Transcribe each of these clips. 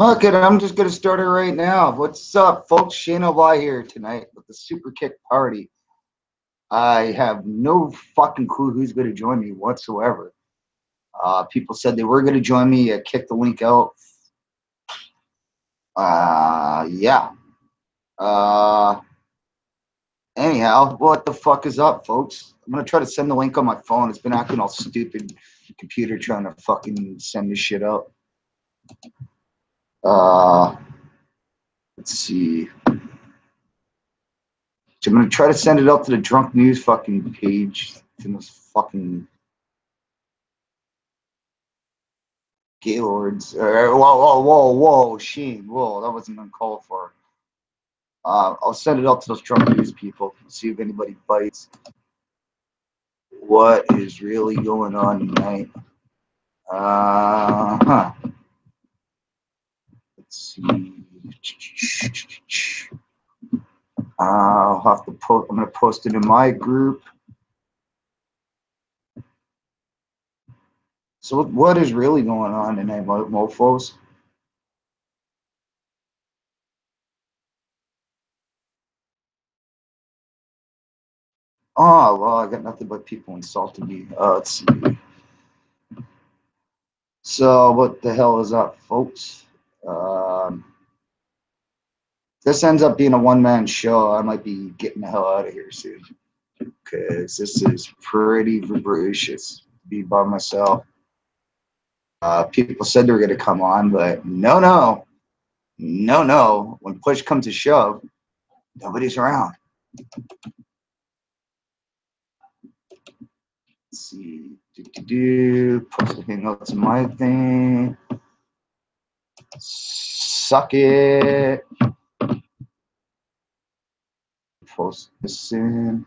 Okay, I'm just gonna start it right now. What's up, folks? Shane O'By here tonight with the Super Kick Party. I have no fucking clue who's gonna join me whatsoever. People said they were gonna join me. I kicked the link out. Yeah. Uh, Anyhow, what the fuck is up, folks? I'm gonna try to send the link on my phone. It's been acting all stupid. Computer trying to fucking send this shit out. Uh, let's see. So I'm gonna try to send it out to the drunk news fucking page from those fucking gaylords. Whoa, Sheen, whoa, that wasn't uncalled for. I'll send it out to those drunk news people. See if anybody bites. What is really going on tonight? Let's see. I'll have to post. I'm gonna post it in my group. So what is really going on tonight, mofos? Oh, well, I got nothing but people insulting me. Let's see. So what the hell is up, folks? This ends up being a one-man show. I might be getting the hell out of here soon because this is pretty vivacious to be by myself. People said they were going to come on, but no. When push comes to shove, nobody's around. Let's see. Post the hangouts in my thing. Suck it. Post this in.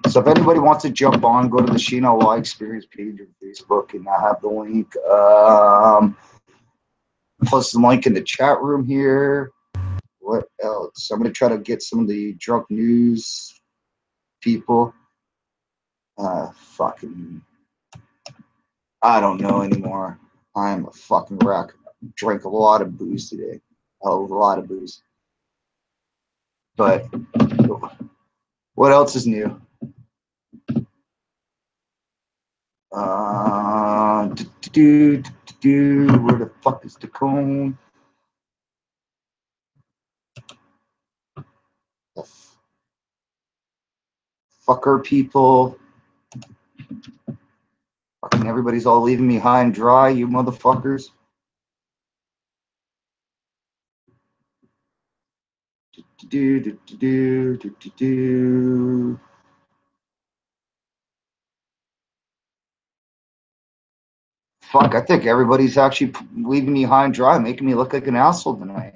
So if anybody wants to jump on, go to the Sheen LY Experience page on Facebook, and I have the link. Plus the link in the chat room here. What else? I'm going to try to get some of the drunk news people. Fucking, I don't know anymore. I'm a fucking wreck. Drank a lot of booze today. A lot of booze. But what else is new? Where the fuck is the cone? The fucker people. Fucking everybody's all leaving me high and dry, you motherfuckers. Fuck, I think everybody's actually leaving me high and dry, making me look like an asshole tonight.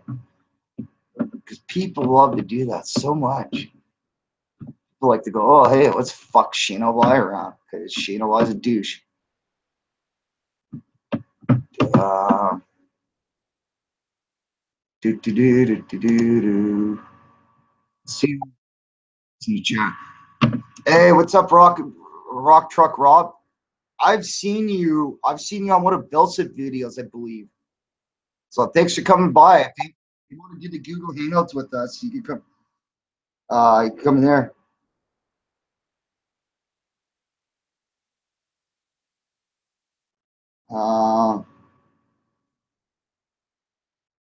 Because people love to do that so much. People like to go, oh, hey, let's fuck Sheena Y around. Because Sheena Y's a douche. See chat. Hey, what's up, Rock Truck Rob? I've seen you on one of Bill's videos, I believe. So thanks for coming by. I think if you want to do the Google Hangouts with us, you can come. You can come in there.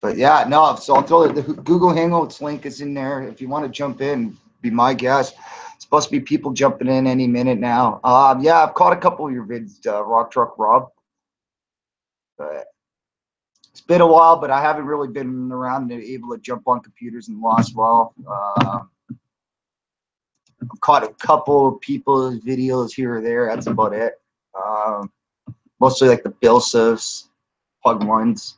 But yeah, no. So I'll throw the Google Hangouts link is in there. If you want to jump in, be my guest. It's supposed to be people jumping in any minute now. Yeah, I've caught a couple of your vids, Rock Truck Rob. But it's been a while, but I haven't really been around and able to jump on computers in the last while. I've caught a couple of people's videos here or there. That's about it. Mostly like the Bill Sivs, Pug ones.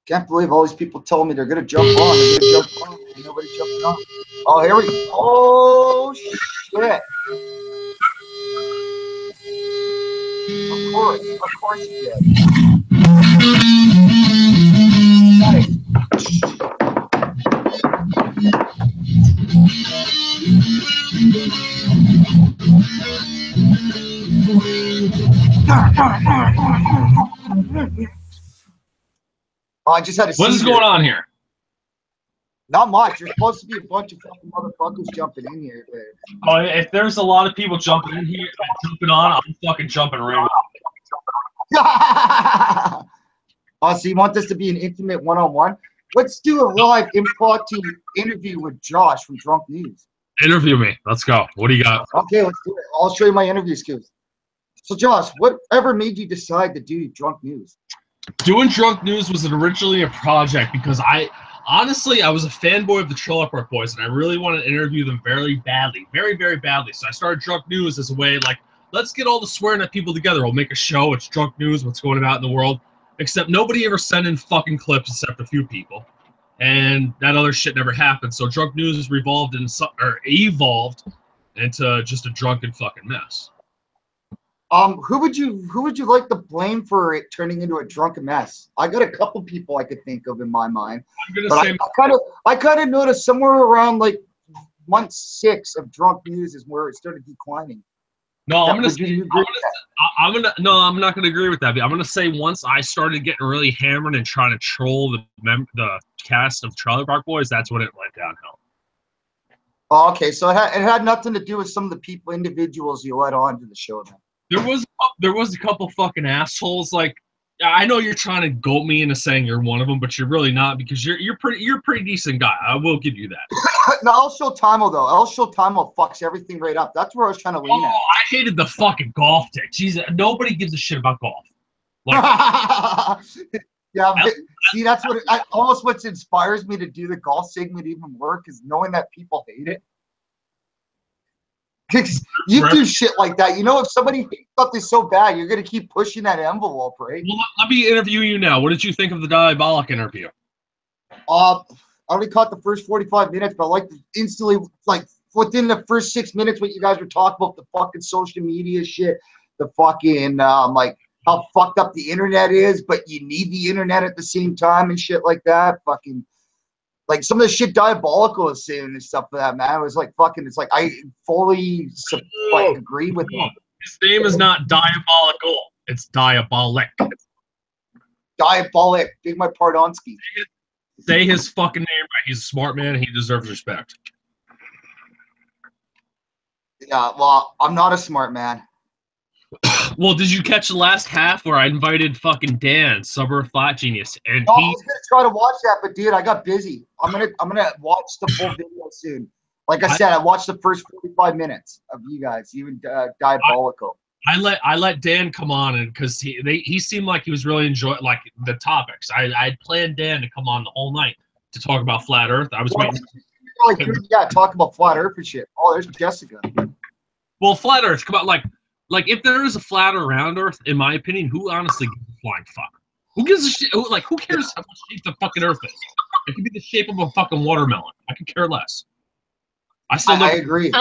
Can't believe all these people told me they're gonna jump on. They're gonna jump on. Ain't nobody jumping on. Oh, here we go. Oh shit! Of course you did. Nice. Oh, I just had a What is going on here? Not much. There's supposed to be a bunch of fucking motherfuckers jumping in here. But... Oh, if there's a lot of people jumping in here, jumping on, I'm fucking jumping right with them. Oh, so you want this to be an intimate one-on-one? Let's do a live impromptu interview with Josh from Drunk News. Interview me. Let's go. What do you got? Okay, let's do it. I'll show you my interview skills. So, Josh, whatever made you decide to do Drunk News? Doing Drunk News was originally a project because I was a fanboy of the Trailer Park Boys, and I really wanted to interview them very badly, very, very badly. So I started Drunk News as a way, like, let's get all the swearing at people together. We'll make a show. It's Drunk News, what's going on in the world. Except nobody ever sent in fucking clips except a few people. And that other shit never happened. So Drunk News evolved into just a drunken fucking mess. Who would you like to blame for it turning into a drunken mess? I got a couple people I could think of in my mind, but I kind of noticed somewhere around like month 6 of Drunk News is where it started declining. No, I'm not gonna agree with that. I'm gonna say once I started getting really hammered and trying to troll the cast of Trailer Park Boys, that's when it went downhill. Oh, okay, so it had nothing to do with some of the individuals you let on to the show then. There was a couple fucking assholes. Like, I know you're trying to goat me into saying you're one of them, but you're really not, because you're a pretty decent guy. I will give you that. No, El Showtime though. El Showtime fucks everything right up. That's where I was trying to lean at. I hated the fucking golf dick. Jesus, nobody gives a shit about golf. Like, yeah, but, see, that's what inspires me to do the golf segment even more, because knowing that people hate it. You do shit like that. You know, if somebody hates something so bad, you're gonna keep pushing that envelope, right? Well, let me interview you now. What did you think of the Diabolic interview? I already caught the first 45 minutes, but I like instantly, like within the first 6 minutes, what you guys were talking about, the fucking social media shit, the fucking like how fucked up the internet is, but you need the internet at the same time and shit like that. Fucking. Like some of the shit Diabolical is saying and stuff for that, man. It was like fucking. It's like I fully agree with him. His name is not Diabolical. It's Diabolic. Diabolic. Big my Pardonsky. Say his fucking name right. He's a smart man. And he deserves respect. Yeah. Well, I'm not a smart man. Well, did you catch the last half where I invited fucking Dan, Suburb Flat Genius, and no, I was gonna try to watch that, but dude, I got busy. I'm gonna watch the full video soon. Like I said, I watched the first 45 minutes of you guys, even Diabolical. I let Dan come on, and because he seemed like he was really enjoying like the topics. I'd planned Dan to come on the whole night to talk about flat Earth. I was waiting. Talk about flat Earth and shit. Oh, there's Jessica. Well, flat Earth, come on, like if there is a flat around Earth, in my opinion, who honestly gives a flying fuck? Who gives a shit? Who cares how much shape the fucking Earth is? It could be the shape of a fucking watermelon. I could care less. I agree.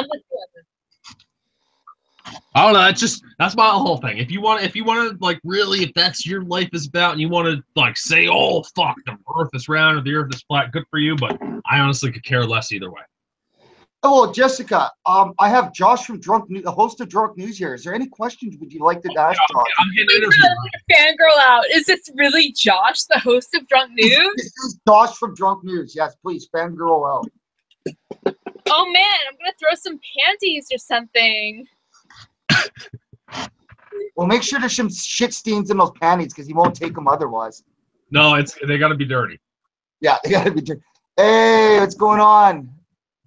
I don't know. That's my whole thing. If you want to like really, if that's your life is about, and you want to like say, oh fuck, the Earth is round or the Earth is flat, good for you. But I honestly could care less either way. Hello, Jessica. I have Josh from Drunk News, the host of Drunk News here. Is there any questions would you like to ask Josh? I'm getting interviewed. Fangirl out. Is this really Josh, the host of Drunk News? This is Josh from Drunk News. Yes, please, fangirl out. Oh man, I'm gonna throw some panties or something. Well, make sure there's some shit stains in those panties because he won't take them otherwise. No, they gotta be dirty. Yeah, they gotta be dirty. Hey, what's going on?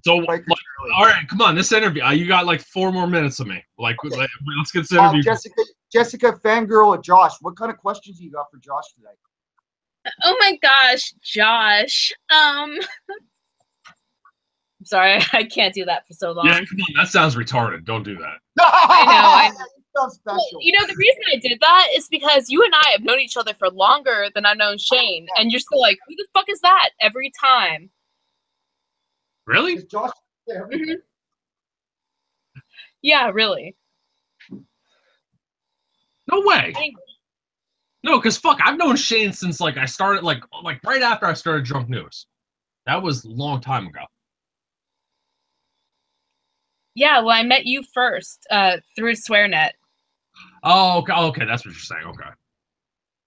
So, all right, come on, this interview. You got like 4 more minutes of me. Like, let's get this interview. Jessica, fangirl with Josh. What kind of questions you got for Josh today? Oh my gosh, Josh. I'm sorry, I can't do that for so long. Yeah, come on, that sounds retarded. Don't do that. I know. Sounds special. Well, you know, the reason I did that is because you and I have known each other for longer than I've known Shane, and you're still like, who the fuck is that every time? Really? Josh there? Mm-hmm. Yeah, really. No way. No, because fuck, I've known Shane since like I started like right after I started Drunk News. That was a long time ago. Yeah, well, I met you first through SwearNet. Oh, okay. Okay, that's what you're saying. Okay.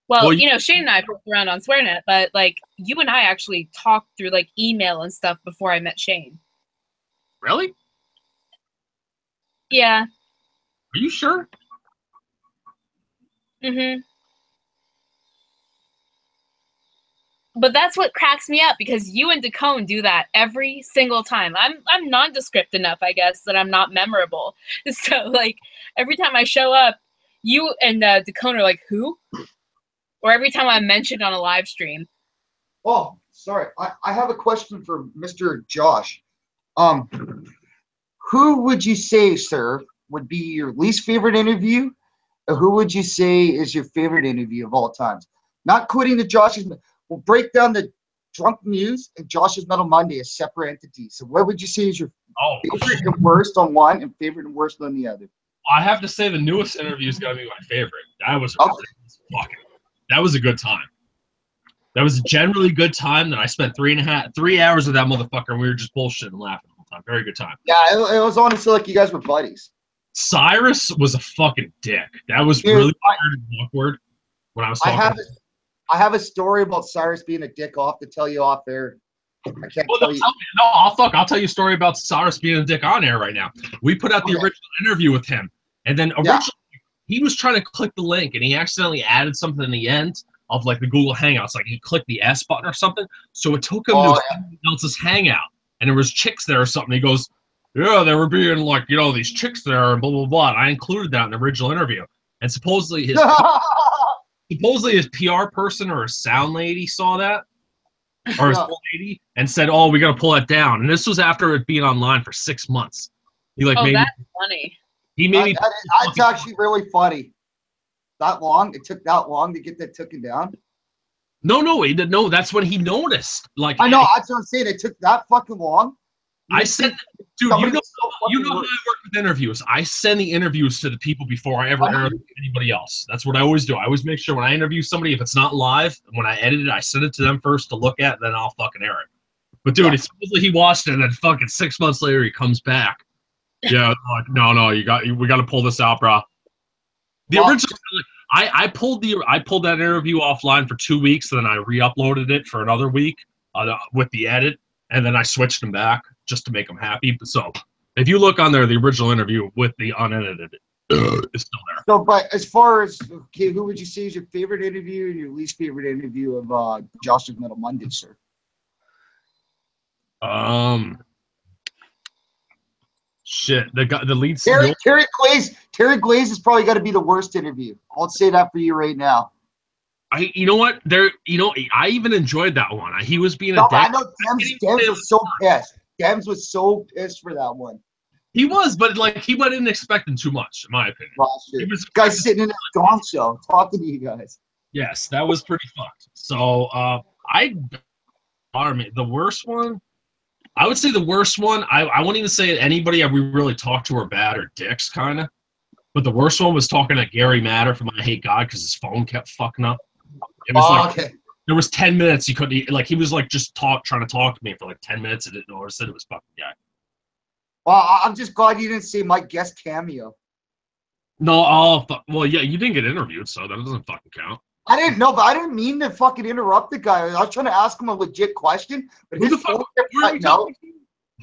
Well, you know, Shane and I poked around on SwearNet, but like you and I actually talked through like email and stuff before I met Shane. Really? Yeah. Are you sure? Mm-hmm. But that's what cracks me up because you and Dacone do that every single time. I'm nondescript enough, I guess, that I'm not memorable. So like every time I show up, you and Dacone are like, who? Or every time I'm mentioned on a live stream. Oh, sorry. I have a question for Mr. Josh. Who would you say, sir, would be your least favorite interview? Or who would you say is your favorite interview of all times? Not quitting the Josh's. We'll break down the Drunk News and Josh's Metal Monday as separate entities. So, what would you say is your favorite and worst on one, and favorite and worst on the other? I have to say the newest interview is gonna be my favorite. That was a good time. That was a generally good time that I spent 3 hours with that motherfucker, and we were just bullshitting and laughing the whole time. Very good time. Yeah, it was honestly like you guys were buddies. Cyrus was a fucking dick. That was really weird and awkward when I was talking. I have a story about Cyrus being a dick. I'll have to tell you off there. I can't tell you. No, I'll tell you a story about Cyrus being a dick on air right now. We put out the original interview with him, and then originally he was trying to click the link, and he accidentally added something in the end of like the Google Hangouts, like he clicked the S button or something. So it took him to someone else's Hangout, and there was chicks there or something. He goes, "Yeah, they were being like, you know, these chicks there, and blah blah blah." And I included that in the original interview, and supposedly his PR person or a sound lady saw that, or his old lady, and said, "Oh, we got to pull that down." And this was after it being online for 6 months. He like that's funny. He made that's actually really funny. That long? It took that long to get that taken down? No, that's when he noticed. Like I know, that's what I'm saying. It took that fucking long. I said, dude, you know how I work with interviews. I send the interviews to the people before I ever air anybody else. That's what I always do. I always make sure when I interview somebody, if it's not live, when I edit it, I send it to them first to look at, then I'll fucking air it. But dude, it's supposedly he watched it, and then fucking 6 months later he comes back. Yeah, like, no, we got to pull this out, bro. The original, I pulled that interview offline for 2 weeks, and then I re-uploaded it for another week with the edit, and then I switched them back just to make them happy. So if you look on there, the original interview with the unedited is still there. So, but as far as who would you say is your favorite interview and your least favorite interview of Josh's Metal Monday, sir? Shit, the lead Terry Glaze has probably got to be the worst interview. I'll say that for you right now. You know what? I even enjoyed that one. He was being a dick. I know Dems was so pissed. Dems was so pissed for that one. He was, but like he wasn't expecting too much, in my opinion. He was guys sitting in a gong show talking to you guys. Yes, that was pretty fucked. So the worst one. I would say the worst one. I wouldn't even say anybody we really talked to were bad or dicks, kind of. But the worst one was talking to Gary Matter from I Hate God because his phone kept fucking up. It was there was 10 minutes he couldn't. He was like just trying to talk to me for like 10 minutes and didn't know what to say to his fucking guy. Well, I'm just glad you didn't say my guest cameo. No, well, yeah, you didn't get interviewed, so that doesn't fucking count. I didn't know, but I didn't mean to fucking interrupt the guy. I was trying to ask him a legit question, but who the fuck?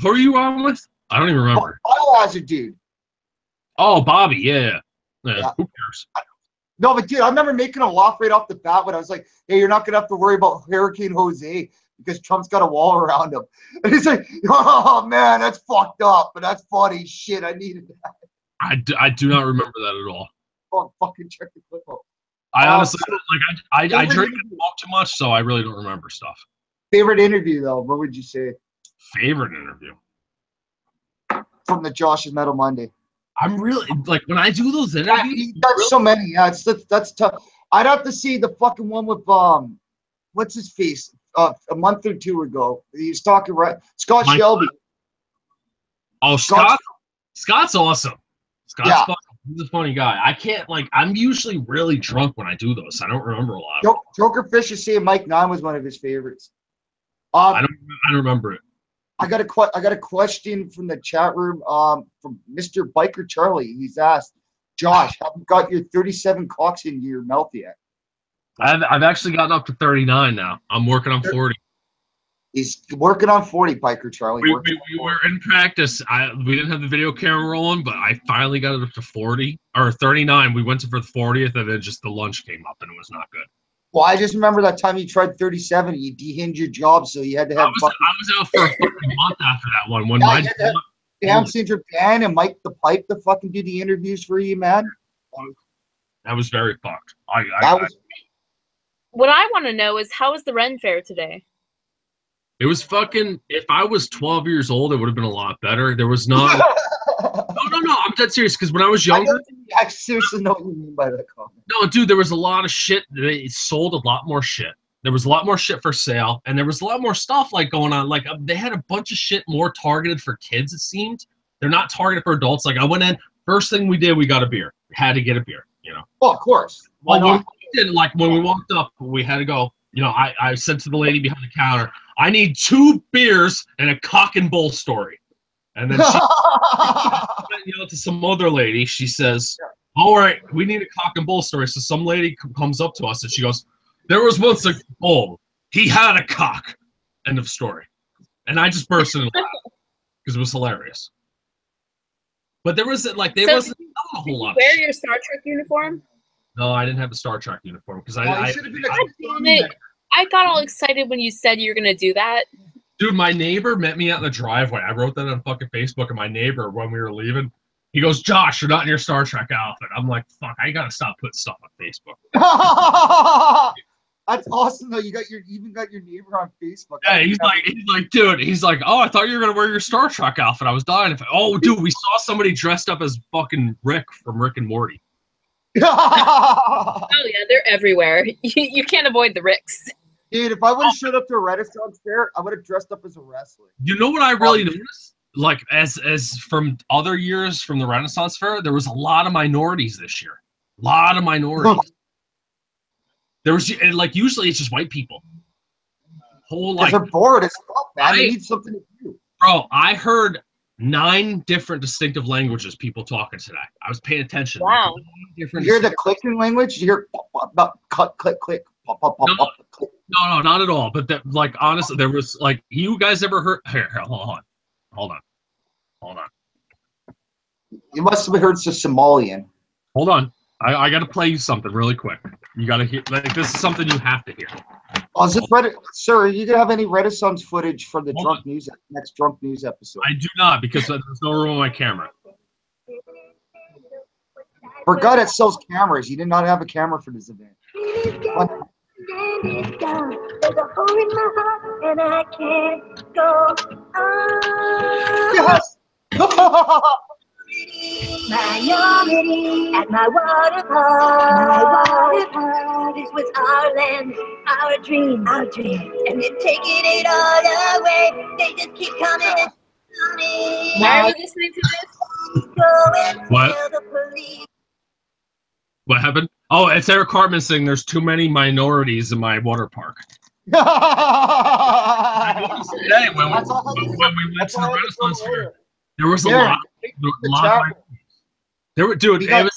Who are you on with? I don't even remember. Biohazard dude. Oh, Bobby, yeah. Who cares? No, but dude, I remember making a laugh right off the bat when I was like, "Hey, you're not gonna have to worry about Hurricane Jose because Trump's got a wall around him." And he's like, "Oh man, that's fucked up, but that's funny shit. I needed that." I do not remember that at all. Oh, fucking check the clip out. I honestly I drink and smoke too much, so I really don't remember stuff. Favorite interview though? What would you say? Favorite interview from the Josh's Metal Monday. I'm really like when I do those interviews. That's so many. Yeah, that's tough. I'd have to see the fucking one with what's his face? A month or two ago, he's talking Scott Shelby. Oh, Scott's awesome. He's a funny guy. I can't I'm usually really drunk when I do those. I don't remember a lot. Joker Fish is saying Mike 9 was one of his favorites. I don't remember it. I got a question from the chat room from Mr. Biker Charlie. He's asked, Josh, haven't got your 37 cocks into your mouth yet. I've actually gotten up to 39 now. I'm working on 40. He's working on 40, Piker Charlie. We were in practice. We didn't have the video camera rolling, but I finally got it up to 40 or 39. We went to for the 40th, and then just the lunch came up, and it was not good. Well, I just remember that time you tried 37, you dehinged your job, so you had to have. I was out for a fucking month after that one. When Down Syndrome Dan and Mike the Pipe to fucking do the interviews for you, man. That was very fucked. What I want to know is, how was the Ren Fair today? It was fucking. If I was 12 years old, it would have been a lot better. There was not. No. I'm dead serious. Because when I was younger, I seriously know what you mean by that comment. No, dude, there was a lot of shit. They sold a lot more shit. There was a lot more shit for sale, and there was a lot more stuff like going on. Like they had a bunch of shit more targeted for kids. It seemed they're not targeted for adults. Like I went in, first thing we did, we got a beer. We had to get a beer. You know. Oh, of course. Why not? When we walked up, we had to go. You know, I said to the lady behind the counter, I need 2 beers and a cock and bull story. And then she to some other lady. She says, all right, we need a cock and bull story. So some lady comes up to us and she goes, there was once a bull. He had a cock. End of story. And I just burst into laughing because it was hilarious. But there wasn't a whole lot. Wear your Star Trek uniform? No, I didn't have a Star Trek uniform because I got all excited when you said you were gonna do that. Dude, my neighbor met me out in the driveway. I wrote that on fucking Facebook, and my neighbor, when we were leaving, he goes, Josh, you're not in your Star Trek outfit. I'm like, fuck, I gotta stop putting stuff on Facebook. That's awesome though. You even got your neighbor on Facebook. Yeah, he's like, dude, oh, I thought you were gonna wear your Star Trek outfit. I was dying. Oh, dude, we saw somebody dressed up as fucking Rick from Rick and Morty. Oh yeah, they're everywhere. You can't avoid the Ricks. Dude, if I would have showed up to a Renaissance fair, I would have dressed up as a wrestler. You know what I really noticed? Like as from other years from the Renaissance fair, there was a lot of minorities this year. A lot of minorities. There was like usually it's just white people. They're bored as fuck, man. They need something to do. Bro, I heard 9 different distinctive languages people talking today. I was paying attention. Wow. You hear the clicking language? You hear click, click, pop, pop, pop, pop, click. No, not at all. But that, like, honestly, there was like, you guys ever heard? Here, hold on. You must have heard some Somalian. Hold on. I got to play you something really quick. You got to hear. Like, this is something you have to hear. Oh, is it sir? Are you gonna have any Renaissance footage for the next drunk news episode? I do not, because there's no room on my camera. For a guy that sells cameras, he did not have a camera for this event. There's a hole in my heart and I can't go on. Yes. Minority at my water park. This was our land, our dream. And they're taking it all away. They just keep coming and coming. Why are you listening to this? What? What happened? Oh, it's Eric Cartman saying there's too many minorities in my water park. Today, when we went to the Renaissance fair, there was a lot. Dude, it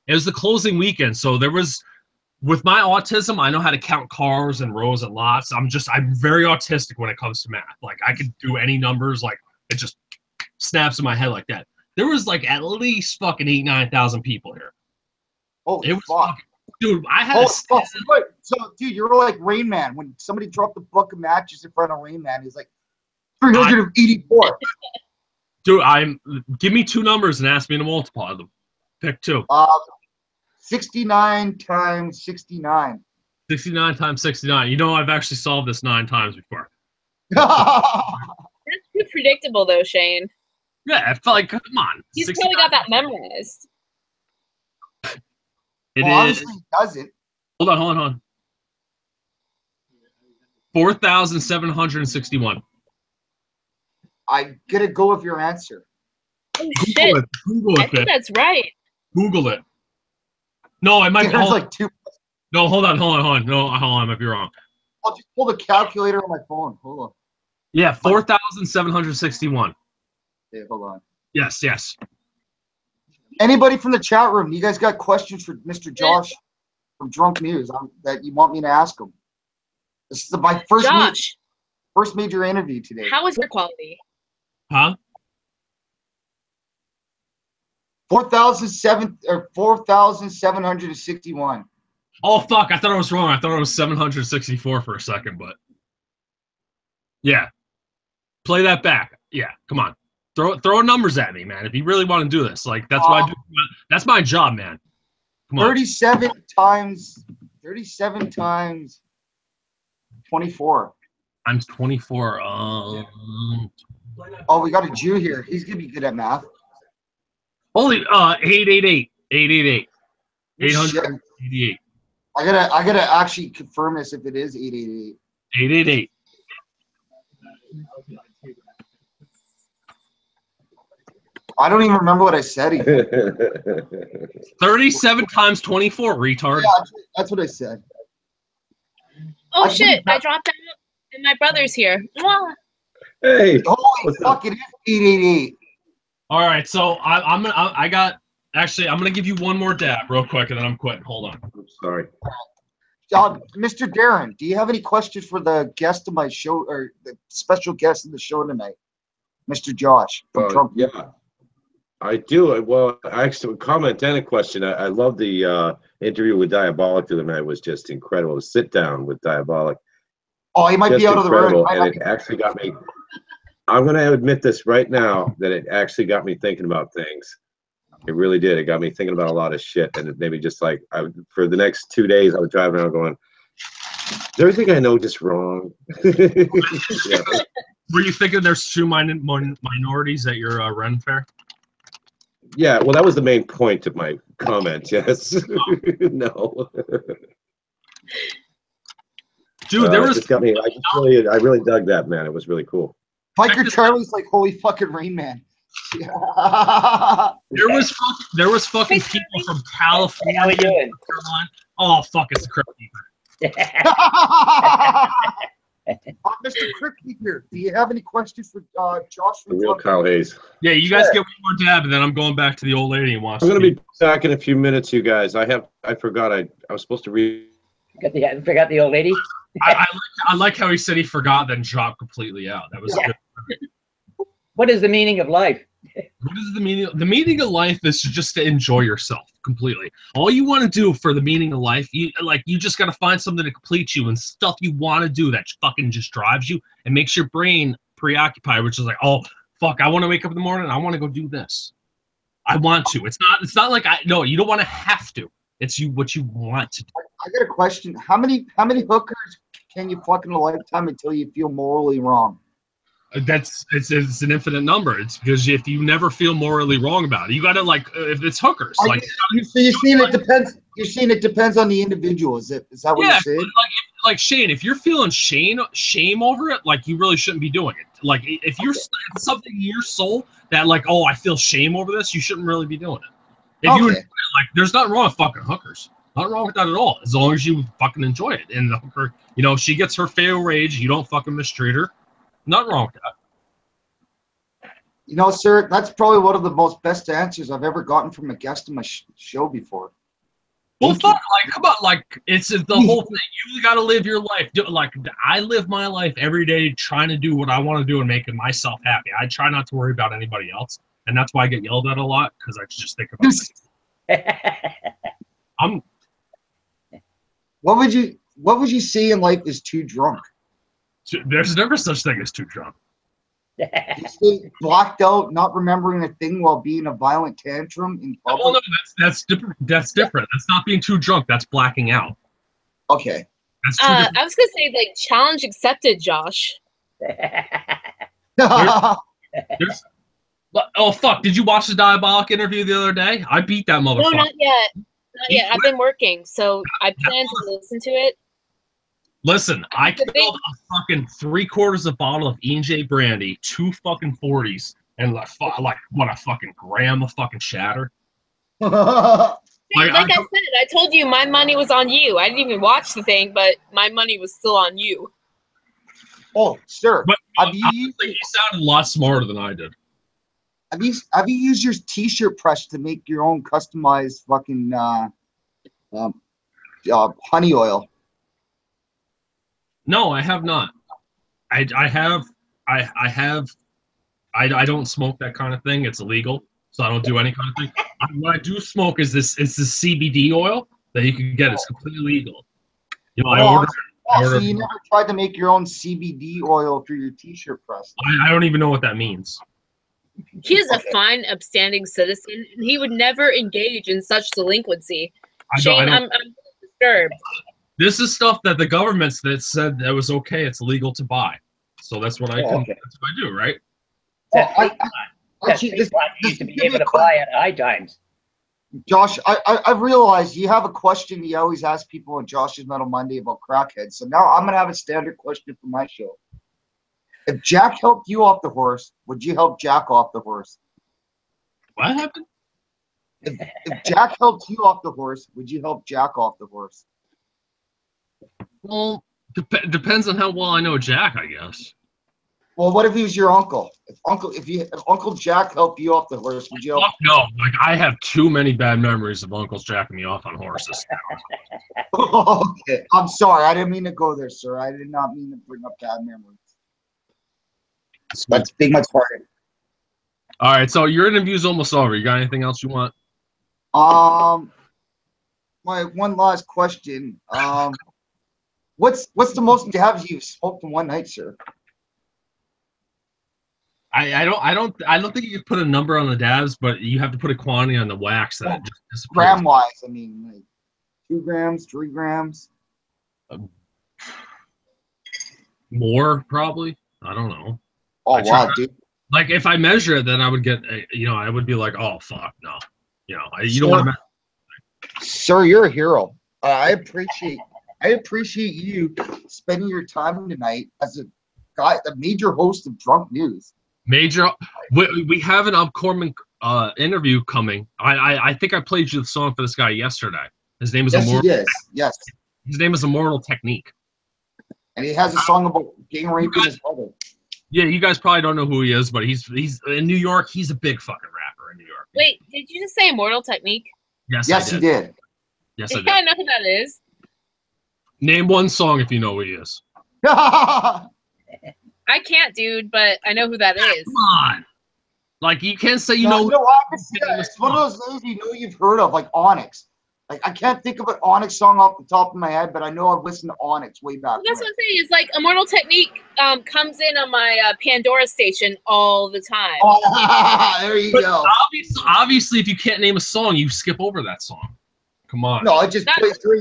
was the closing weekend, so there was. With my autism, I know how to count cars and rows and lots. I'm very autistic when it comes to math. Like I could do any numbers, like it just snaps in my head like that. There was like at least fucking 9,000 people here. Holy fuck. Fucking, dude, I had So, dude, you're like Rain Man. When somebody dropped a buck of matches in front of Rain Man, he's like 384. Dude, give me 2 numbers and ask me to multiply them. Pick 2. 69 times 69. 69 times 69. You know, I've actually solved this 9 times before. That's too predictable, though, Shane. Yeah, I felt like, come on. He's probably got that memorized. Honestly, he doesn't. Hold on. 4,761. I'm gonna go with your answer. Oh, shit. Google it. I think that's right. Google it. No, I might be. There's like 2. No, hold on. No, hold on. I might be wrong. I'll just pull the calculator on my phone. Hold on. Yeah, 4,761. Okay, hold on. Yes. Anybody from the chat room? You guys got questions for Mr. Josh from Drunk News that you want me to ask him? This is my first major interview today. How is your quality? Huh? 4,761. Oh fuck! I thought I was wrong. I thought it was 764 for a second, but yeah. Play that back. Yeah, come on. Throw numbers at me, man. If you really want to do this, like that's what I do. That's my job, man. Come on. 37 times 24. I'm 24. Oh, we got a Jew here. He's gonna be good at math. Holy 888. 888. Shit. 888. I gotta actually confirm this if it is 888. 888. I don't even remember what I said. 37 times 24, retard. Yeah, that's what I said. Oh shit! I dropped out, and my brother's here. Mwah. Hey. Holy fuck! It is 888. All right, so I'm gonna give you one more dab real quick, and then I'm quitting. Hold on. I'm sorry. Mr. Darren, do you have any questions for the guest of my show or the special guest of the show tonight, Mr. Josh from Trump? Yeah, I do. Well, actually, a comment and a question. I love the interview with Diabolic the other night. It was just incredible. The sit down with Diabolic. Oh, he might just be out of the room. And it actually got me. I'm going to admit this right now that it actually got me thinking about things. It really did. It got me thinking about a lot of shit, and it made me just like for the next 2 days, I was driving around going, "Is everything I know just wrong?" Yeah. Were you thinking there's two minorities at your Ren fair? Yeah, well, that was the main point of my comment. Yes. No. Dude, there was. Just got me. I really dug that, man. It was really cool. Biker Charlie's like, holy fucking Rain Man. There was fucking people from California. How we doing? Oh fuck, it's the Crypt Keeper. Mr. Crypt Keeper, do you have any questions for Josh? The real Kyle Hayes. Yeah, you guys get one more dab, and then I'm going back to the old lady and watching. I'm gonna be back in a few minutes, you guys. I forgot I was supposed to read. Forgot the old lady. I like how he said he forgot, then dropped completely out. That was good. What is the meaning of life? What is the meaning? The meaning of life is just to enjoy yourself completely. All you want to do for the meaning of life, you just got to find something to complete you and stuff you want to do that fucking just drives you and makes your brain preoccupied, which is like, oh fuck, I want to wake up in the morning, I want to go do this. I want to. It's not like you don't want to have to. It's what you want to do. I got a question. How many hookers can you fuck in a lifetime until you feel morally wrong? It's an infinite number. It's because if you never feel morally wrong about it, you gotta if it's hookers. You're saying it depends. You're saying it depends on the individual. Is that what you're saying? Like Shane, if you're feeling shame over it, like you really shouldn't be doing it. Like if you're it's something in your soul that oh, I feel shame over this, you shouldn't really be doing it. If you there's nothing wrong with fucking hookers. Nothing wrong with that at all, as long as you fucking enjoy it. And the hooker, she gets her fair wage, you don't fucking mistreat her. Nothing wrong with that. Sir, that's probably one of the most best answers I've ever gotten from a guest on my show before. Well, fuck, come on, it's the whole thing. You got to live your life. I live my life every day trying to do what I want to do and making myself happy. I try not to worry about anybody else, and that's why I get yelled at a lot, because I just think about myself. What would you say in life is too drunk? There's never such thing as too drunk. You stay blacked out, not remembering a thing while being a violent tantrum in public? Well, no, that's different. That's different. That's not being too drunk. That's blacking out. Okay. That's I was gonna say challenge accepted, Josh. Oh fuck! Did you watch the Diabolic interview the other day? I beat that motherfucker. No, not yet. Not yet. I've been working, so I plan to listen to it. Listen, I killed a fucking 3/4 of a bottle of E&J brandy, 2 fucking 40s, and what a fucking gram of fucking shatter. Like I said, I told you my money was on you. I didn't even watch the thing, but my money was still on you. Oh, sir. But honestly, he sounded a lot smarter than I did. Have you used your t-shirt press to make your own customized fucking honey oil? No, I have not. I don't smoke that kind of thing. It's illegal, so I don't do any kind of thing. What I do smoke is this CBD oil that you can get. It's completely legal. You know, So you never tried to make your own CBD oil for your t-shirt press? I don't even know what that means. He is a fine, upstanding citizen, and he would never engage in such delinquency. Shane, I'm disturbed. This is stuff that the governments that said that was okay. It's legal to buy, so that's what I can. Okay. That's what I do, right? That's used to be able to buy at high times. Josh, I realized you have a question you always ask people on Josh's Metal Monday about crackheads. So now I'm gonna have a standard question for my show. If Jack helped you off the horse, would you help Jack off the horse? What happened? If Jack helped you off the horse, would you help Jack off the horse? Well, depends on how well I know Jack, I guess. Well, what if he was your uncle? If Uncle Jack helped you off the horse, would you help? Fuck no. Like, I have too many bad memories of uncles jacking me off on horses. Okay. I'm sorry. I didn't mean to go there, sir. I did not mean to bring up bad memories. That's big much harder. All right, so your interview's almost over. You got anything else you want? My one last question. What's the most dabs you've smoked in one night, sir? I don't think you could put a number on the dabs, but you have to put a quantity on the wax that just disappears. Gram wise, I mean, like 2 grams, 3 grams. More probably. I don't know. Oh wow, dude! Like if I measure it, then I would get, I would be like, oh fuck, no, you don't want to. Sir, you're a hero. I appreciate you spending your time tonight as a major host of Drunk News. We have an upcoming interview coming. I think I played you the song for this guy yesterday. His name is Immortal. Yes. His name is Immortal Technique. And he has a song about gang raping his mother. Yeah, you guys probably don't know who he is, but he's in New York. He's a big fucking rapper in New York. Wait, did you just say Immortal Technique? Yes, he did. Yes, I did. I know who that is. Name one song if you know who he is. I can't, dude, but I know who that is. Come on. Like, you can't say you know. It's one of those names you've heard of, like Onyx. Like, I can't think of an Onyx song off the top of my head, but I know I've listened to Onyx way back. That's what I'm saying. Is like Immortal Technique comes in on my Pandora station all the time. Oh, there you go. Obviously, if you can't name a song, you skip over that song. Come on. No, I just play through.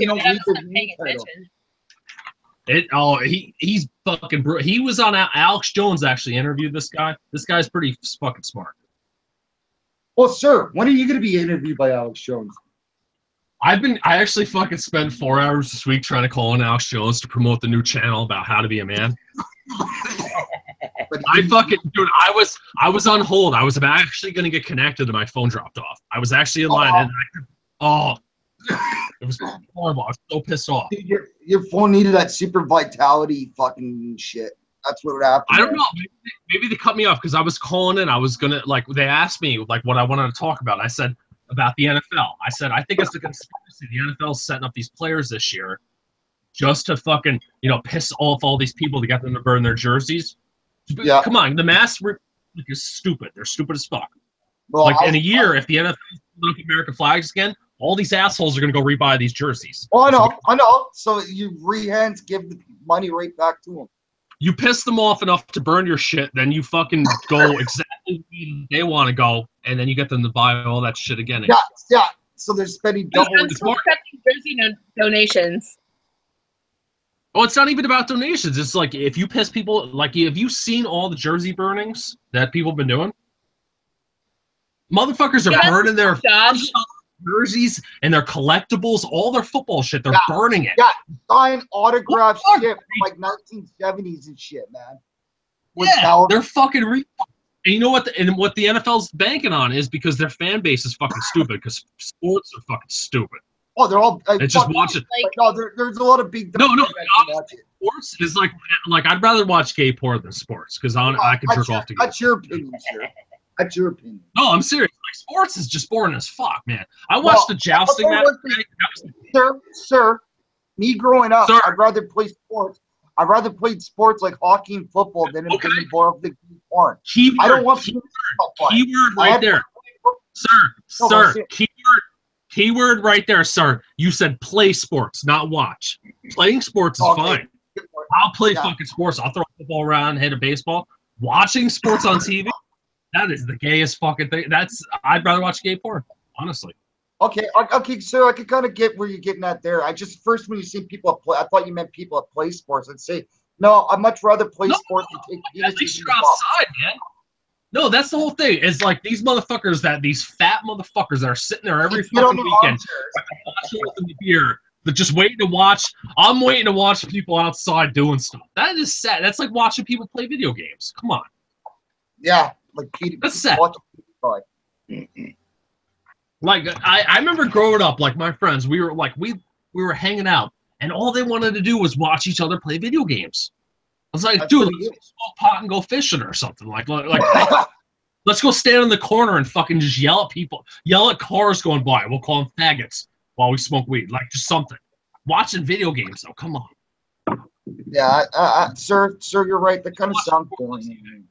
He's fucking brutal. He was on Alex Jones actually interviewed this guy. This guy's pretty fucking smart. Well, sir, when are you going to be interviewed by Alex Jones? I actually fucking spent 4 hours this week trying to call in Alex Jones to promote the new channel about how to be a man. Dude, I was on hold. I was actually going to get connected and my phone dropped off. I was actually in line it was horrible. I was so pissed off. Dude, your phone needed that super vitality fucking shit. That's what happened. I don't know. Maybe they cut me off because I was calling in. I was gonna they asked me like what I wanted to talk about. I said about the NFL. I said I think it's a conspiracy. The NFL's setting up these players this year just to fucking piss off all these people to get them to burn their jerseys. Yeah. Come on, the mass is stupid. They're stupid as fuck. Well, in a year, if the NFL put up American flags again, all these assholes are going to go rebuy these jerseys. Oh, I know. So you give the money right back to them. You piss them off enough to burn your shit, then you fucking go exactly where they want to go, and then you get them to buy all that shit again. Yeah. So they're spending double. I'm still accepting jersey donations. Oh, it's not even about donations. It's like if you piss people, like have you seen all the jersey burnings that people have been doing? Motherfuckers are burning their jerseys and their collectibles, all their football shit. They're burning it. Yeah, signed autograph shit from like 1970s and shit, man. They're fucking and you know what? What the NFL's banking on is because their fan base is fucking stupid. Because sports are fucking stupid. Oh, they're all. It's just watch it. There's a lot of big. No. Sports is like I'd rather watch gay porn than sports because I can jerk off together. That's your opinion, sir. That's your opinion. No, I'm serious. Like, sports is just boring as fuck, man. I watched the jousting match. Sir, me growing up, Sir. I'd rather play sports. I'd rather play sports like hockey and football than Okay. be involved in porn. Keyword, I don't want keyword right there. Sir, keyword right there, sir. You said play sports, not watch. Playing sports is fine. I'll play fucking sports. I'll throw a football around, hit a baseball. Watching sports on TV, that is the gayest fucking thing. I'd rather watch gay porn, honestly. Okay, sir, I can kind of get where you're getting at there. I just first when you see people play, I thought you meant people that play sports. I'd say no. I'd much rather play sports than take. At least you're outside, man. No, that's the whole thing. It's like these motherfuckers these fat motherfuckers that are sitting there every fucking weekend, watching the beer, but just waiting to watch. I'm waiting to watch people outside doing stuff. That is sad. That's like watching people play video games. Come on. Yeah, like Peter. That's sad. Like I remember growing up, like my friends, we were hanging out, and all they wanted to do was watch each other play video games. I was like, dude, let's smoke pot and go fishing or something. Like let's go stand in the corner and fucking just yell at people, yell at cars going by. We'll call them faggots while we smoke weed, like just something. Watching video games, though, come on. Yeah, sir, you're right. That kind of sounds boring.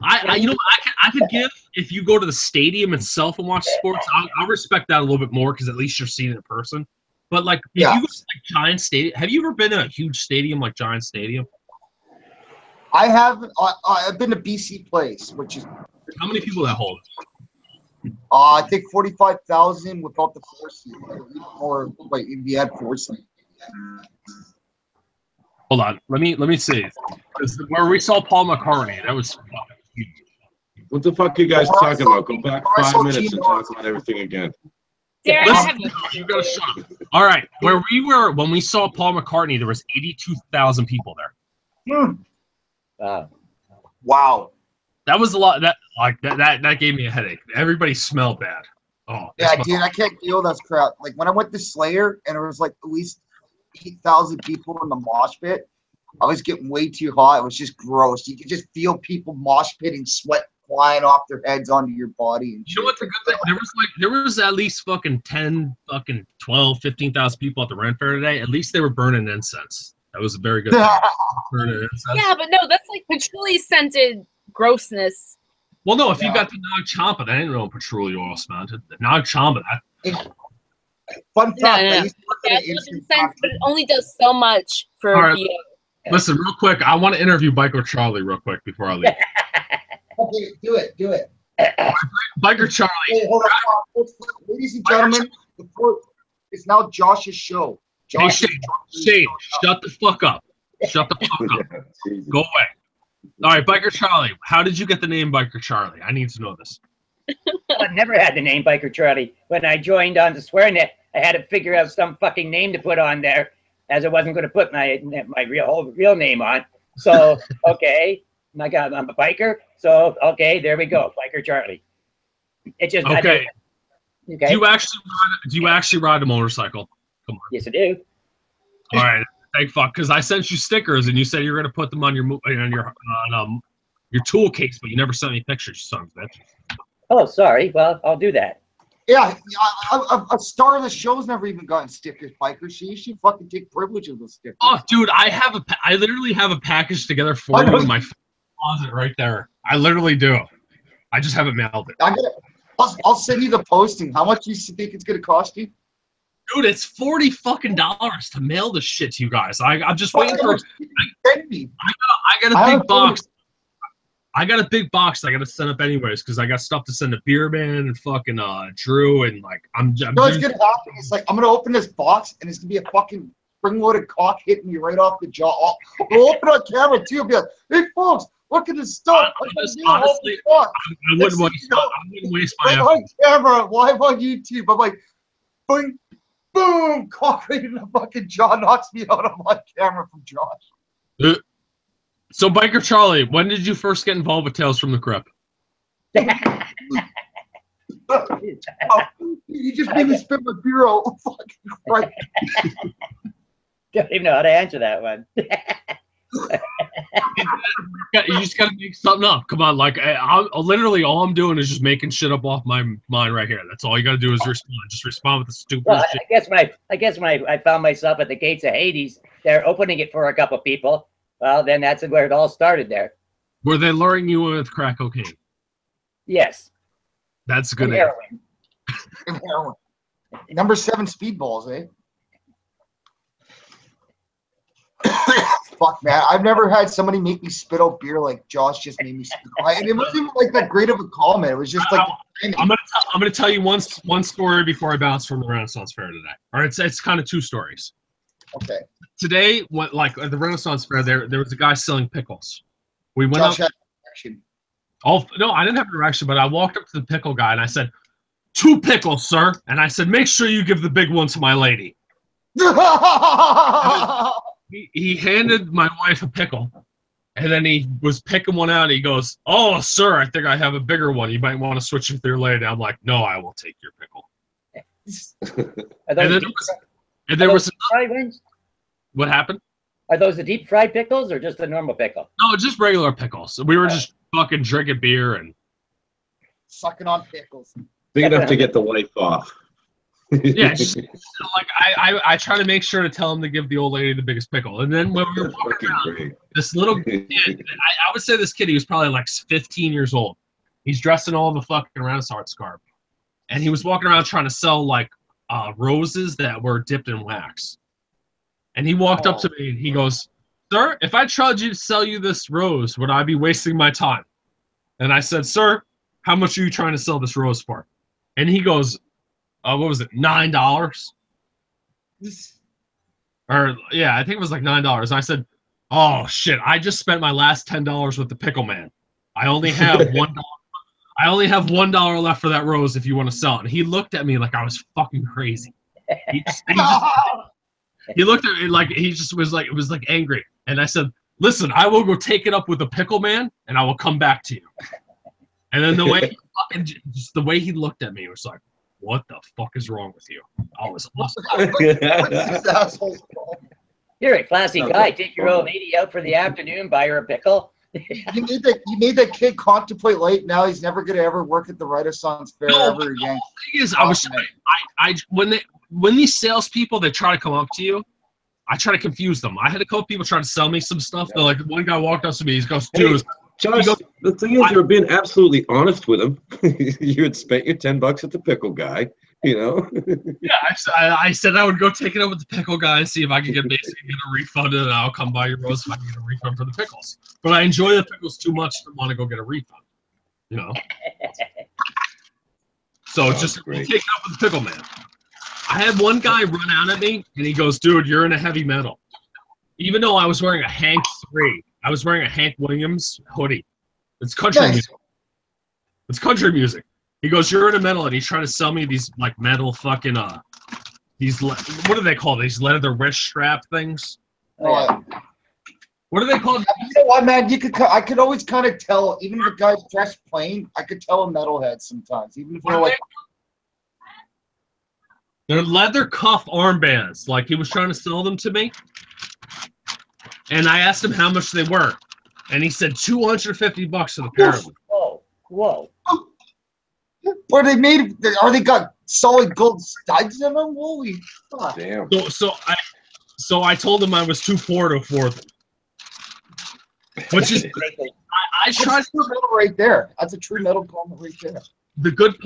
I could give if you go to the stadium itself and watch sports. I'll respect that a little bit more because at least you're seeing it in person. But like, if you go to like Giant Stadium, have you ever been to a huge stadium like Giant Stadium? I haven't. I've been to BC Place, which is how many people that hold? I think 45,000 without the 4 seat. Or wait, if you had 4 seat. Hold on, let me see. Where we saw Paul McCartney, that was fucking huge. What the fuck are you guys talking about? Go back 5 minutes and talk about everything again. Listen, you gotta shut up. All right, where we were when we saw Paul McCartney, there was 82,000 people there. Wow. That was a lot. That gave me a headache. Everybody smelled bad. Oh yeah, dude, I can't deal with that crap. Like when I went to Slayer and there was like at least 8,000 people in the mosh pit, I was getting way too hot. It was just gross. You could just feel people mosh pitting, sweat flying off their heads onto your body. And you know what's a good thing? There was at least fucking 10, fucking 12, 15,000 people at the Ren Fair today. At least they were burning incense. That was a very good thing. Burning incense. Yeah, but no, that's like patchouli scented grossness. Well, no, if you got the Nag Champa, that ain't no patchouli oil smell. The Nag Champa, fun fact. Incense, but it only does so much for BA. Listen, real quick, I want to interview Biker Charlie real quick before I leave. Okay, do it. Biker Charlie. Hey, hold on. Ladies and gentlemen, it's now Josh's show. Hey, Shane, shut the fuck up. Shut the fuck up. Go away. All right, Biker Charlie, how did you get the name Biker Charlie? I need to know this. I've never had the name Biker Charlie. When I joined on the SwearNet, I had to figure out some fucking name to put on there, as I wasn't going to put my real name on. So, okay, I'm a biker. So, okay, there we go, Biker Charlie. It just okay. Okay. Do you actually ride a motorcycle? Come on. Yes, I do. All right. Thank fuck, because I sent you stickers and you said you were gonna put them on your tool case, but you never sent me pictures, son of a bitch. Oh, sorry. Well, I'll do that. Yeah, a star of the show's never even gotten stickers, Biker. She should fucking take privilege of those stickers. Oh, dude, I literally have a package together for you in my closet right there. I literally do. I just haven't mailed it. I'll send you the posting. How much do you think it's gonna cost you? Dude, it's $40 fucking to mail this shit to you guys. I'm just waiting for. I got a big box. I got a big box I got to send up anyways because I got stuff to send to Beerman and fucking Drew and like I'm. You know what's gonna happen? It's like I'm gonna open this box and it's gonna be a fucking spring-loaded cock hitting me right off the jaw. We'll open on camera too. And be like, hey folks, look at this stuff. Honestly, I wouldn't waste my effort. On camera, live on YouTube. I'm like, boing. Boom! Cock right in the fucking jaw, knocks me out on my camera from Josh. So, Biker Charlie, when did you first get involved with Tales from the Crypt? You just made me spit my beer out. Fucking right. Don't even know how to answer that one. You just gotta make something up. Come on, like I'm literally all I'm doing is just making shit up off my mind right here. That's all you gotta do is respond. Just respond with the stupid Well, shit. I guess when I found myself at the gates of Hades, they're opening it for a couple people. Well, then that's where it all started there. Were they luring you with crack cocaine? Yes. That's a good And answer. heroin. And heroin. Number 7 speedballs, eh? Fuck, man. I've never had somebody make me spit out beer like Josh just made me spit out. And it wasn't even like that great of a comment. It was just like I'm gonna tell you one story before I bounce from the Renaissance Fair today. Or it's kind of 2 stories. okay. Today, like at the Renaissance Fair, there was a guy selling pickles. We went Josh up. had action. Oh no, I didn't have an erection, but I walked up to the pickle guy and I said, 2 pickles, sir. And I said, make sure you give the big one to my lady. He handed my wife a pickle, and then he was picking one out. And he goes, "Oh, sir, I think I have a bigger one. You might want to switch with your lady." I'm like, "No, I will take your pickle." Are those There was fried ones? what happened? Are those the deep fried pickles or just a normal pickle? No, just regular pickles. We were just fucking drinking beer and Sucking on pickles. Big enough to get the wife off. yeah, just like I try to make sure to tell him to give the old lady the biggest pickle. And then when we were walking Fucking around, great. this little kid, I would say this kid, he was probably like 15 years old. He's dressed in all the fucking Renaissance garb. And he was walking around trying to sell like roses that were dipped in wax. And he walked up to me and he goes, "Sir, if I tried to sell you this rose, would I be wasting my time?" And I said, "Sir, how much are you trying to sell this rose for?" And he goes, what was it, $9? Or yeah, I think it was like $9. And I said, "Oh shit, I just spent my last $10 with the pickle man. I only have $1. I only have $1 left for that rose if you want to sell it." And he looked at me like I was fucking crazy. He looked at me like he just was like, it was like angry. And I said, "Listen, I will go take it up with the pickle man and I will come back to you." And then the way he looked at me was like, "What the fuck is wrong with you?" I was awesome. This asshole's fault. You're a classy guy. Take your old lady out for the afternoon, buy her a pickle. You made that kid contemplate life. Now he's never gonna ever work at the Renaissance Fair ever again. The thing is, when these salespeople they try to come up to you, I try to confuse them. I had a couple people try to sell me some stuff. They're like, one guy walked up to me. He goes, "Dude." Josh, the thing is, you're being absolutely honest with him. You had spent your $10 at the pickle guy, you know. Yeah, I said I would go take it up with the pickle guy and see if I could get a refund, and I'll come buy your rose if I can get a refund for the pickles. But I enjoy the pickles too much to want to go get a refund, you know. So just take it up with the pickle man. I had one guy run out at me, and he goes, "Dude, you're in a heavy metal." Even though I was wearing a Hank 3, I was wearing a Hank Williams hoodie. It's country music. It's country music. He goes, "You're in a metal," and he's trying to sell me these like metal fucking what do they call these leather wrist strap things? What are they called? You know what, man? I could always kind of tell, even if a guy's dressed plain, I could tell a metalhead sometimes, even if they're like. They're leather cuff armbands. Like he was trying to sell them to me. And I asked him how much they were. And he said $250 for the pair of them. Whoa. Were they made? Are they got solid gold studs in them? Holy fuck! Damn. So I told him I was too poor to afford them. Which is I tried That's true metal right there. That's a true metal comment right there. the good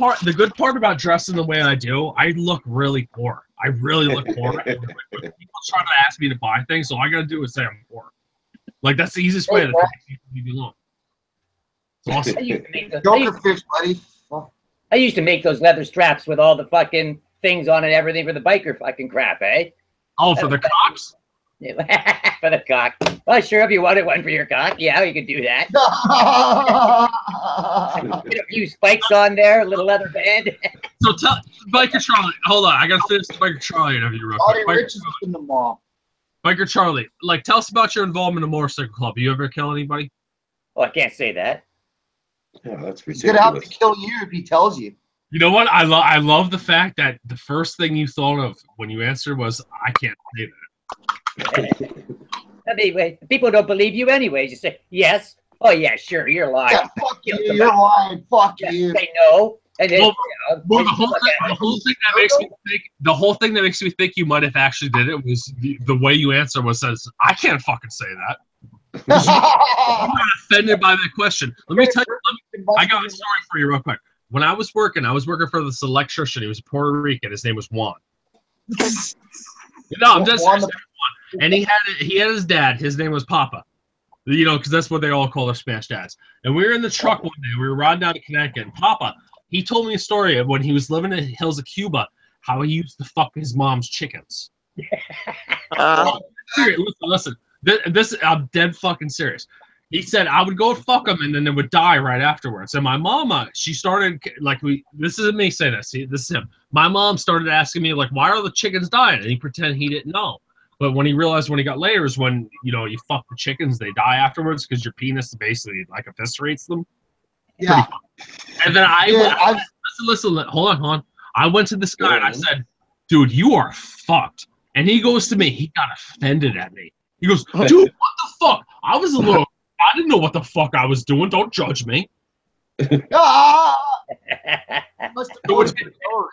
part about dressing the way I do, I look really poor. I really look poor. And when people try to ask me to buy things, all I gotta do is say I'm poor. Like that's the easiest way to leave you alone. It's awesome. Joker fish, buddy. I used to make those leather straps with all the fucking things on it, everything for the biker fucking crap, eh? Oh, for the cocks? For the cock. Well, sure, if you wanted one for your cock, yeah, you could do that. Get a few spikes on there, a little leather band. So tell Biker Charlie, hold on, I gotta finish the Biker Charlie interview real quick. Rich is in the mall. Biker Charlie, like tell us about your involvement in the motorcycle club. You ever kill anybody? Oh, I can't say that. Yeah, that's He's gonna have to ridiculous. kill you if he tells you. You know what? I love the fact that the first thing you thought of when you answered was, "I can't say that." I mean, wait, people don't believe you anyways. You say yes. Oh yeah, sure, you're lying. Yeah, fuck you. You're lying. Fuck you. Say no, and then Well, Well, it's the whole like thing, a- the whole thing that makes me think, the whole thing that makes me think you might have actually did it was the way you answer was says, I can't fucking say that. I'm not offended by that question. Let me tell you. I got a story for you real quick. When I was working for this electrician. He was Puerto Rican. His name was Juan. No, I'm just Juan Juan. And he had his dad. His name was Papa. You know, because that's what they all call their Spanish dads. And we were in the truck one day. We were riding down to Connecticut. And Papa, he told me a story of when he was living in the hills of Cuba, how he used to fuck his mom's chickens. Listen. This I'm dead fucking serious. He said I would go fuck them and then they would die right afterwards. And my mama, she started like this isn't me saying this. See, this is him. My mom started asking me like, why are the chickens dying? And he pretended he didn't know. But when he realized when he got later is when you fuck the chickens, they die afterwards because your penis basically like eviscerates them. Yeah. And then listen, hold on. I went to this guy and I said, dude, you are fucked. And he goes to me, he got offended at me. He goes, dude, what the fuck? I didn't know what the fuck I was doing. Don't judge me.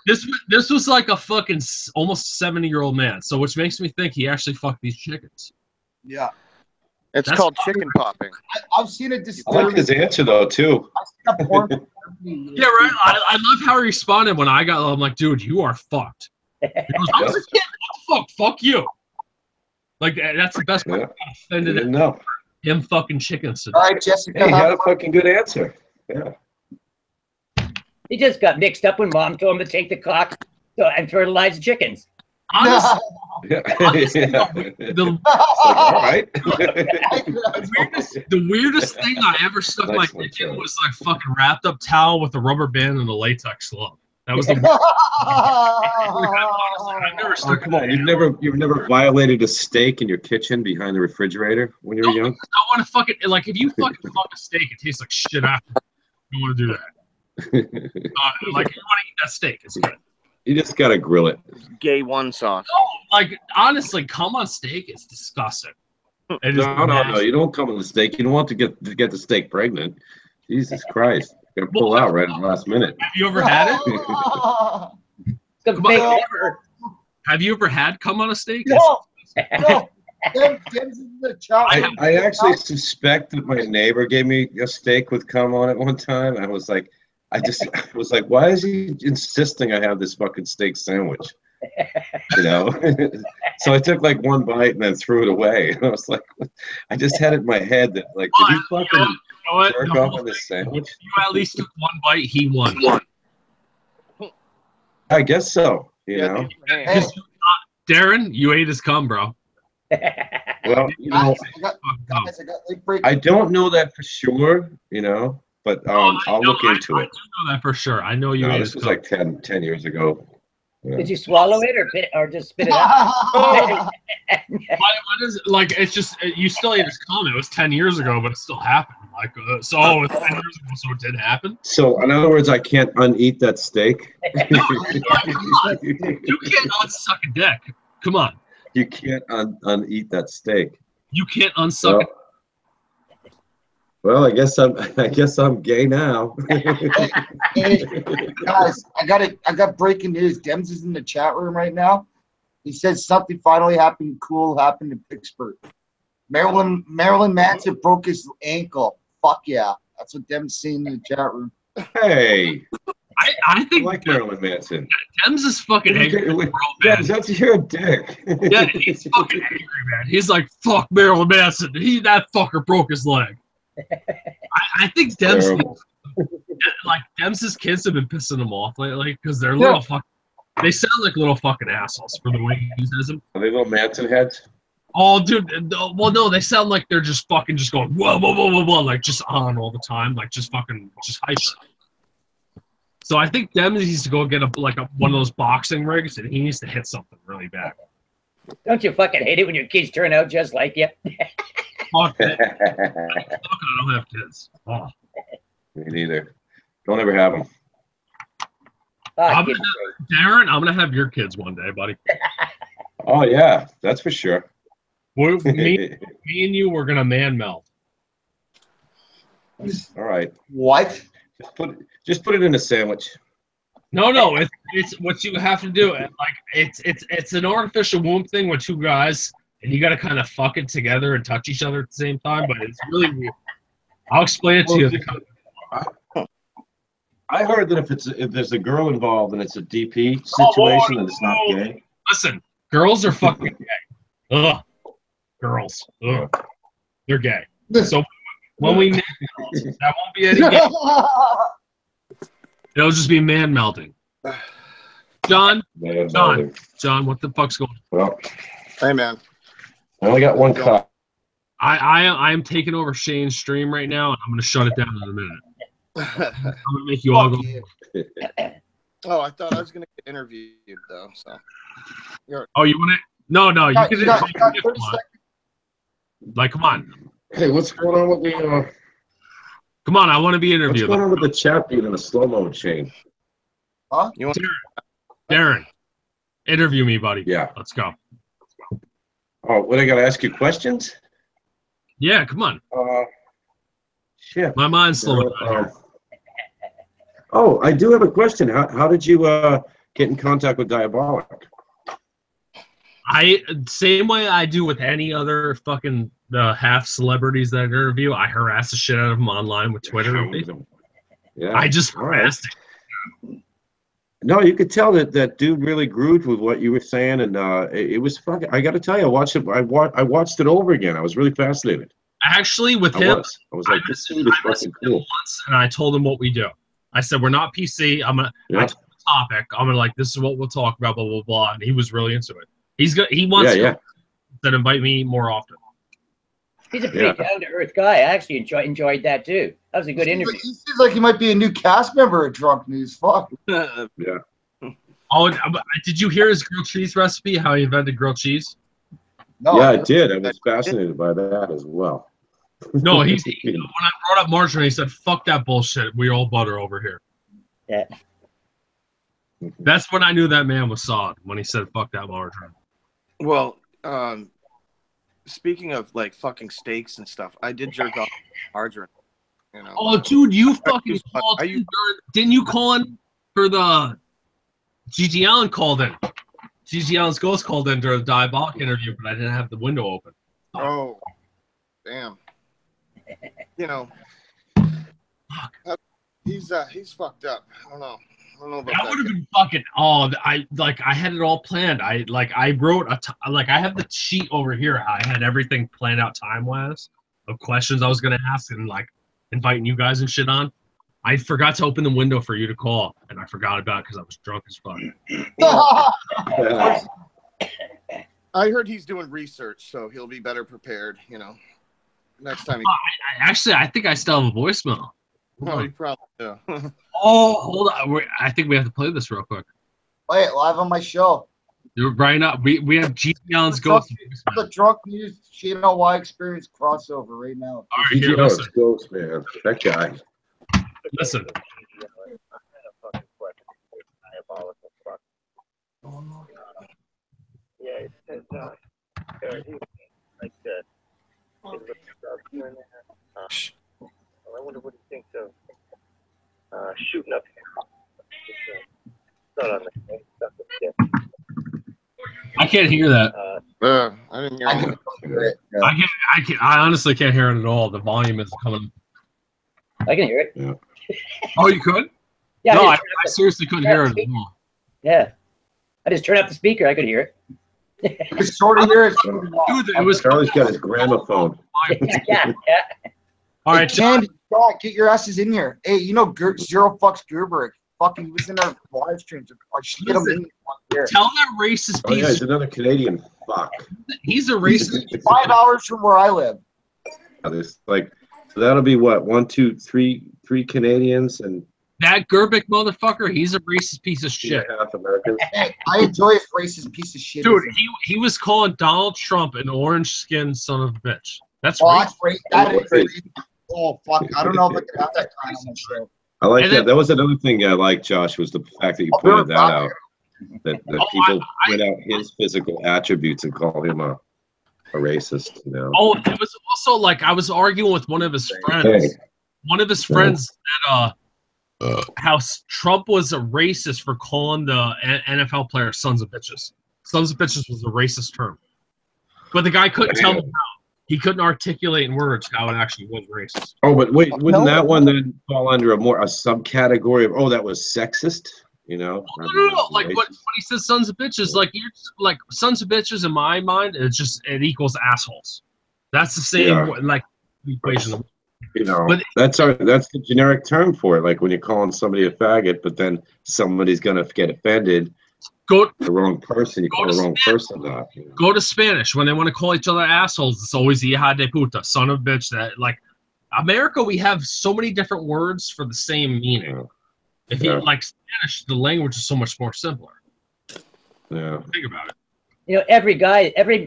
This was like a fucking almost 70-year-old man. So which makes me think he actually fucked these chickens. Yeah. It's called chicken popping. I've seen a I like disturbing. his answer though too. Yeah, right. I love how he responded when I got. I'm like, dude, you are fucked. He goes, I was a kid. What the fuck? Fuck you. Like that's the best part. Yeah. Offended Didn't know. him fucking chickens. All right, Jessica. Hey, he had a fucking good answer. Yeah. he just got mixed up when mom told him to take the cock and fertilize the chickens. Honestly, Yeah. the, All right. the weirdest thing I ever stuck my Excellent dick in choice. was like fucking wrapped up towel with a rubber band and a latex glove. That was the I've never Oh, stuck. come on! You've never violated a steak in your kitchen behind the refrigerator when you were young? I want to fucking like if you fucking fuck a steak, it tastes like shit after. You want to do that? Like you want to eat that steak? It's good. You just gotta grill it. Gay one sauce. No, like honestly, cum on steak is disgusting. It is No. nasty. You don't come on the steak. You don't want to get the steak pregnant. Jesus Christ! You're gonna pull out right at the last minute. Have you ever had it? Some Come on. fake liver. Have you ever had cum on a steak? No. Tim's in the chat. I actually suspect that my neighbor gave me a steak with cum on it one time. I was like, why is he insisting I have this fucking steak sandwich? You know? So I took like one bite and then threw it away. And I was like, I just had it in my head that like, did you fucking jerk off on this sandwich? You at least took one bite. He won. I guess so. You know. Hey, Darren, you ate his cum, bro. Well, you know, guys, I got late break. I don't know that for sure. You know, but I'll look into I it. do know that for sure. I know you No, ate this his was cum. like 10 years ago. Yeah. Did you swallow it or just spit it out? What is it? Like it's just you still ate his cum. It was 10 years ago, but it still happened. Like it's 10 years ago, so it did happen. So, in other words, I can't uneat that steak. You can't unsuck a dick. Come on, You can't uneat that steak. you can't unsuck it. Well, I guess I'm gay now. Hey, guys, I got breaking news. Dems is in the chat room right now. He says something finally happened in Pittsburgh. Marilyn Manson broke his ankle. Fuck yeah. That's what Dems saying in the chat room. Hey, I I think like Marilyn Manson. Dems is fucking angry. At the world, Yeah, man. that's your dick. Yeah, he's fucking angry, man. He's like, fuck Marilyn Manson. That fucker broke his leg. I think Dems, like Dems' kids have been pissing him off lately because they're little fucking. They sound like little fucking assholes for the way he says them. Are they little Manson heads? Oh, dude. Well, no, they sound like they're just fucking just going whoa, whoa, whoa, whoa, whoa, like just on all the time, like just fucking just hyper. So I think Dems needs to go get one of those boxing rigs, and he needs to hit something really bad. Don't you fucking hate it when your kids turn out just like you? Fuck it. I don't have kids. Oh. Me neither. Don't ever have them. Fuck you. Darren, I'm gonna have your kids one day, buddy. Oh yeah, that's for sure. Me and you were gonna man meld. All right. What? Just put it in a sandwich. No, it's what you have to do. Like it's an artificial womb thing with two guys, and you got to kind of fuck it together and touch each other at the same time. But it's really weird. I'll explain it to you. I heard that if there's a girl involved and it's a DP situation, then it's not gay. Listen, girls are fucking gay. Ugh, girls. Ugh, they're gay. So when we that won't be any gay. It'll just be man melding. John, what the fuck's going on? Well, Hey, man. I only got one cup. I'm taking over Shane's stream right now, and I'm going to shut it down in a minute. I'm going to make you all go. Oh, I thought I was going to get interviewed, though. So. Oh, you want to? No, you can. You got 30 seconds. Like, come on. Hey, what's going on with the? Come on, I want to be What's interviewed. going on with the chat being in a slow-mo chain? Huh? You want Darren, interview me, buddy. Yeah. Let's go. Oh, what, I got to ask you questions? Yeah, come on. Shit. My mind's slowing down. Oh, I do have a question. How did you get in contact with Diabolic? Same way I do with any other fucking half celebrities that I interview. I harass the shit out of them online with Twitter. Yeah. I just harassed it. No, you could tell that dude really grooved with what you were saying, and it was fucking. I got to tell you, I watched it over again. I was really fascinated. Actually, with him, I was like, this dude is fucking cool. Once, and I told him what we do. I said, we're not PC. I told the topic. I'm gonna this is what we'll talk about, blah blah blah. And he was really into it. He wants to invite me more often. He's a pretty down-to-earth guy. I actually enjoyed that too. That was a good interview. He seems like he might be a new cast member of Drunk News. Fuck. Yeah. Oh, did you hear his grilled cheese recipe? How he invented grilled cheese? No, Yeah, I did. I was fascinated by that as well. No, when I brought up margarine, he said, "Fuck that bullshit. We all butter over here." Yeah. That's when I knew that man was solid, when he said, "Fuck that margarine." Well, speaking of like fucking steaks and stuff, I did jerk off margarine. You know. Oh, dude, you fucking called. Didn't you call in for the Gigi Allen called in? Gigi Allen's ghost called in during the Diabolic interview, but I didn't have the window open. Oh, damn. You know, he's fucked up. I don't know about that. Would have been fucking. Oh, I had it all planned. I wrote I have the sheet over here. I had everything planned out time wise of questions I was gonna ask and like inviting you guys and shit on. I forgot to open the window for you to call, and I forgot about it because I was drunk as fuck. I heard he's doing research, so he'll be better prepared. You know, next time. I think I still have a voicemail. No, you probably do. Oh, hold on. I think we have to play this real quick. Play it live on my show. Right now, we have Gigi Allen's ghost. The Drunk News Channel Y Experience crossover right now. All right, here, listen. Ghost, man. That guy. Listen. Yeah, it's like I wonder what he thinks of shooting up here. I can't hear that. I didn't hear it. I honestly can't hear it at all. The volume is coming. I can hear it. Yeah. Oh, you could? Yeah. No, I seriously couldn't hear it at all. Yeah. I just turned up the speaker. I could hear it. It's sort of here. Dude, it was Charlie's got his gramophone. yeah. All right, Candy, God, get your asses in here. Hey, you know Zero Fucks Gerber. Fucking, he was in our live streams. I should get him in here. Tell that racist Oh, yeah, piece. he's another Canadian fuck. He's a racist. 5 hours from where I live. There's like, so that'll be what, 1, 2, 3 Canadians and That Gerbic motherfucker, he's a racist piece of shit. half Americans. Hey, I enjoy his racist piece of shit. Dude, he was calling Donald Trump an orange-skinned son of a bitch. That's Oh, racist. that's great. That is crazy. Oh, fuck. I don't know if I could have that kind on my show. I like And that. then- That was another thing I liked, Josh, was the fact that you pointed that out. That people point out his physical attributes and call him a a racist, you know. Oh, it was also like I was arguing with one of his friends. Hey. One of his friends said how Trump was a racist for calling the NFL players sons of bitches. Sons of bitches was a racist term. But the guy couldn't tell me how. He couldn't articulate in words how it actually was racist. Oh, but wait, wouldn't that one then fall under a subcategory of that was sexist? You know? No. Like when he says sons of bitches, like you're like sons of bitches in my mind, it equals assholes. That's the same like equation. You know, but that's the generic term for it. Like when you're calling somebody a faggot, but then somebody's gonna get offended. Go the wrong person. You call the wrong person that. You know? Go to Spanish when they want to call each other assholes. It's always hija de puta, son of bitch. That like America, we have so many different words for the same meaning. Yeah. If you like Spanish, the language is so much more simpler. Yeah. Think about it. You know, every guy, every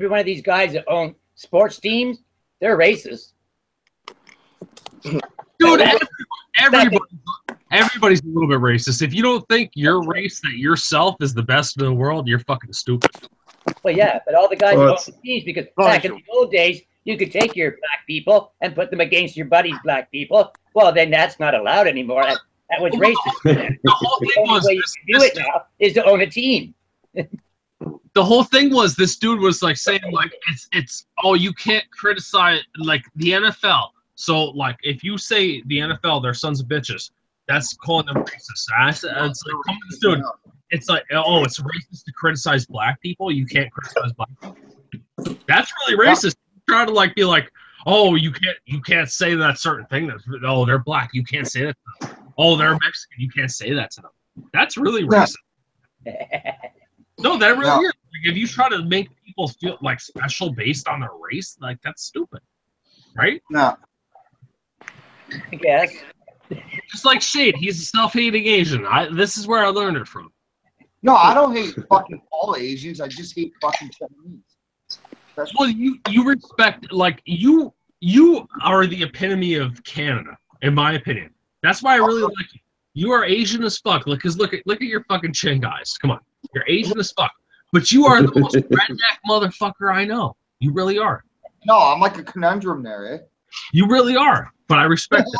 one of these guys that own sports teams, they're racist. Dude, everybody's a little bit racist. If you don't think your race, that yourself is the best in the world, you're fucking stupid. Well, yeah, but all the guys own teams, because back in the old days, you could take your black people and put them against your buddy's black people. Well, then that's not allowed anymore. That was racist. The whole thing was way you can do it now is to own a team. The whole thing was this dude was like saying like it's you can't criticize like the NFL. So like if you say the NFL they're sons of bitches, that's calling them racist. It's like come on, dude. It's like it's racist to criticize black people. You can't criticize black people. That's really racist. Try to like be like, oh, you can't say that certain thing. They're black. You can't say that to them. Oh, they're Mexican. You can't say that to them. That's really racist. No, that really is. Like, if you try to make people feel like special based on their race, like that's stupid, right? No. I guess. Just like Shade, he's a self-hating Asian. This is where I learned it from. No, I don't hate fucking all Asians. I just hate fucking Chinese. Well, you respect like you are the epitome of Canada, in my opinion. That's why I really like you. You are Asian as fuck. Because look at your fucking chin, guys. Come on, you're Asian as fuck. But you are the most redneck motherfucker I know. You really are. No, I'm like a conundrum there, eh? You really are. But I respect it.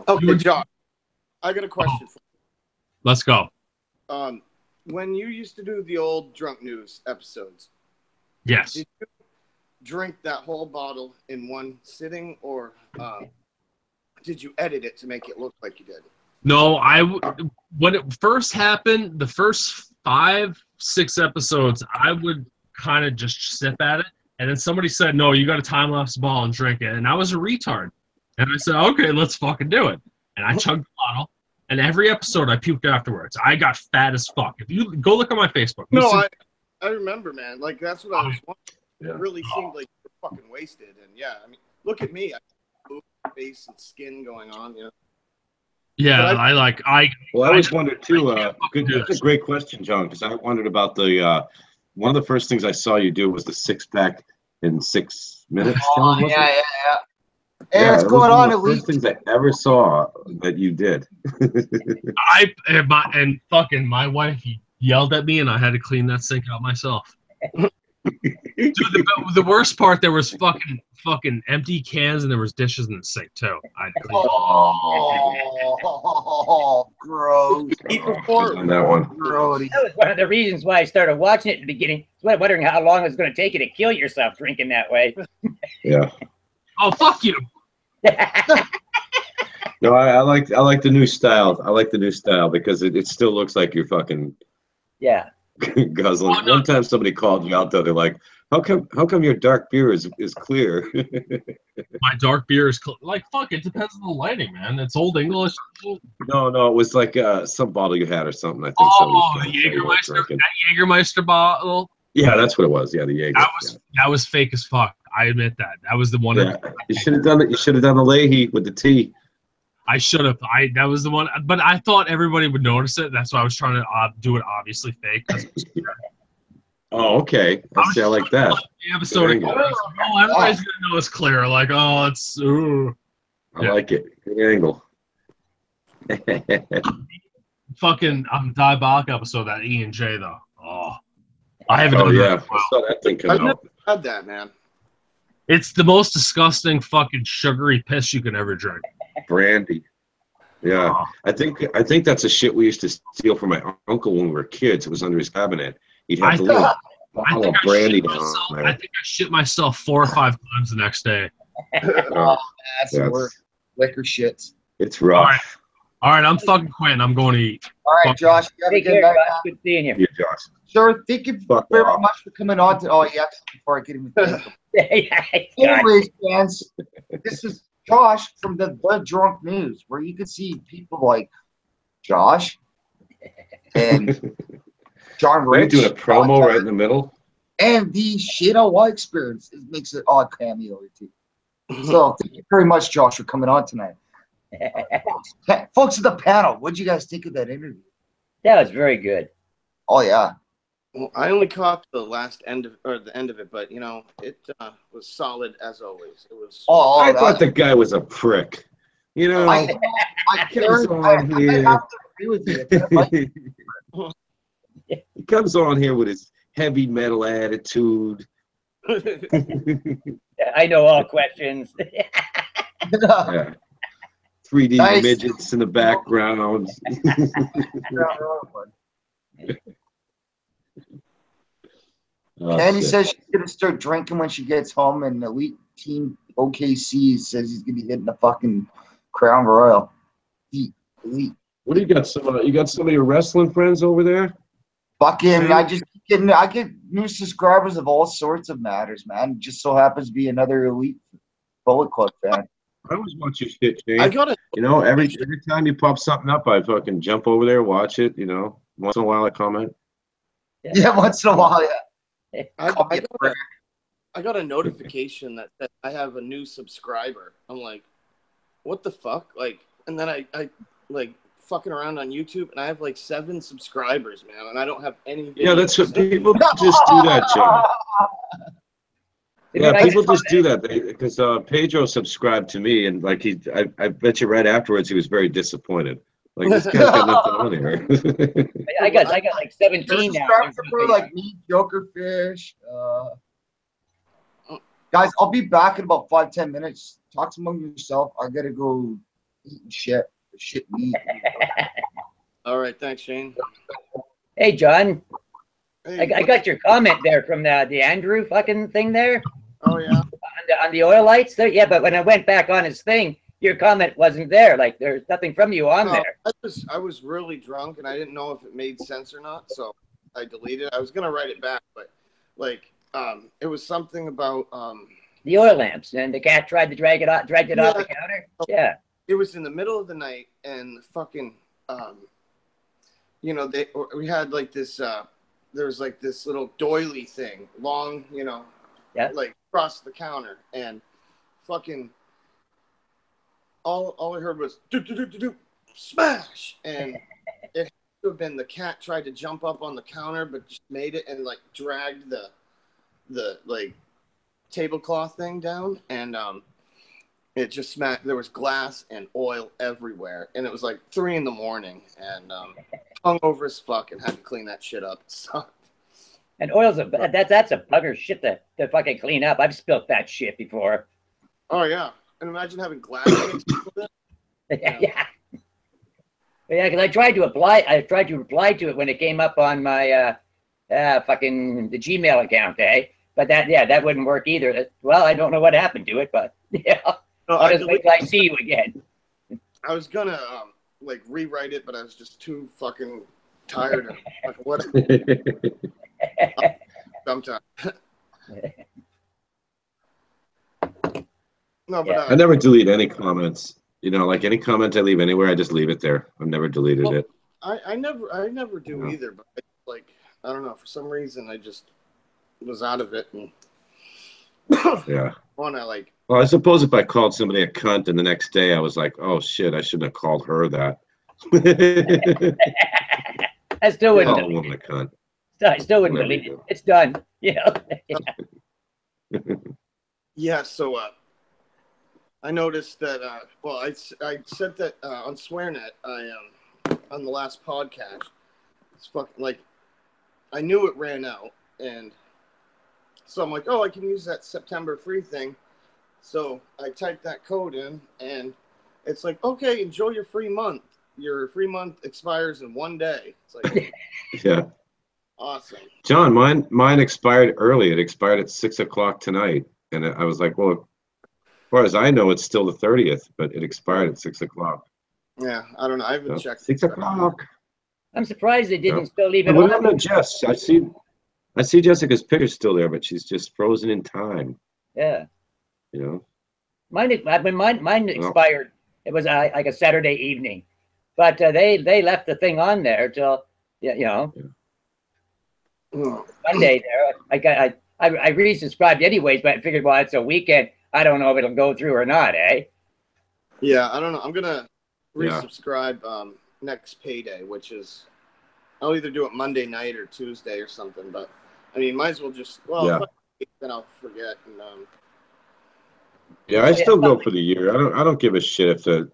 Okay, Josh, I got a question for you. Let's go. When you used to do the old Drunk News episodes, yes, did you drink that whole bottle in one sitting, or did you edit it to make it look like you did? No, when it first happened, the first 5-6 episodes, I would kind of just sip at it, and then somebody said, "No, you got a time-lapse bottle and drink it," and I was a retard, and I said, "Okay, let's fucking do it," and I chugged the bottle. And every episode, I puked afterwards. I got fat as fuck. If you go look at my Facebook. No, I remember, man. Like, that's what I was wondering. Yeah. It really seemed like you were fucking wasted. And, yeah, I mean, look at me. I have face and skin going on, you know. Yeah, I always wondered, too. That's a great question, John, because I wondered about the one of the first things I saw you do was the 6-pack in 6 minutes. Oh, yeah. Hey, what's going on, Elite? First things I ever saw that you did. My wife yelled at me, and I had to clean that sink out myself. Dude, the worst part, there was fucking empty cans, and there was dishes in the sink too. Gross. On that one. That was one of the reasons why I started watching it at the beginning. I was wondering how long it was going to take you to kill yourself drinking that way. Yeah. Oh, fuck you. No, I like the new style. I like the new style because it still looks like you're fucking guzzling. Oh, no. One time somebody called me out there. They're like, "How come your dark beer is clear?" My dark beer is like fuck. It depends on the lighting, man. It's Old English. No, it was like some bottle you had or something. I think. The Jägermeister bottle. Yeah, that's what it was. Yeah, the Jaeger. That was fake as fuck. I admit that. That was the one. Yeah. You should have done it. You should have done the Leahy with the tea. I should have. That was the one. But I thought everybody would notice it. That's why I was trying to do it obviously fake. Oh, okay. I like that. The episode. Everybody's gonna know it's clear. Like, it's. I like it. Good angle. Fucking diabolic episode, that E and J though. I haven't Oh done that. yeah, I saw that thing come I've never out. had that, man. It's the most disgusting fucking sugary piss you can ever drink. Brandy. Yeah, I think that's a shit we used to steal from my uncle when we were kids. It was under his cabinet. He'd have I the little I bottle think of I brandy shit down myself. there. I think I shit myself 4 or 5 times the next day. Oh, That's the worst. Liquor shits. it's rough. All right, I'm fucking quitting. I'm going to eat. All right, Fuck. Josh. You have a Take good care, night. Josh. Good seeing you. Yeah, Josh. Sure. Thank you Fuck very off. much for coming on. Oh, yeah. Before I get him. God. Anyways, fans, this is Josh from the Blood Drunk News, where you can see people like Josh and John Are you Rich doing a promo right in the middle? and the Shada Y Experience. It makes an odd cameo or two. So thank you very much, Josh, for coming on tonight. Folks at the panel, what'd you guys think of that interview? That was very good. Oh yeah. Well, I only caught the end of it, but you know, it was solid as always. It was. I thought the guy was a prick. You know, I comes on here. have to agree with you. He comes on here with his heavy metal attitude. I know all questions. Yeah. 3D Nice. midgets in the background. Oh, Candy shit. says she's gonna start drinking when she gets home, and Elite Team OKC says he's gonna be hitting the fucking Crown Royal. Elite. What do you got? You got some of your wrestling friends over there? Fucking, I get new subscribers of all sorts of matters, man. It just so happens to be another Elite Bullet Club fan. I always watch your shit, Shane. I got it. You know, every time you pop something up, I fucking jump over there, watch it. You know, once in a while I comment. Yeah, once in a while, yeah. I got a notification that said I have a new subscriber. I'm like, what the fuck? Like, and then I like fucking around on YouTube, and I have like 7 subscribers, man, and I don't have any videos. Yeah, that's what people just do that, John. Yeah, people just do that because Pedro subscribed to me, and like I bet you right afterwards he was very disappointed. Like, this guy's got nothing on here. I got like 17 now. For like me, Jokerfish. Guys, I'll be back in about 5-10 minutes. Talk among yourself. I gotta go eat and shit meat. All right, thanks, Shane. Hey, John. Hey, I got your comment there from the Andrew fucking thing there. Oh yeah. On the oil lights there. Yeah, but when I went back on his thing, your comment wasn't there. Like, there's nothing from you on there. I was really drunk, and I didn't know if it made sense or not, so I deleted it. I was gonna write it back, but like it was something about the oil lamps, and the cat tried to dragged it off the counter. Yeah. It was in the middle of the night, and fucking you know, we had like this there was like this little doily thing, long, you know, like across the counter, and fucking all I heard was do smash, and it had to have been the cat tried to jump up on the counter, but just made it and like dragged the like tablecloth thing down, and it just smacked. There was glass and oil everywhere, and it was like 3 a.m, and hung over as fuck, and had to clean that shit up. It sucked. And oil's that's a bugger shit to fucking clean up. I've spilt that shit before. Oh yeah, and imagine having glass mixed with it. Yeah, because I tried to reply to it when it came up on my fucking the Gmail account, But that wouldn't work either. Well, I don't know what happened to it, but yeah, No, I'll just wait till I see you again. I was gonna like rewrite it, but I was just too fucking tired of like what. Sometimes. No, but I never delete any comments. You know, like any comment I leave anywhere, I just leave it there. I've never deleted it. I never do either. But I don't know, for some reason I just was out of it, and yeah. like. Well, I suppose if I called somebody a cunt and the next day I was like, oh shit, I shouldn't have called her that. I still wouldn't. Call a woman a cunt. I still wouldn't delete it. It's done. You know. Yeah. So I noticed that. Well, I said that on SwearNet. On the last podcast. It's fucking like I knew it ran out, And so I'm like, oh, I can use that September free thing. So I typed that code in, and it's like, okay, enjoy your free month. Your free month expires in 1 day. It's like, Yeah. awesome. John, mine expired early. It expired at 6 o'clock tonight. And I was like, well, as far as I know, it's still the 30th, but it expired at 6 o'clock. Yeah, I don't know. I haven't So, checked. 6 o'clock. I'm surprised they didn't Yeah. still leave it What on. happened to Jess? I see Jessica's picture still there, but she's just frozen in time. Yeah. You know. Mine expired. It was like a Saturday evening, but they left the thing on there till Monday. There, I resubscribed anyways, but I figured, well, it's a weekend. I don't know if it'll go through or not, eh? Yeah, I don't know. I'm gonna resubscribe next payday, which is I'll either do it Monday night or Tuesday or something. But I mean, might as well just if I, then I'll forget. And yeah, I still go for the year. I don't give a shit if the,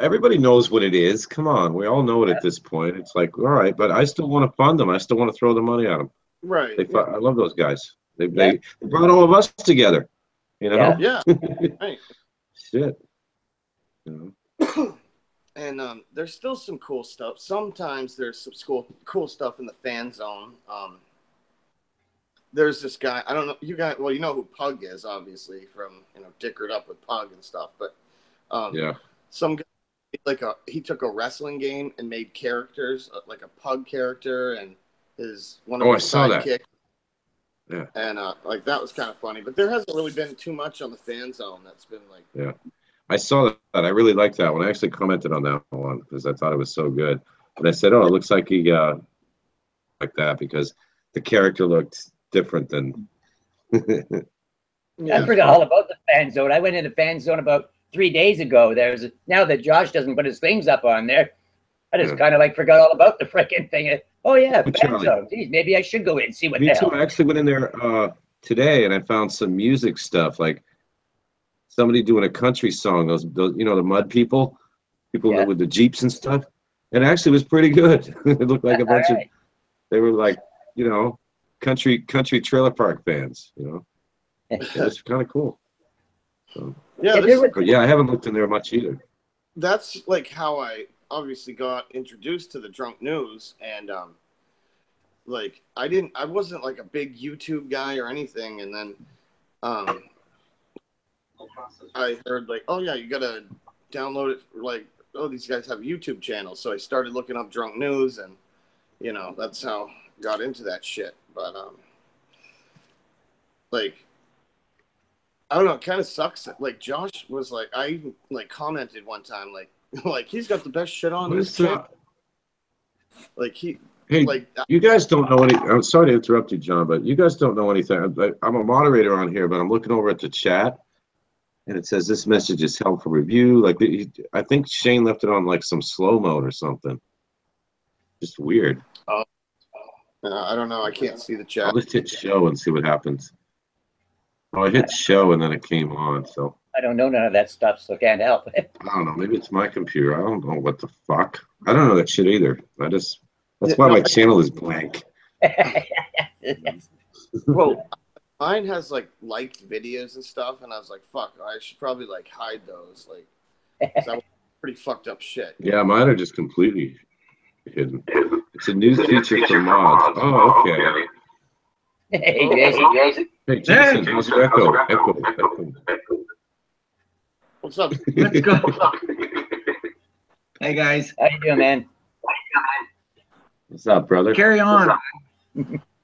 everybody knows what it is. Come on, we all know it at this point. It's like, all right, but I still want to fund them. I still want to throw the money at them. Right. I love those guys. They brought all of us together. You know. Yeah. Right. Shit. And there's still some cool stuff. Sometimes there's some cool stuff in the fan zone. There's this guy. I don't know you guys. Well, you know who Pug is, obviously, from Dickered Up with Pug and stuff. But some guy he took a wrestling game and made characters like a Pug character and one of his sidekicks. Yeah. And that was kind of funny. But there hasn't really been too much on the fan zone that's been like. Yeah. I saw that. I really liked that one. I actually commented on that one because I thought it was so good. But I said, "Oh, it looks like he like that because the character looked different than." I forgot all about the fan zone. I went into fan zone about 3 days ago. Now that Josh doesn't put his things up on there, I just kind of forgot all about the freaking thing. Oh yeah, fan zone. Geez, maybe I should go in and see what the hell. I actually went in there today and I found some music stuff like. Somebody doing a country song, those the Mud people with the Jeeps and stuff. It actually was pretty good. It looked like a bunch of, they were like, country trailer park fans, It was kind of cool. So, I haven't looked in there much either. That's how I obviously got introduced to the Drunk News, and I wasn't a big YouTube guy or anything, and then I heard oh yeah, you gotta download it. These guys have YouTube channels, so I started looking up Drunk News, and that's how I got into that shit. But I don't know, it kind of sucks that Josh was I even commented one time he's got the best shit on his channel. You guys don't know any. I'm sorry to interrupt you, John, but you guys don't know anything. I'm a moderator on here, but I'm looking over at the chat. And it says this message is held for review. I think Shane left it on some slow mode or something. Just weird. Oh, I don't know. I can't see the chat. I'll just hit show and see what happens. Oh, I hit show and then it came on. So I don't know none of that stuff, so can't help. I don't know. Maybe it's my computer. I don't know what the fuck. I don't know that shit either. That's why my channel is blank. Well. Mine has liked videos and stuff, and I was like, "Fuck, I should probably hide those." 'Cause that was pretty fucked up shit. Yeah, mine are just completely hidden. It's a new feature for mods. Oh, okay. Hey, Jason. Hey, Jason, how's your echo? Echo. What's up? Let's go. Hey guys. How you doing, man? What's up, brother? Carry on.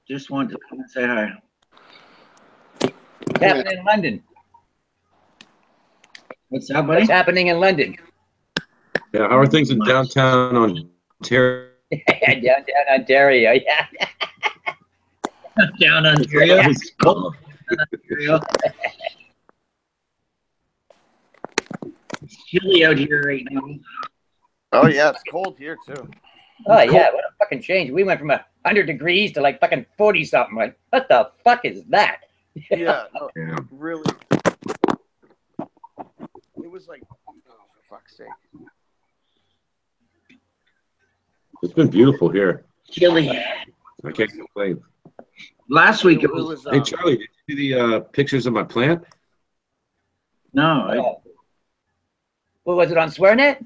Just wanted to come and say hi. What's happening in London? What's up, buddy? What's happening in London? Yeah, how are things in downtown Ontario? Downtown Ontario, yeah. Down Ontario. It's cold. Ontario. It's chilly out here right now. Oh yeah, it's cold here too. Oh yeah, what a fucking change. We went from 100 degrees to fucking 40 something. What the fuck is that? Yeah, no, really. It was oh, for fuck's sake. It's been beautiful here. Chilly. I can't complain. Last week it It was. was Hey, Charlie, did you see the pictures of my plant? No, What was it on SwearNet?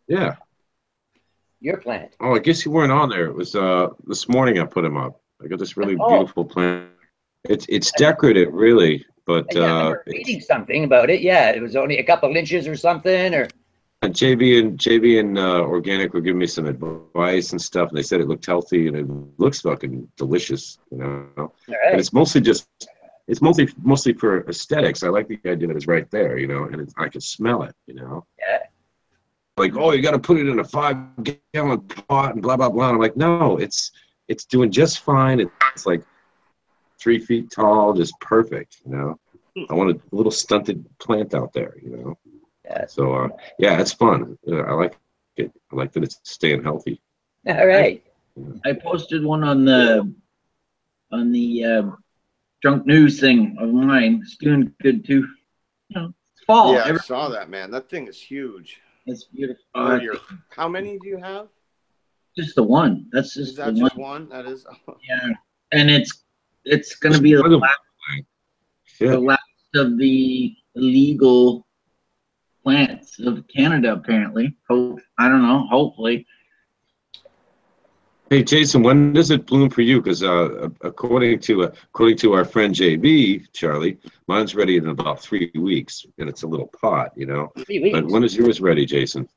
Yeah. Your plant. Oh, I guess you weren't on there. It was this morning I put them up. I got this really Oh. beautiful plant. It's decorative, really, but Yeah, I remember reading something about it. Yeah, it was only a couple inches or something, or JB and Organic were giving me some advice and stuff, and they said it looked healthy and it looks fucking delicious, you know. all But right. it's mostly for aesthetics. I like the idea that it's right there, you know, and I can smell it, you know. Yeah. Like, oh, you got to put it in a 5-gallon pot and blah blah blah. And I'm like, no, it's doing just fine. It's like 3 feet tall, just perfect, you know. I want a little stunted plant out there, you know. Yeah. So yeah, it's fun. I like it. I like that it's staying healthy. All right. I posted one on the drunk news thing of mine. It's doing good too. You know, it's fall. Yeah, I saw that, man. That thing is huge. It's beautiful. How many do you have? Just the one. That's just Is that the just one. one? That is. Yeah, and it's going to be the last of the illegal plants of Canada, apparently. I don't know. Hopefully. Hey Jason, when does it bloom for you? Because according to our friend JB, Charlie, mine's ready in about 3 weeks, and it's a little pot, you know. 3 weeks. But when is yours ready, Jason?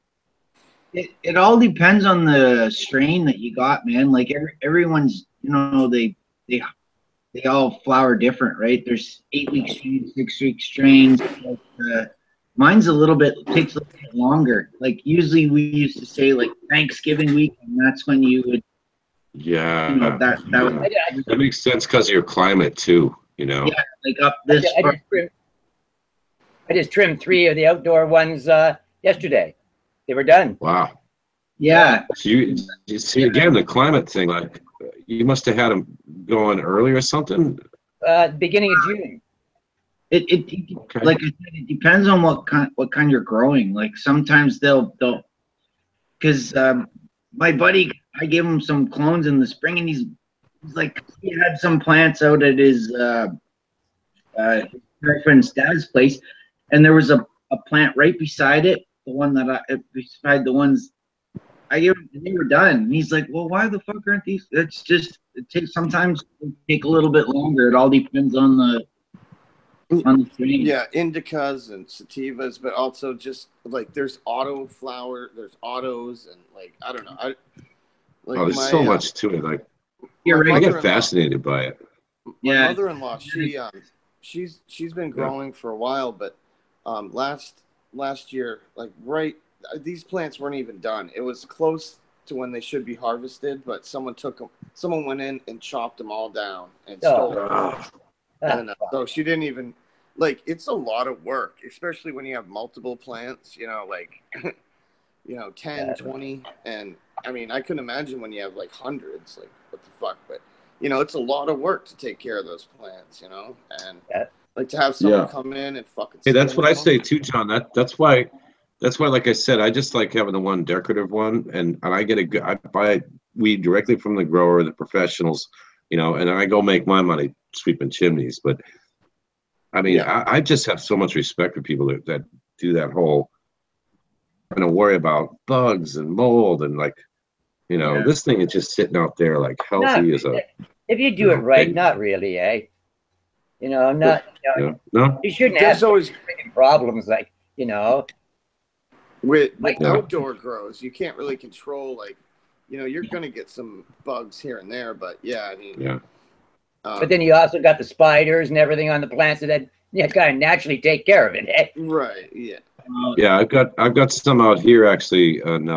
It all depends on the strain that you got, man. Like everyone's, you know, they all flower different, right? There's 8-week strains, 6-week strains. Mine's takes a little bit longer. Like usually we used to say like Thanksgiving week, and that's when you would. Yeah, You know, that makes sense because of your climate too. You know. Yeah, like up this. I just trimmed 3 of the outdoor ones yesterday. They were done. Wow. Yeah. So you see again the climate thing. Like you must have had them going early or something. Beginning of June. Okay. Like I said, it depends on what kind you're growing. Like sometimes they'll because my buddy, I gave him some clones in the spring, and he's like, he had some plants out at his girlfriend's dad's place, and there was a plant right beside it, the one that beside the ones I gave him, and they were done. And he's like, well, why the fuck aren't these? It's just, sometimes it take a little bit longer. It all depends on the strain. Yeah, indicas and sativas, but also just like there's auto flower, there's autos, and like I don't know. There's so much to it. Like I get fascinated by it. My mother-in-law, she's been growing for a while, but last year, like these plants weren't even done. It was close to when they should be harvested, but someone went in and chopped them all down and stole them. And so she didn't even, like, it's a lot of work, especially when you have multiple plants, you know, like, 10, 20. And I mean, I couldn't imagine when you have like hundreds, like, what the fuck? But, you know, it's a lot of work to take care of those plants, you know, and like to have someone come in and fucking. Hey, that's what I say too, John. That's why, like I said, I just like having the one decorative one, and I buy weed directly from the grower, the professionals, you know, and I go make my money sweeping chimneys. But I mean, I just have so much respect for people that do that whole, worry about bugs and mold and like, you know, this thing is just sitting out there like healthy as a. If you do it right, not really, eh? You know, no. You shouldn't have always problems like, you know. With outdoor grows, you can't really control, like, you know, you're gonna get some bugs here and there, but I mean, but then you also got the spiders and everything on the plants that you gotta naturally take care of it, eh? Right. Yeah. Yeah, I've got some out here actually, and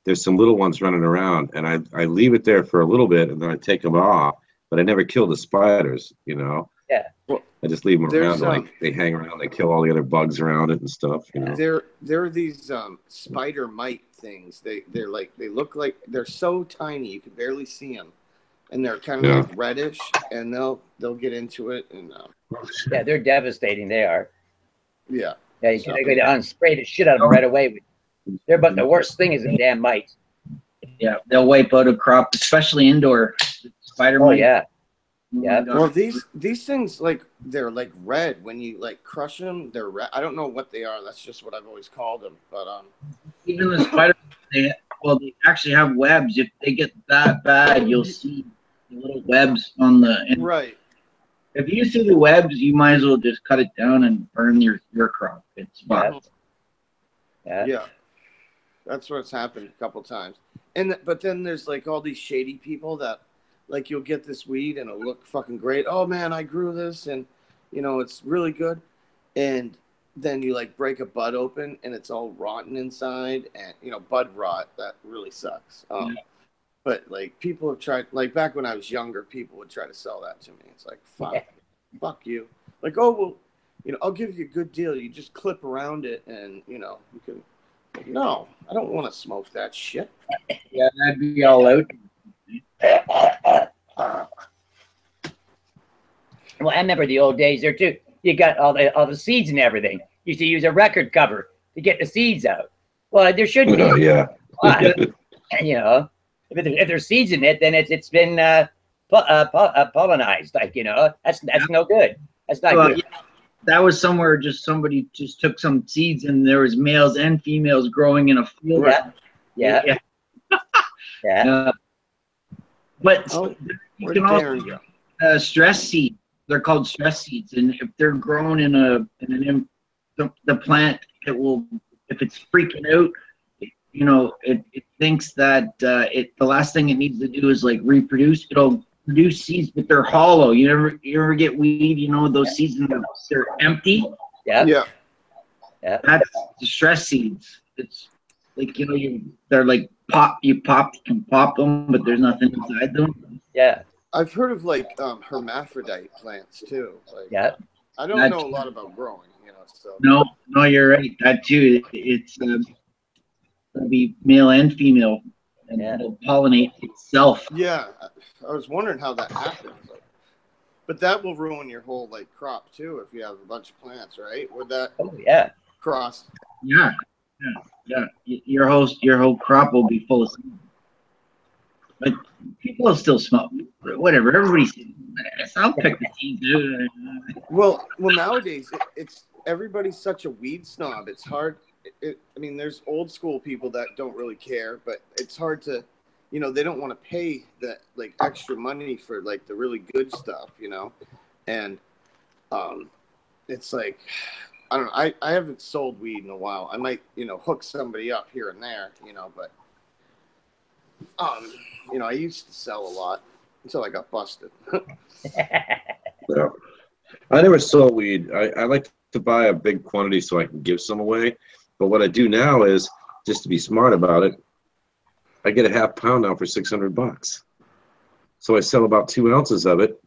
there's some little ones running around, and I leave it there for a little bit, and then I take them off, but I never kill the spiders, you know. Yeah. Well, I just leave them around, like they hang around, they kill all the other bugs around it and stuff, you know. There are these spider mite things. They look like they're so tiny you can barely see them, and they're kind of like reddish, and they'll get into it, and they're devastating. They are. Yeah. Yeah, you gotta go down and spray the shit out of them right away. They're about the worst thing is the damn mites. Yeah, they'll wipe out a crop, especially indoor. spider Oh mite. yeah. Oh Yeah. my God. Well, these things like they're like red when you like crush them. They're red. I don't know what they are. That's just what I've always called them. But Even the spider, they actually have webs. If they get that bad, you'll see the little webs on the. And right. if you see the webs, you might as well just cut it down and burn your crop. It's fine. Yeah. Yeah, that's what's happened a couple times. But then there's like all these shady people that like you'll get this weed and it'll look fucking great. Oh man, I grew this and you know it's really good. And then you like break a bud open and it's all rotten inside and you know bud rot. That really sucks. But like people have tried, like back when I was younger, people would try to sell that to me. It's like fuck you. Like, oh well, you know, I'll give you a good deal. You just clip around it and you know you can. No, I don't want to smoke that shit. Yeah, that'd be all out. Well, I remember the old days there too. You got all the seeds and everything. You used to use a record cover to get the seeds out. Well, there shouldn't be. Oh, yeah. You know, if there's seeds in it, then it's been pollinized. Like you know, that's no good. That's not good. Yeah, that was somewhere just somebody just took some seeds and there was males and females growing in a field. Yeah. But Oh, you where'd can Darren also go? stress seeds. They're called stress seeds, and if they're grown in the plant, it will. If it's freaking out, you know, it thinks that the last thing it needs to do is like reproduce. It'll produce seeds, but they're hollow. You ever get weed? You know those seeds they're empty. Yeah. That's the stress seeds. It's like you know they're like you can pop them, but there's nothing inside them. Yeah. I've heard of like hermaphrodite plants too. Like, I don't know a lot about growing, you know. So no, you're right. That too. It's it'll be male and female, and it'll pollinate itself. Yeah, I was wondering how that happens. Like, but that will ruin your whole like crop too if you have a bunch of plants, right? Would that? Oh yeah. Cross. Yeah. Your whole crop will be full of seeds. But people will still smoke. Whatever. Everybody's. I'll pick the seeds. Well, nowadays it's everybody's such a weed snob. It's hard. I mean, there's old school people that don't really care, but it's hard to, you know, they don't want to pay that like extra money for like the really good stuff, you know, and it's like I don't know. I haven't sold weed in a while. I might, you know, hook somebody up here and there, you know, but you know, I used to sell a lot until I got busted. Yeah. I never sold weed. I like to buy a big quantity so I can give some away. But what I do now is, just to be smart about it, I get a half pound now for $600. So I sell about 2 ounces of it.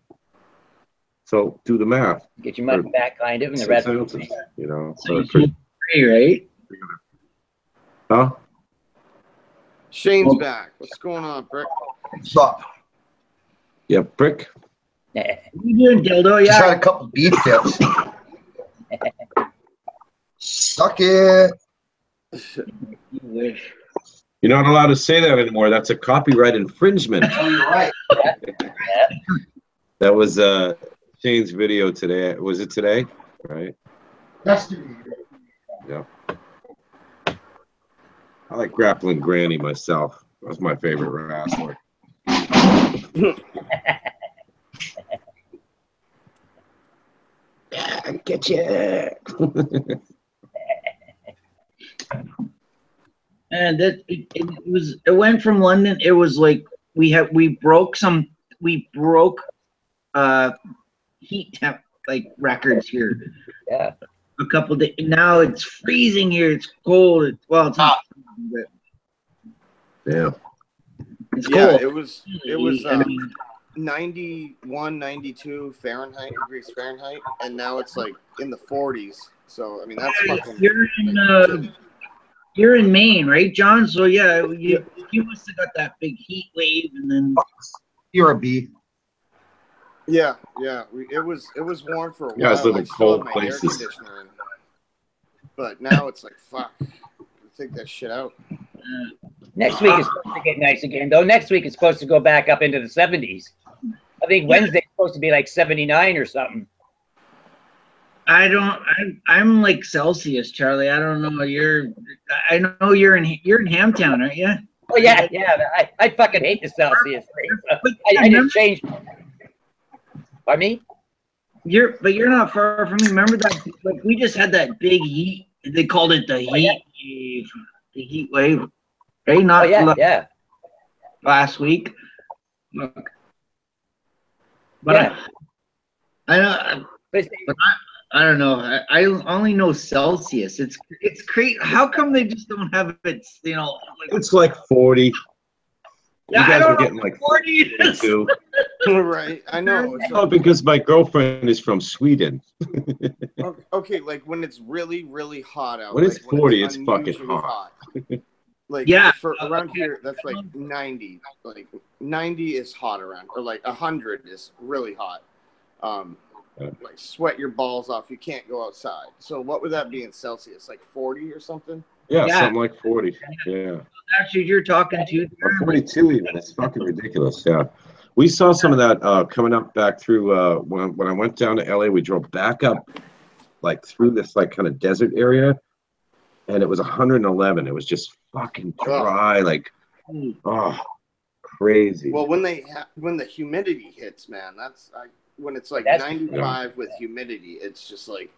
So do the math. Get your money back, kind of, and the 6 rest. ounces, you know. So you feel free, right? Huh? Shane's back. What's going on, Brick? What's up? Yeah, Brick. What you doing, dildo? Just Yeah. had a couple beef tips. Suck it. You wish. You're not allowed to say that anymore. That's a copyright infringement. Oh, you're right. That was Shane's video today. Was it today? Right? Yesterday. Yeah. I like Grappling Granny myself. That's my favorite wrestler. Yeah, get you. And it went from London. It was like we broke heat temp like records here. Yeah. A couple days. Now it's freezing here. It's cold. It's not. But Yeah. it's Yeah, cold. it was 91, 92 degrees Fahrenheit, and now it's like in the 40s. So I mean that's fucking. You're in Maine, right, John? So yeah, you must have got that big heat wave, and then You're a bee. Yeah. It was warm for a You guys while. live in I still cold have my air places. conditioner in. But now it's like fuck. Take that shit out. Next week is supposed to get nice again, though. Next week is supposed to go back up into the 70s. I think Wednesday's supposed to be like 79 or something. I'm like Celsius, Charlie. I don't know. I know you're in Hamtown, aren't you? Oh yeah. I fucking hate the Celsius thing. I just changed. Pardon me? But you're not far from me. Remember that? Like we just had that big heat. They called it the heat wave. The heat wave. Right? Not last week. Look. But I don't know. I only know Celsius. It's crazy. How come they just don't have it? You know, it's like 40. Yeah, you guys were getting like 40. 42. Right, I know. Oh, because my girlfriend is from Sweden. Okay, like when it's really, really hot out. When like it's 40, it's it's fucking unusually hot. Like for around here, that's like 90. Like 90 is hot around, or like 100 is really hot. Like sweat your balls off. You can't go outside. So what would that be in Celsius? Like 40 or something? Yeah, something like 40. Yeah. Actually, you're talking to or 42 even. It's fucking ridiculous. Yeah. We saw some of that coming up back through when I went down to LA. We drove back up like through this like kind of desert area, and it was 111. It was just fucking dry, like crazy. Well, when the humidity hits, man, when it's like 95 with humidity, it's just like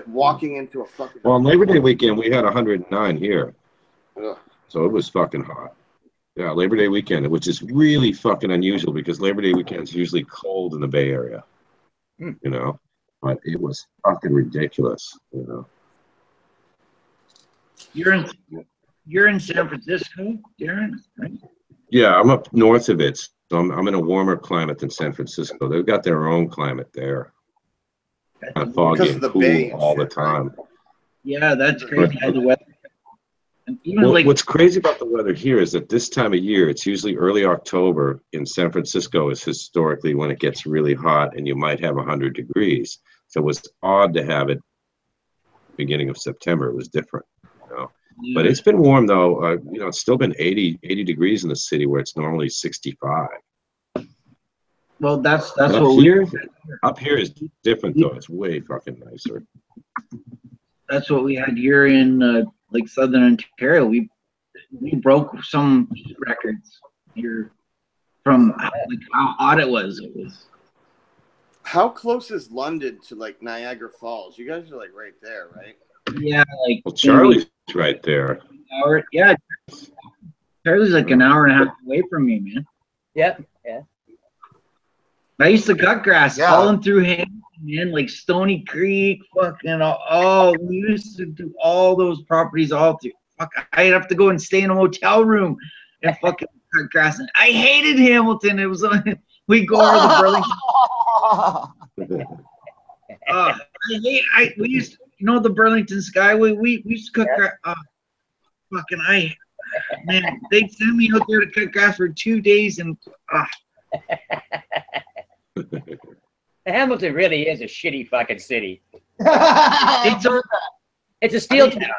walking into a fucking. Well, on Labor Day weekend we had 109 here, Ugh. So it was fucking hot. Yeah, Labor Day weekend, which is really fucking unusual because Labor Day weekend is usually cold in the Bay Area, you know. But it was fucking ridiculous, you know. You're in San Francisco, Darren, right? Yeah, I'm up north of it. So I'm in a warmer climate than San Francisco. They've got their own climate there. Kind of foggy and cool all the time. Yeah, that's crazy how the weather. And even what's crazy about the weather here is that this time of year, it's usually early October in San Francisco is historically when it gets really hot and you might have 100 degrees. So it was odd to have it beginning of September. It was different, you know. Yeah. But it's been warm though. You know, it's still been 80 degrees in the city where it's normally 65. Well, that's up here is different though. It's way fucking nicer. That's what we had here in like Southern Ontario. We broke some records here from like how hot it was. How close is London to like Niagara Falls? You guys are like right there, right? Yeah, like. Well, Charlie's right there. Yeah, Charlie's like an hour and a half away from me, man. Yeah. I used to cut grass, falling through Hamilton, man, like Stony Creek, fucking all. We used to do all those properties all through. Fuck, I'd have to go and stay in a motel room and fucking cut grass. And I hated Hamilton. It was we go over the Burlington. We used to, you know, the Burlington Skyway. We used to cut grass. Man, they'd send me out there to cut grass for 2 days and. Hamilton really is a shitty fucking city. It's a steel town.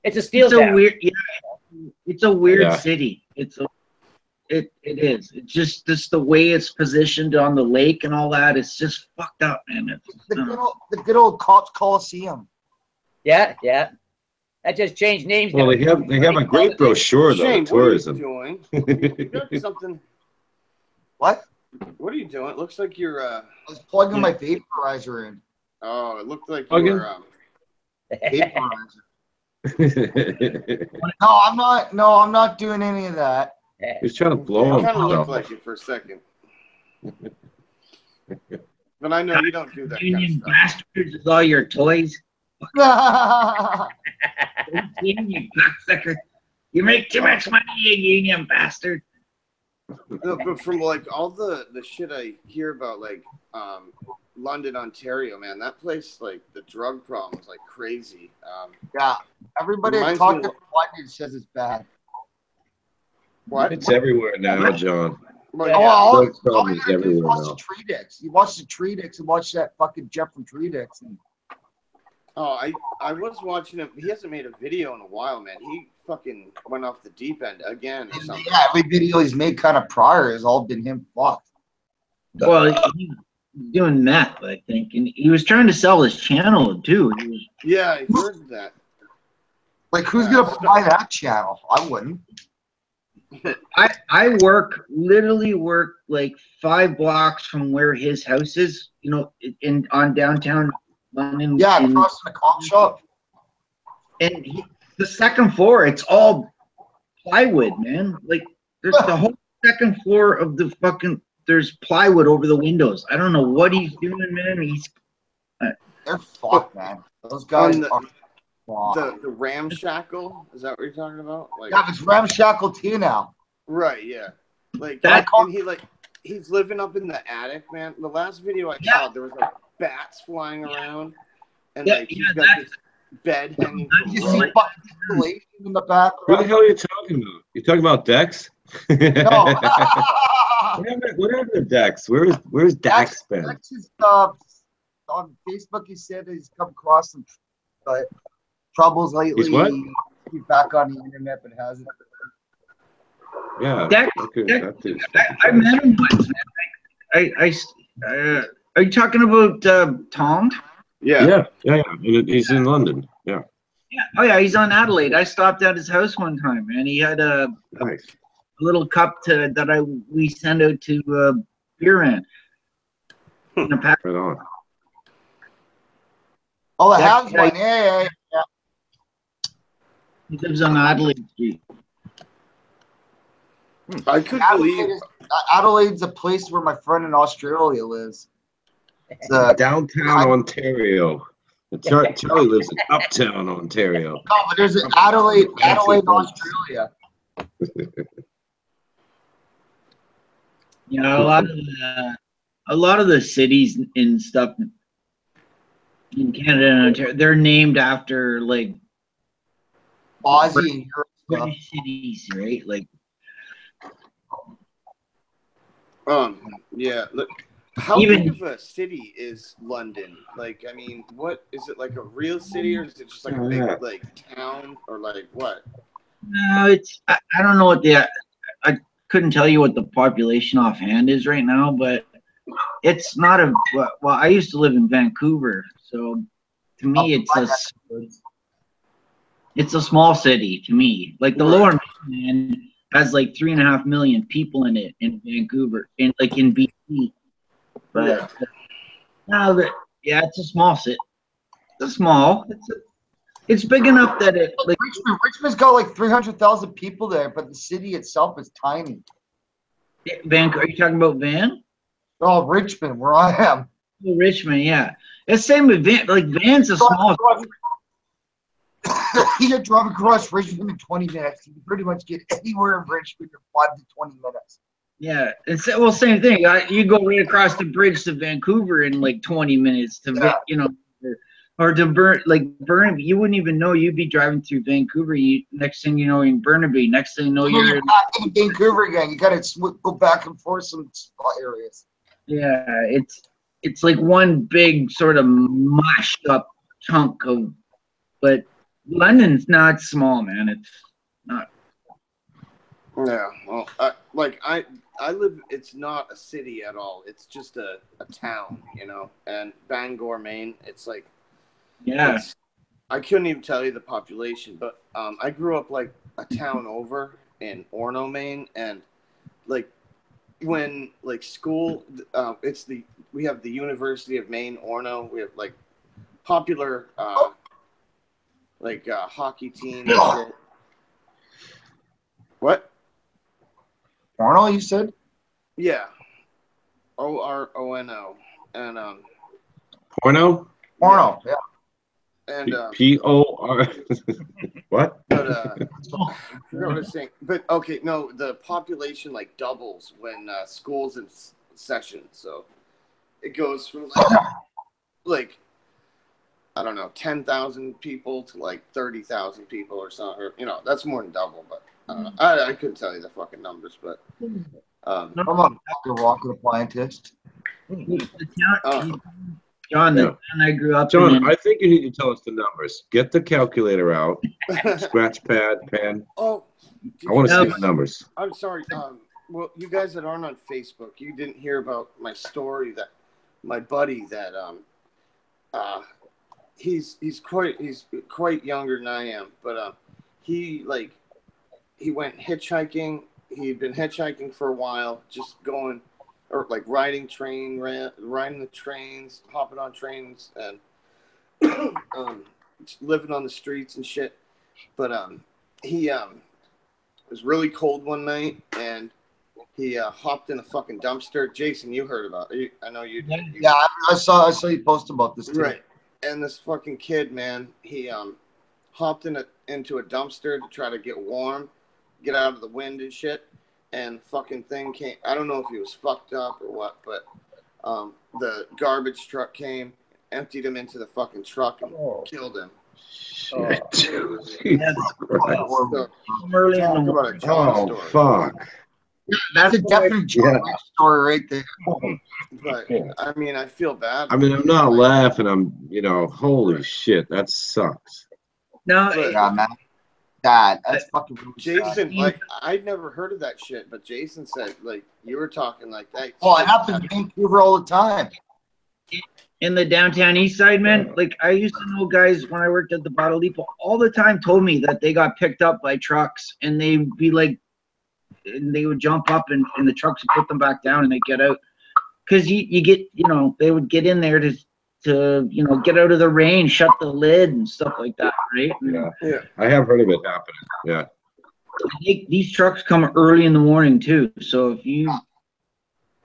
It's a steel town. It's a weird city. It is. It's just the way it's positioned on the lake and all that. It's just fucked up, man. The good old Cops Coliseum. Yeah. That just changed names. Well, they have a great brochure though. Shane, tourism. What are you doing? You got something. What? What are you doing? It looks like you're. I was plugging my vaporizer in. Oh, it looked like you were. Vaporizer. No, I'm not doing any of that. He's trying to blow him. It kind of looked like it for a second. But I know you don't do that. Union bastards with all your toys. You cocksucker. You make too much money, you union bastard. No, but from like all the shit I hear about like London, Ontario, man, that place, like the drug problem is like crazy. Yeah, everybody I talk to London says it's bad. What? It's everywhere now, John. Well, drug problem is everywhere now. You watch the Tree Dicks and watch that fucking Jeff from Tree Dicks. And Oh, I was watching him. He hasn't made a video in a while, man. He fucking went off the deep end again or something. Yeah, every video he's made kind of prior has all been him fucked. Well, he's doing meth, I think, and he was trying to sell his channel too. He was, Yeah, I heard that. Like, who's gonna buy that channel? I wouldn't. I literally work like 5 blocks from where his house is. You know, in on downtown London. Yeah, across from the cop shop. And the second floor, it's all plywood, man. Like there's the whole second floor of the fucking. There's plywood over the windows. I don't know what he's doing, man. They're fucked, man. Those guys are the ramshackle. Is that what you're talking about? Like, yeah, it's ramshackle too now. Right. Yeah. Like That- and he's living up in the attic, man. The last video I saw, there was like bats flying around, and like he's got this bed hanging from You rope. see fucking in the back. Who the hell are you talking about? You talking about Dex? No. What happened to Dex? Where's Dex been? Dex is, on Facebook, he said he's come across some troubles lately. He's what? He's back on the internet, but hasn't. Yeah. Dex, okay, Dex, that dude's I met him once, man. Are you talking about Tom? Yeah. He's in London. Yeah. Yeah. Oh yeah, he's on Adelaide. I stopped at his house one time, and he had a Nice. little cup we send out to beer man. In a pack. Right on. Oh, the Dex, has one. Yeah. He lives on Adelaide Street. I couldn't believe Adelaide's a place where my friend in Australia lives. It's Downtown Ontario. Charlie lives in Uptown Ontario. No, but there's an Adelaide, Australia. You know, a lot of the cities and stuff in Canada and Ontario, they're named after like Aussie and Europe stuff. British cities, right? Like, yeah. Look, how big of a city is London? Like, I mean, what is it, like a real city, or is it just like a big like town, or like what? no, it's I don't know what I couldn't tell you what the population offhand is right now, but it's not well, I used to live in Vancouver, so to me it's a small city to me. Like the Lower Mainland has like 3.5 million people in it in Vancouver, in BC. But it's a small city. It's big enough that it like Richmond's got like 300,000 people there, but the city itself is tiny. Are you talking about Van? Oh, Richmond, where I am. Oh, Richmond, yeah. It's same with Van. Like Van's a small. You can drive across Richmond in 20 minutes. You can pretty much get anywhere in Richmond in 5 to 20 minutes. Yeah, it's same thing. You go right across the bridge to Vancouver in like 20 minutes to or to Burnaby. You wouldn't even know. You'd be driving through Vancouver. Next thing you know, in Burnaby. Next thing you know, you're in Vancouver again. You got to go back and forth some spot areas. Yeah, it's like one big sort of mushed up chunk of, but London's not small, man. It's not. Yeah, well, I live. It's not a city at all. It's just a town, you know. And Bangor, Maine. It's like, yeah. I couldn't even tell you the population, but I grew up like a town over in Orono, Maine, and like when like school, we have the University of Maine, Orono. We have like popular hockey team. What? Orono, you said? Yeah. Orono. And Porno? Orono, yeah. And P-O-R what? But I forgot what I was saying. But okay, no, the population like doubles when school's in session. So it goes from like I don't know, 10,000 people to like 30,000 people or something. Or, you know, that's more than double. But I don't know. I couldn't tell you the fucking numbers. But I'm a rocket appliantist. In John, the Yeah. town I grew up John, in. I think you need to tell us the numbers. Get the calculator out, scratch pad, pen. Oh, I want to see No. the numbers. I'm sorry. Well, you guys that aren't on Facebook, you didn't hear about my story that my buddy that he's quite younger than I am, but he went hitchhiking. He'd been hitchhiking for a while, just going or like riding the trains, hopping on trains, and living on the streets and shit. But he it was really cold one night, and he hopped in a fucking dumpster. Jason, you heard about it. I know you did. Yeah, I saw you post about this too. Right. And this fucking kid, man, he hopped into a dumpster to try to get warm, get out of the wind and shit. And fucking thing came. I don't know if he was fucked up or what, but the garbage truck came, emptied him into the fucking truck, and killed him. Shit, dude. Jesus Christ. So, Early in the talk about a morning. John Oh, story. fuck. That's a definite John Wick story right there. But I mean, I feel bad. I mean, I'm not laughing. I'm, holy shit, that sucks. No, But- Yeah, man. That's fucking really Jason, sad. like, I'd never heard of that shit, but Jason said, like, you were talking like that. Well, it happens in Vancouver all the time. in the downtown east side, man, like I used to know guys when I worked at the Bottle Depot all the time told me that they got picked up by trucks and they'd be like, and they would jump up and the trucks would put them back down and they get out. Cause you get, they would get in there to get out of the rain, shut the lid and stuff like that, right? Yeah. I have heard of it happening. Yeah. These trucks come early in the morning too. So if you,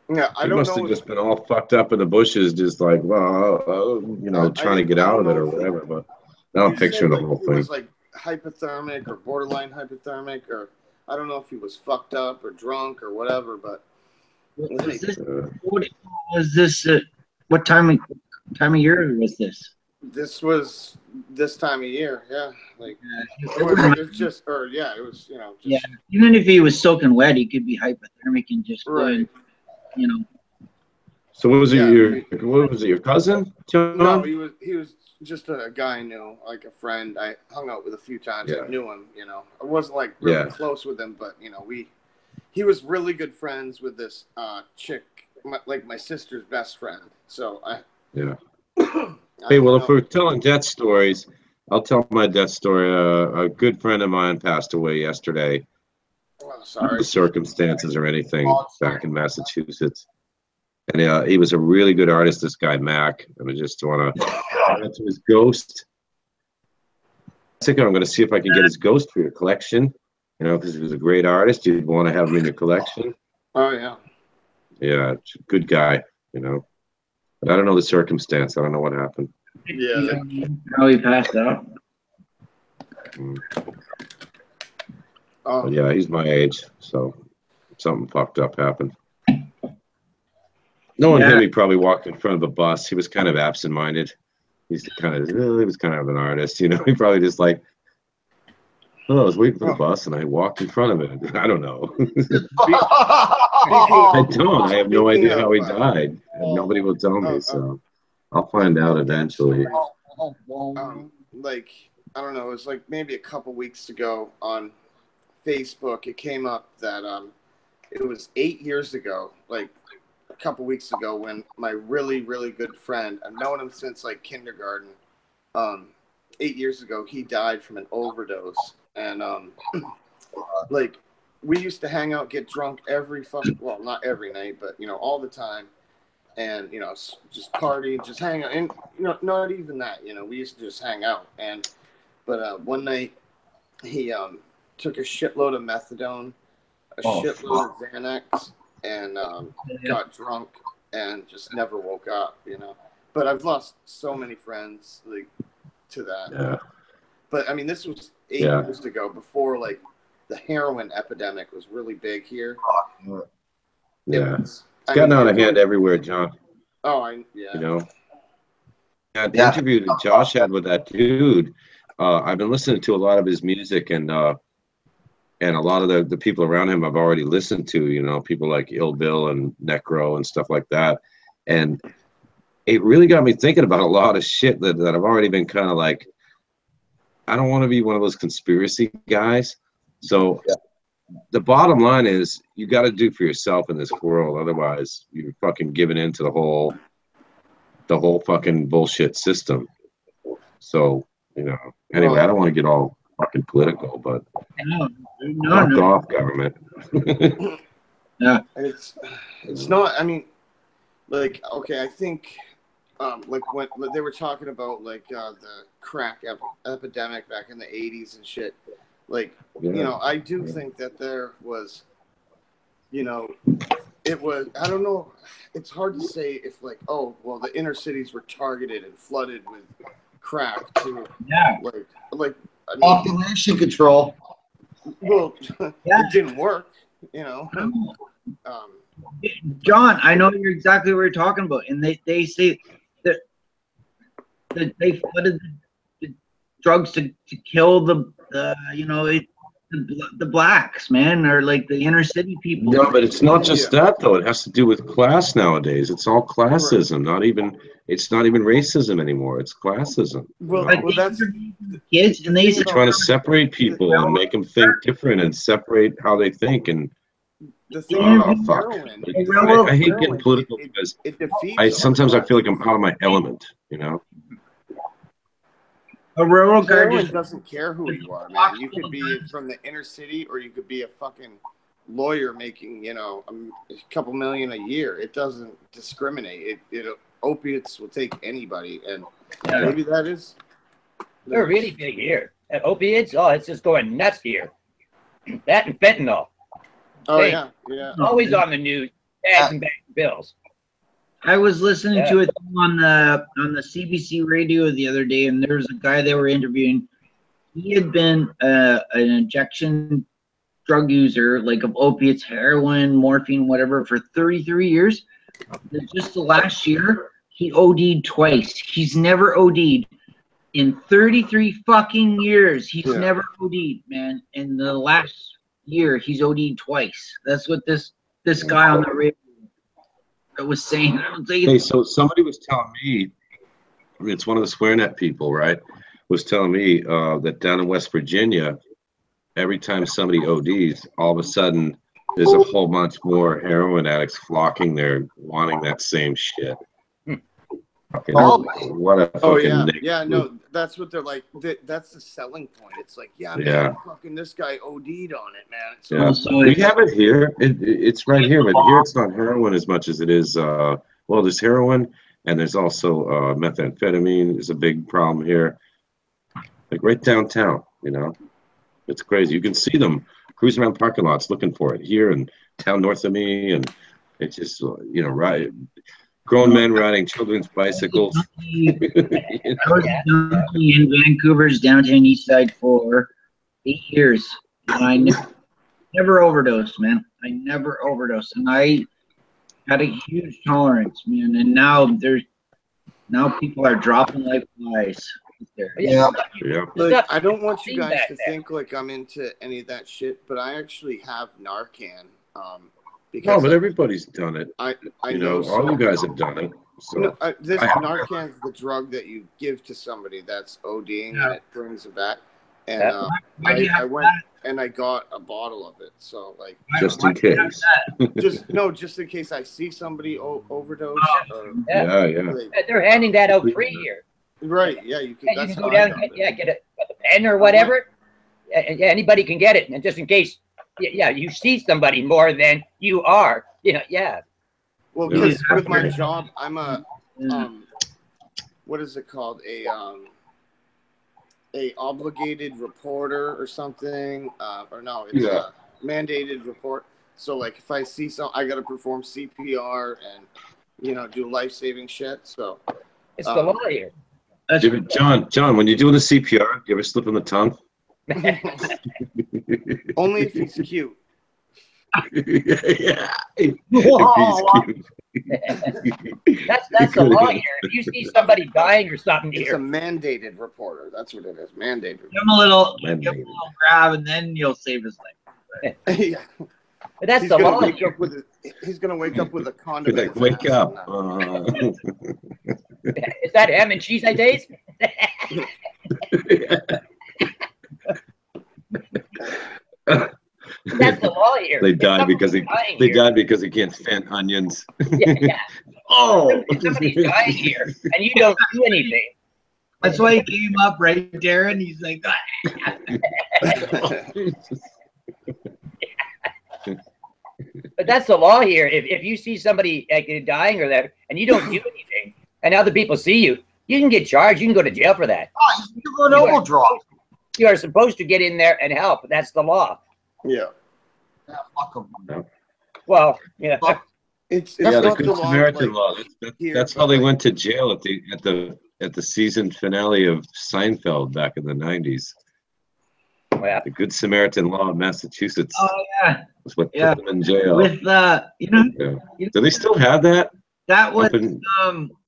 Yeah, I He don't must know. have just been all fucked up in the bushes, just like, trying to get out of it or whatever. But now I'm You picturing said, the like, whole he thing. was like hypothermic or borderline hypothermic, or I don't know if he was fucked up or drunk or whatever, but was this, what was this? What time of year was this? this was this time of year. Yeah. Like, It it was- was just, or yeah, it was, just, yeah, even if he was soaking wet, he could be hypothermic and just go right. in, So what was Yeah. it, your cousin, John? No, he was just a guy I knew, like a friend. I hung out with a few times. Yeah. I knew him, I wasn't like really Yeah. close with him, but he was really good friends with this chick, my sister's best friend. So Yeah. I Hey, well, hung if out- we're telling death stories, I'll tell my death story. A good friend of mine passed away yesterday. oh, Not sorry. the circumstances or anything back in Massachusetts. And he was a really good artist, this guy, Mac. And I just want to to his ghost. I think I'm going to see if I can get his ghost for your collection. Because he was a great artist. You'd want to have him in your collection. Oh yeah. Yeah, good guy, But I don't know the circumstance. I don't know what happened. Yeah. how he passed out. But yeah, he's my age, so something fucked up happened. No one hit me. Probably walked in front of a bus. He was kind of absent-minded. He was kind of an artist, He probably just like, I was waiting for the bus and I walked in front of it. I don't know. I don't. I have no idea how he died. And nobody will tell me, so I'll find out eventually. Like, I don't know, it was like maybe a couple weeks ago on Facebook, it came up that it was 8 years ago, like a couple weeks ago, when my really, really good friend, I've known him since like kindergarten, 8 years ago, he died from an overdose. And like, we used to hang out, get drunk well, not every night, but all the time. And just party, just hang out, and not even that. We used to just hang out. But one night he took a shitload of methadone, a shitload of Xanax, and got drunk and just never woke up. But I've lost so many friends like to that. Yeah. But I mean, this was 8 years ago, before like the heroin epidemic was really big here. Yeah. It's gotten out of hand everywhere, John. Oh, The interview that Josh had with that dude, I've been listening to a lot of his music, and a lot of the people around him I've already listened to, people like Ill Bill and Necro and stuff like that. And it really got me thinking about a lot of shit that I've already been kind of like, I don't want to be one of those conspiracy guys. So the bottom line is you got to do for yourself in this world. Otherwise, you're fucking giving in to the whole fucking bullshit system. So, you know, anyway, I don't want to get all fucking political, but fuck off, government. Yeah. It's not, I mean, like, okay, I think, like when they were talking about like the crack epidemic back in the 80s and shit, like, you know, I do think that there was, you know, it was, I don't know, it's hard to say if like, oh, well, the inner cities were targeted and flooded with crack too. Yeah. Like I mean, Population control. well, it didn't work, you know. John, I know you're exactly what you're talking about, and they say that they flooded the drugs to kill the blacks, man, or like the inner city people. No, but it's not just that though. It has to do with class nowadays. It's all classism. It's not even racism anymore. It's classism. Well, that's kids, and they're trying to separate people and make them think different and separate how they think. And the thing about heroin, heroin, I hate getting political because sometimes I feel like I'm out of my element. You know. A railroad guard heroin doesn't care who you are, man. You could be from the inner city, or you could be a fucking lawyer making, you know, a couple million a year. It doesn't discriminate. Opiates will take anybody, and maybe that is. They're really big here. And opiates, oh, it's just going nuts here. That and fentanyl. Oh yeah. Always on the news, bags and bags of bills. I was listening to it on the CBC radio the other day, and there was a guy they were interviewing. He had been an injection drug user, like of opiates, heroin, morphine, whatever, for 33 years. Just the last year, he OD'd twice. He's never OD'd in 33 fucking years. He's never OD'd, man. In the last year, he's OD'd twice. That's what this guy on the radio was saying. Hey, so somebody was telling me, it's one of the SwearNet people, right, was telling me that down in West Virginia, every time somebody ODs, all of a sudden there's a whole bunch more heroin addicts flocking there wanting that same shit. What a fucking no, that's what they're like. That's the selling point. It's like, fucking this guy OD'd on it, man. We have it here. It's right here, but here it's not heroin as much as it is. Well, there's heroin, and there's also methamphetamine is a big problem here. Like right downtown, you know, it's crazy. You can see them cruising around parking lots looking for it here in town north of me, and it's just right. Grown men riding children's bicycles. I was in Vancouver's downtown east side for 8 years. And I never overdosed, man. I never overdosed. And I had a huge tolerance, man. And now people are dropping like flies. Look, I don't want you guys to think like I'm into any of that shit, but I actually have Narcan. No, but everybody's done it. I know all you guys have done it. So this Narcan is the drug that you give to somebody that's ODing and it brings it back. And I went and I got a bottle of it. So like just in case. just in case I see somebody overdose. They're handing that out free here. Right? Yeah, you can. You can go down and get a pen or whatever. Anybody can get it, and just in case. You see somebody more than you are. Well, because with my job, I'm a what is it called? A obligated reporter or something, or no, it's a mandated report. So like, if I see I got to perform CPR and do life-saving shit. So it's the law here. John, when you're doing the CPR, you ever slip on the tongue? Only if he's cute. That's the law here. If you see somebody dying or something, it's a mandated reporter. That's what it is. Mandated. Give him a little grab, and then you'll save his life. Yeah. But that's He's the gonna law. wake up with a, he's gonna wake up with a He's condiment. like, wake up. Is that ham and cheese I taste? That's the law here. They If died because somebody's dying they here- died because he can't stand onions. Yeah. Oh, If somebody's dying here and you don't do anything. That's why he came up, right, Darren? He's like, But that's the law here. If you see somebody like dying or that, and you don't do anything, and other people see you, you can get charged. You can go to jail for that. Oh, you do an overdrive. You are supposed to get in there and help. That's the law. Yeah. Yeah, fuck 'em. Well, yeah. It's yeah, the not Good the law, Samaritan like, law. here, That's but, how they like, went to jail at the season finale of Seinfeld back in the 90s. Yeah. The Good Samaritan law of Massachusetts oh yeah, was what yeah. put them in jail. with Yeah. Do they still have that? that was Up in-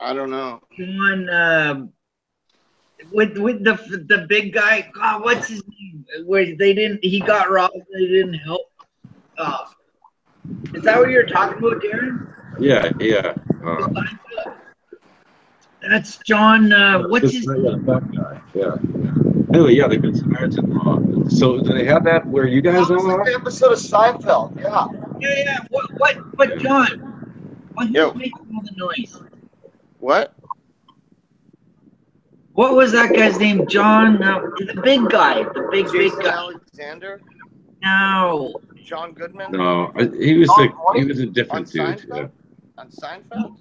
I don't know. one with the big guy. God, what's his name? Where he got robbed. They didn't help. Is that what you're talking about, Darren? Yeah. That's John. What's his? That guy. Yeah. Anyway, yeah, the Good Samaritan law. So do they have that where you guys That was all like are? the episode of Seinfeld. Yeah. Yeah. What, John? Who's Yo. making all the noise? What? What was that guy's name? John, the big guy, the big Jason guy. Alexander? No, John Goodman? No, he was a On different dude. Seinfeld? Yeah. On Seinfeld?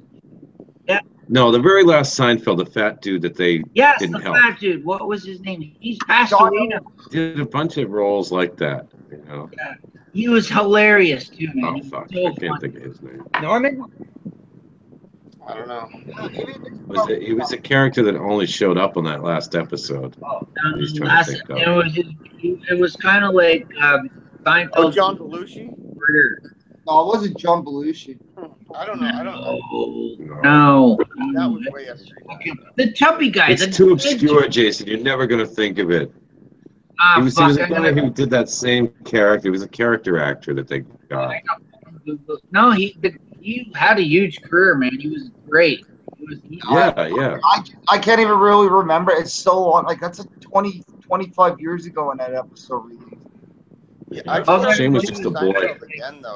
No, the very last Seinfeld, the fat dude that they yes, didn't the help. fat dude. What was his name? He's passed John- away now. Did a bunch of roles like that. You know. He was hilarious too, man. Oh He was fuck, so I can't funny. think of his name. Norman? I don't know. He was a character that only showed up on that last episode. He's trying to think of. It was kind of like Seinfeld. Oh, John Belushi? Murder. No, it wasn't John Belushi. I don't know. I don't know. No. That was way after. Okay. The chubby guy. It's too obscure, Jason. You're never gonna think of it. He was a guy who did that same character. He was a character actor that they got. No, he had a huge career, man. He was great. Yeah. I can't even really remember. It's so long. Like, that's 25 years ago when that episode released. Yeah, Shane was just a boy. Again, though.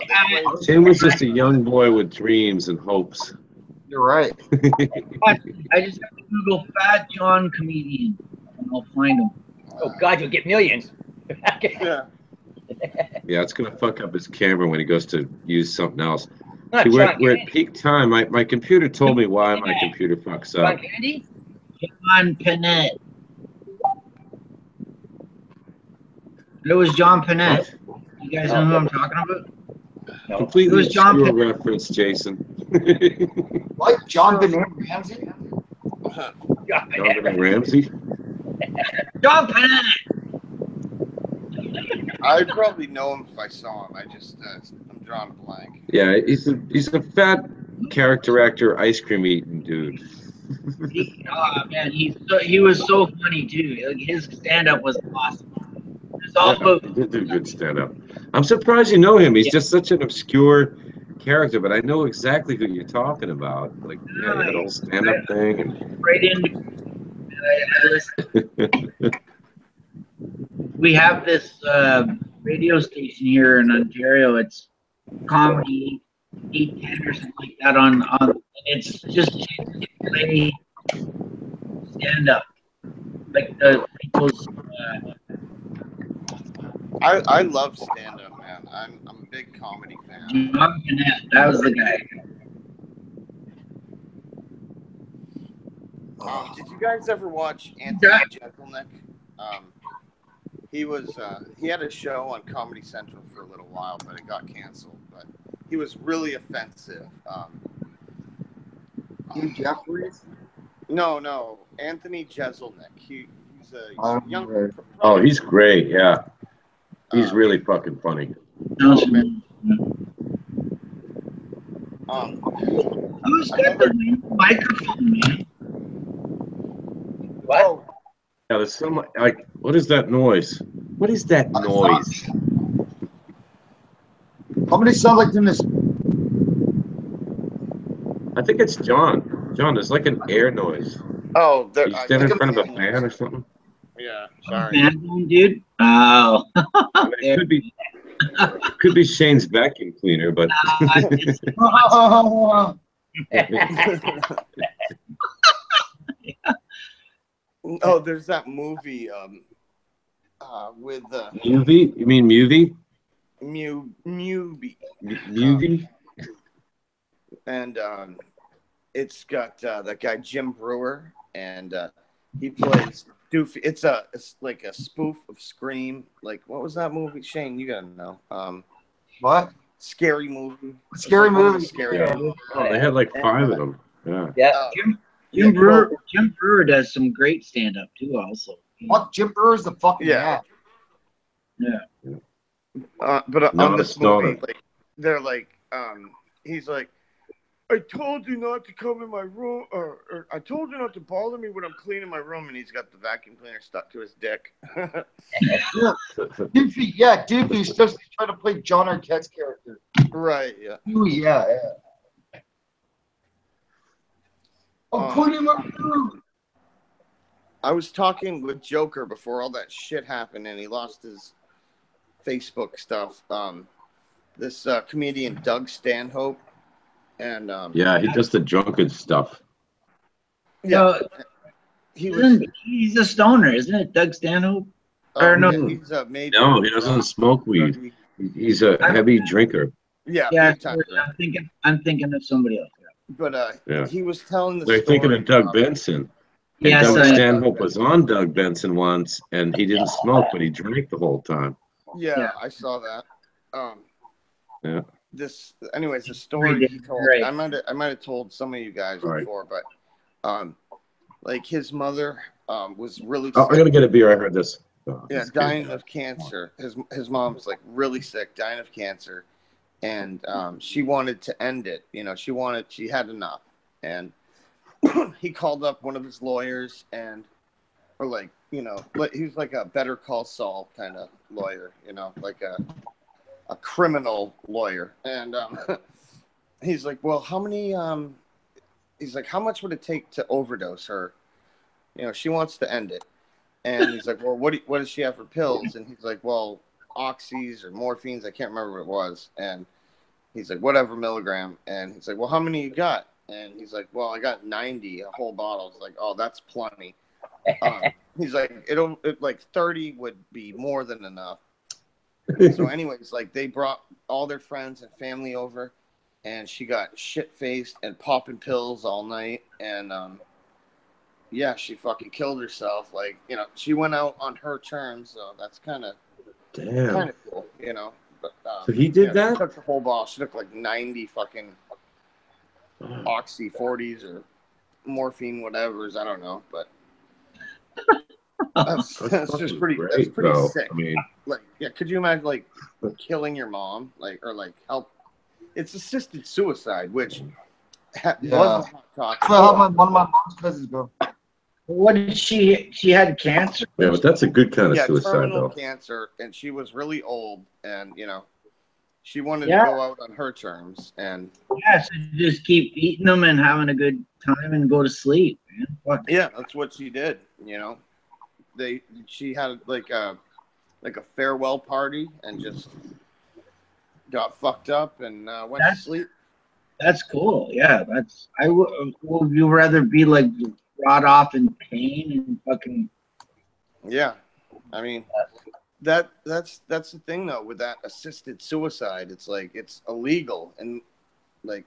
Shane was just a young boy with dreams and hopes. You're right. I just have to Google Fat John comedian, and I'll find him. Oh God, you'll get millions. Yeah. Yeah, it's gonna fuck up his camera when he goes to use something else. Not See, John we're at Candy. peak time. My computer told me why my computer fucks John up. Candy? John Panette. It was John Panette. You guys know who I'm talking about? No. Completely It was John obscure reference, Jason. Like John Benet Ramsey? Jonathan Ramsey. John Panette. I'd probably know him if I saw him. I just, I'm drawing a blank. Yeah, he's a fat character actor, ice cream eating dude. Man, he was so funny too. Like, his stand-up was awesome. It's all about He did do good stand up. I'm surprised you know him. He's just such an obscure character, but I know exactly who you're talking about. Like, yeah, that whole stand up thing. And... right into. I listen. We have this radio station here in Ontario. It's comedy 810 or something like that on and it's just play stand up like the people's. I love stand up, man. I'm a big comedy fan. John Panette, that was the guy. Did you guys ever watch Anthony Jeselnik? He had a show on Comedy Central for a little while, but it got canceled. But he was really offensive. Hugh Jeffries? No, Anthony Jeselnik. He's a young. Oh, he's great. Yeah, he's really fucking funny. Oh, man. Who's got the microphone, man? What? Yeah, there's some like, what is that noise? What is that noise? Somebody sounds like doing this. I think it's John. John, there's like an air noise. Oh, there. You stand in front of a fan or something? Yeah, sorry. Man, dude. Oh. I mean, it could be Shane's vacuum cleaner, but Oh, there's that movie with Muvie? You mean Muvie? Muvie. Muvie? And it's got that guy Jim Brewer, and he plays Doofy. It's like a spoof of Scream. Like, what was that movie? Shane, you gotta know. What? Scary movie. Scary movie. Scary Yeah. movie. Oh, they had like 5 of them. Yeah. Yeah. Jim Brewer does some great stand up too. Also. Fuck, Jim Brewer's the fucking Yeah. Yeah. But No, on this it's not. movie, like they're like, he's like, I told you not to come in my room, or I told you not to bother me when I'm cleaning my room, and he's got the vacuum cleaner stuck to his dick. Doofy, yeah, Doofy's just trying to play John Arquette's character. Right, yeah. Ooh, yeah. I'm cleaning my room. I was talking with Joker before all that shit happened, and he lost his Facebook stuff. This comedian Doug Stanhope, and Yeah, he does the drunken stuff. yeah, He's a stoner, isn't it, Doug Stanhope? Or no? He's a major. No, he doesn't smoke weed. He's a heavy drinker. Yeah, Yeah, big time. I'm thinking of somebody else. But Yeah. he was telling the They're story. thinking of Doug Benson. And Yes, Doug I- Stanhope was on Doug Benson once, and he didn't smoke, but he drank the whole time. Yeah, I saw that. Yeah. Anyways, the story he told. Right. I might have told some of you guys before, but like his mother was really Oh, sick. I gotta get a beer. I heard this. Oh, Yeah, this is dying good. of cancer. His mom's like really sick, dying of cancer, and she wanted to end it. You know, she had enough, and he called up one of his lawyers, or like, you know, he was like a Better Call Saul kind of lawyer, you know, like a criminal lawyer, and he's like, well, how many? He's like, how much would it take to overdose her? You know, she wants to end it. And he's like, well, what does she have for pills? And he's like, well, oxys or morphines. I can't remember what it was. And he's like, whatever milligram. And he's like, well, how many you got? And he's like, well, I got 90, a whole bottle. It's like, oh, that's plenty. He's like, like 30 would be more than enough. So anyways, like they brought all their friends and family over, and she got shit-faced and popping pills all night. And yeah, she fucking killed herself. Like, you know, she went out on her terms, so that's kind of cool, you know. But, so he did that? She took the whole bottle. She took like 90 fucking oxy 40s or morphine whatevers. I don't know, but that's just pretty. Great, that's pretty though. sick. I mean, like, yeah, could you imagine like killing your mom, like, or like help? It's assisted suicide, which was a hot topic. Well, one of my mom's cousins go. What did she had cancer? yeah, but that's a good kind of suicide, terminal though. cancer, and she was really old, and you know, she wanted Yeah. to go out on her terms, and Yeah, so just keep eating them and having a good time and go to sleep, man. Fuck. yeah, that's what she did. You know, she had like a farewell party and just got fucked up and went to sleep. That's cool. Yeah, would you rather be like rot off in pain and fucking? Yeah, I mean, that's the thing though with that assisted suicide. It's like it's illegal in like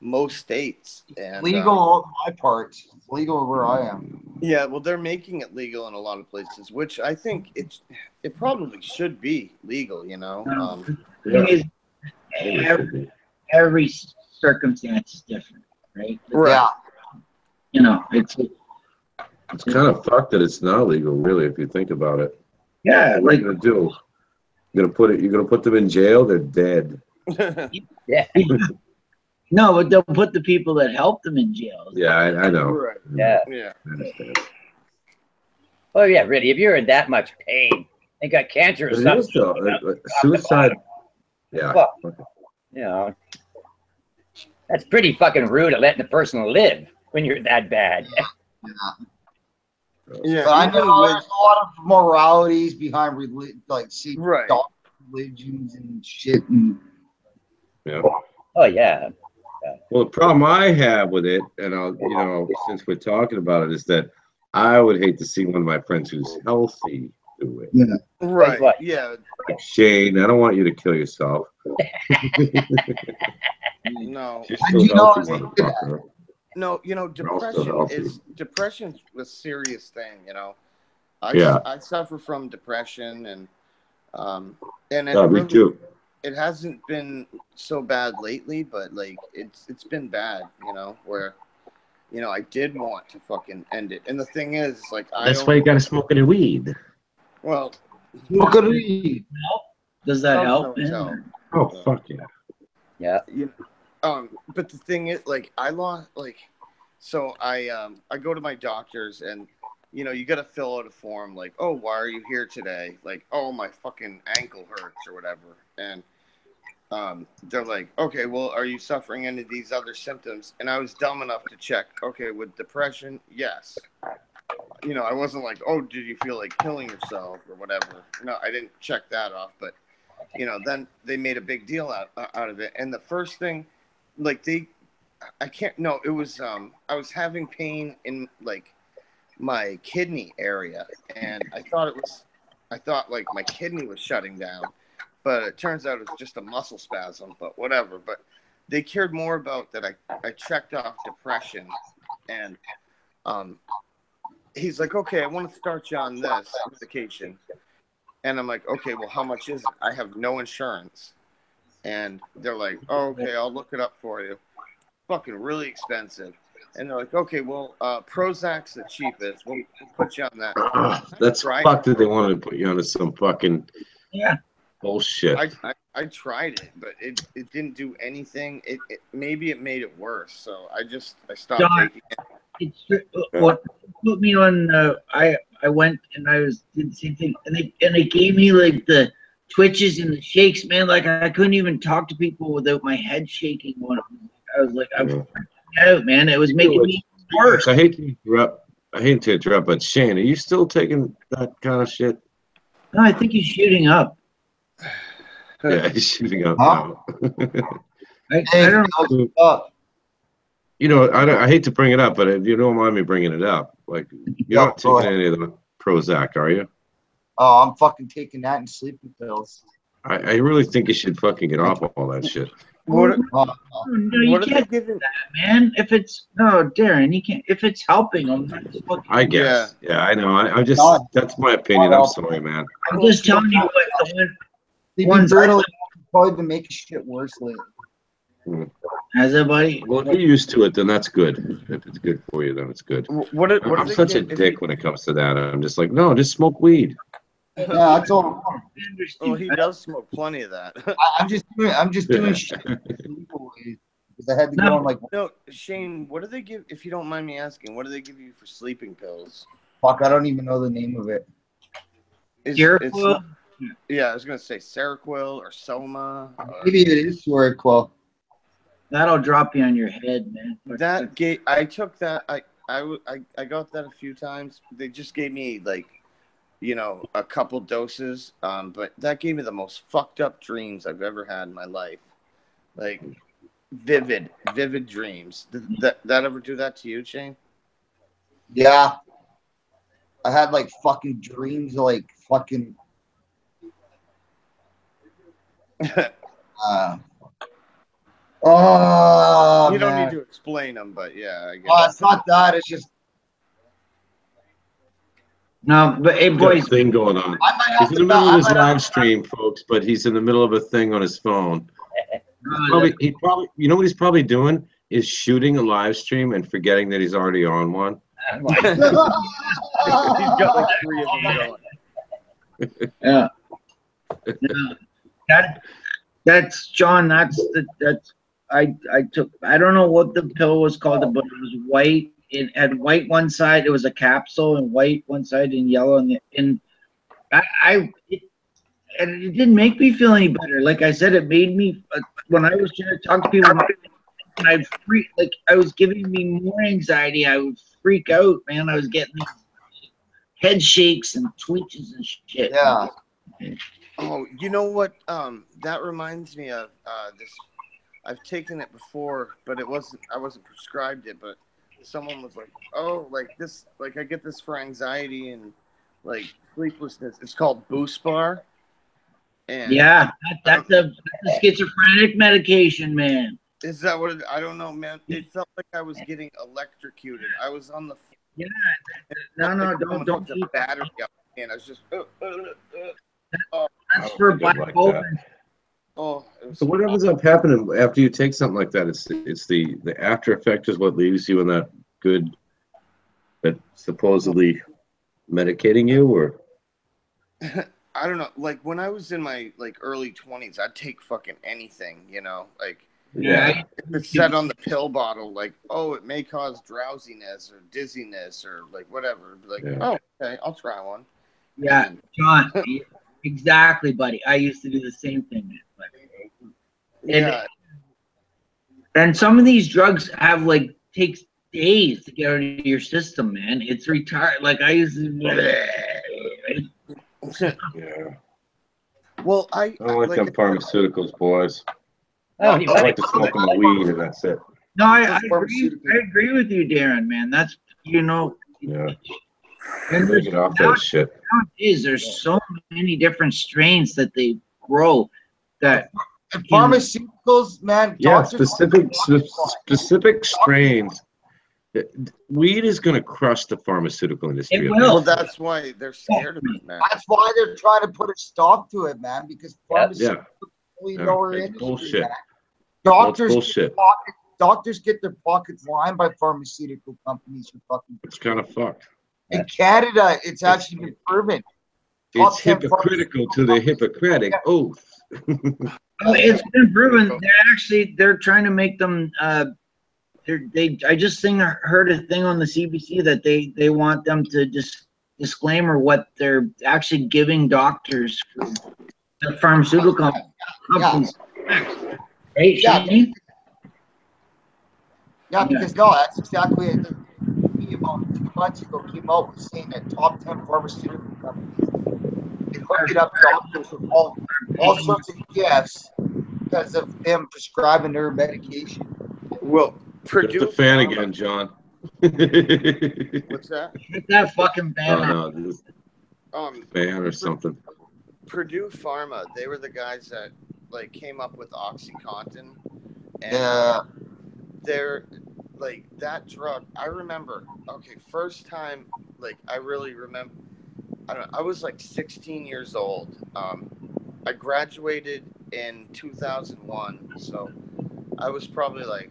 most states. And Legal on my part. It's legal where I am. yeah, well, they're making it legal in a lot of places, which I think it probably should be legal. You know. Thing is, every circumstance is different, right? Yeah. You know, it's kind of fucked that it's not legal, really, if you think about it. Yeah, what are you gonna do? You're gonna put them in jail? They're dead. Yeah. No, but they'll put the people that help them in jail. Yeah, I know. Right. Yeah. Yeah. I understand. Oh yeah, really. If you're in that much pain and got cancer or But it something, is, though. Suicide. Yeah. Fuck. You know, that's pretty fucking rude of letting the person live when you're that bad. Yeah, But I know even there's with a lot of moralities behind like Right. dog religions and shit. And Yeah. Oh yeah. Well, the problem I have with it, and since we're talking about it, is that I would hate to see one of my friends who's healthy do it. yeah. right, what? yeah, Like, Shane, I don't want you to kill yourself. no, You're And still you know, healthy, it's- motherfucker. no, We're all still healthy. depression's a serious thing. Yeah. I suffer from depression, and it Yeah, me really too. it hasn't been so bad lately, but like it's been bad. Where I did want to fucking end it, and the thing is, like That's why you gotta smoke any weed. well, Look at me. Does that drugs help? always help. man? Oh, fuck yeah. Yeah. But the thing is, like, I lost, like, so I go to my doctors, and you got to fill out a form, like, oh, why are you here today? Like, oh, my fucking ankle hurts or whatever, and they're like, okay, well, are you suffering any of these other symptoms? And I was dumb enough to check. Okay, with depression, yes. I wasn't like, oh, did you feel like killing yourself or whatever? No, I didn't check that off, but then they made a big deal out of it. And the first thing, like it was, I was having pain in like my kidney area. And I thought like my kidney was shutting down, but it turns out it's just a muscle spasm, but whatever. But they cared more about that. I checked off depression, and, he's like, okay, I want to start you on this medication. And I'm like, okay, well, how much is it? I have no insurance. And they're like, oh, okay, I'll look it up for you. Fucking really expensive. And they're like, okay, well, Prozac's the cheapest. We'll put you on that. That's Right. fucked that they wanted to put you onto some fucking bullshit. I tried it, but it didn't do anything. Maybe it made it worse. So I stopped John, taking it. It's what put me on. I went and did the same thing, and they gave me like the twitches and the shakes, man. Like I couldn't even talk to people without my head shaking. I was like, I'm freaking out, man. It was making me worse. I hate to interrupt, but Shane, are you still taking that kind of shit? No, I think he's shooting up. Yeah, he's shooting up Huh? now. I don't know. I hate to bring it up, but if you don't mind me bringing it up, like you're not taking any of the Prozac, are you? Oh, I'm fucking taking that and sleeping pills. I really think you should fucking get off all that shit. What No, you what are they can't do giving? that, man. If it's Darren, you can't. If it's helping, I'm not fucking. I guess. Yeah, I know. I'm just. That's my opinion. I'm sorry, man. I'm just telling you what the ones Brutal probably been making shit worse lately. Has it, buddy? Well, if you're used to it, then that's good. If it's good for you, then it's good. I'm such a dick when it comes to that. I'm just like, no, just smoke weed. Yeah, that's all. Oh, he does smoke plenty of that. I'm just doing shit because I had to go on like. No, Shane, what do they give? If you don't mind me asking, what do they give you for sleeping pills? Fuck, I don't even know the name of it. Seroquel? Yeah, I was gonna say Seroquel or Soma. Maybe it is Seroquel. That'll drop you on your head, man. I took that. I got that a few times. They just gave me like, a couple doses. But that gave me the most fucked up dreams I've ever had in my life. Like vivid dreams. Did that ever do that to you, Shane? Yeah. I had like fucking dreams of like fucking. Oh, you don't man. need to explain them, but yeah. I guess. It's not that. It's just. No, but hey, boys. Thing going on. He's in the middle of his live stream, folks, but he's in the middle of a thing on his phone. He probably, you know what he's probably doing is shooting a live stream and forgetting that he's already on one. He's got like 3 of them going. Yeah. That's John. That's I took. I don't know what the pill was called, but it was white. It had white one side. It was a capsule, and white one side, and yellow. And and it didn't make me feel any better. Like I said, it made me when I was trying to talk to people about it, and I'd freak like I was giving me more anxiety. I would freak out, man. I was getting these head shakes and twitches and shit. Yeah. Oh, you know what? That reminds me of this. I've taken it before, but I wasn't prescribed it, but someone was like, "Oh, like this, like I get this for anxiety and like sleeplessness." It's called Boost Bar, and Yeah, that's a schizophrenic medication, man. is that what? I don't know, man. It felt like I was getting electrocuted. I was on the. Yeah, no, Someone don't hooked a keep. battery up, and I was just. Oh, That's for think I'd like bipolar. that. oh, it was So what ends up happening after you take something like that? It's the after effect is what leaves you in that good, that supposedly medicating you, or I don't know. Like when I was in my like early 20s, I'd take fucking anything, you know. Like yeah, if it said on the pill bottle, like, oh, it may cause drowsiness or dizziness or like whatever. Like, Yeah. oh, okay, I'll try one. Yeah, And, John, exactly, buddy. I used to do the same thing, man. yeah, And some of these drugs have like takes days to get out of your system, man. It's retarded. Like I used to. yeah. well, I don't like them pharmaceuticals, boys. Oh, you I like to smoke them weed, and that's it. No, I agree. I agree with you, Darren. Man, that's Yeah, And gotta get off that shit. nowadays, there's so many different strains that they grow that And pharmaceuticals, man. Yeah, Doctors specific strains. Weed is going to crush the pharmaceutical industry. It I will. well, think. that's why they're scared of it, man. That's why they're trying to put a stop to it, man. Because pharmaceuticals Yeah, really yeah, lower it's industry, bullshit. man. Well, it's Doctors, bullshit. doctors get their pockets lined by pharmaceutical companies for fucking. It's kind of fucked. In Canada, it's actually been proven. Top It's 10 hypocritical to the Hippocratic oath. Oh, it's been proven. They're trying to make them. I just heard a thing on the CBC that they want them to just disclaimer what they're actually giving doctors for the pharmaceutical companies. Right, Yeah. Shane? Yeah, because no, that's exactly it. Me about 2 months ago came out with saying that top 10 pharmaceutical companies they hooked up doctors with all sorts of gifts because of them prescribing their medication. Well, Get the fan again, John. What's that? Hit that fucking Oh ban. no, this fan or something. Purdue Pharma, they were the guys that like came up with OxyContin, and Yeah. they're like that drug. I remember. Okay, first time like I really remember. I don't know. I was like 16 years old. I graduated in 2001, so I was probably like.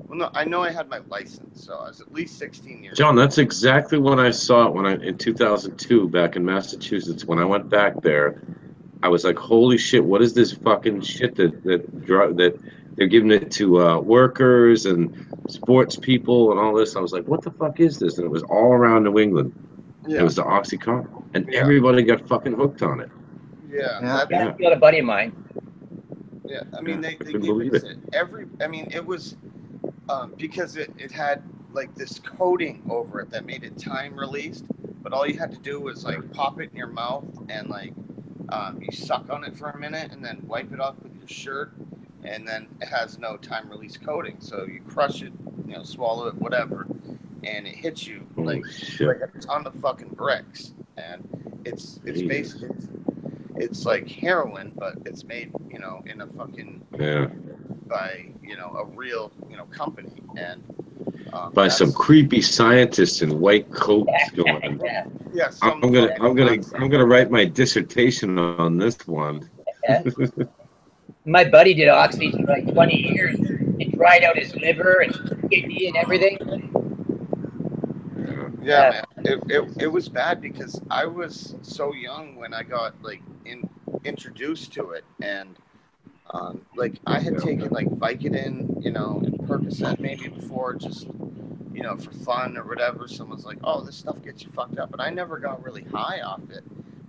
Well, no, I know I had my license, so I was at least 16 years John, old. that's exactly when I saw it in 2002 back in Massachusetts. When I went back there, I was like, "Holy shit! What is this fucking shit that they're giving it to workers and sports people and all this?" I was like, "What the fuck is this?" And it was all around New England. Yeah. It was the OxyContin, and Yeah. everybody got fucking hooked on it. Yeah. Yeah. Yeah, I got a buddy of mine. Yeah. I mean, they couldn't gave believe it it. to every. I mean, it was because it had like this coating over it that made it time released, but all you had to do was like pop it in your mouth and like you suck on it for a minute and then wipe it off with your shirt, and then it has no time release coating, so you crush it, swallow it, whatever, and it hits you Holy like shit! a ton of fucking bricks, and it's Jesus. basically it's like heroin, but it's made in a fucking Yeah, by a real company, and by some creepy scientists in white coats going. yeah, I'm gonna write my dissertation on this one. My buddy did oxy for like 20 years. It dried out his liver and kidney and everything. Yeah, man. It was bad because I was so young when I got like introduced to it, and like I had taken like Vicodin, and Percocet maybe before, just for fun or whatever. Someone's like, "Oh, this stuff gets you fucked up," but I never got really high off it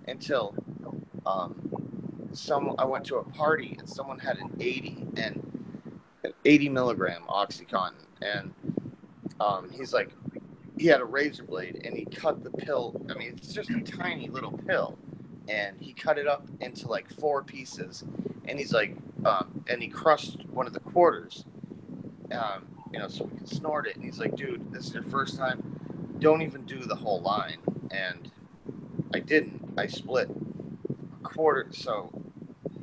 until I went to a party and someone had an 80 milligram OxyContin, and he's like, he had a razor blade and he cut the pill. I mean, it's just a tiny little pill, and he cut it up into like 4 pieces, and he's like, and he crushed one of the quarters, so we could snort it. And he's like, dude, this is your first time. Don't even do the whole line. And I didn't. I split a quarter. So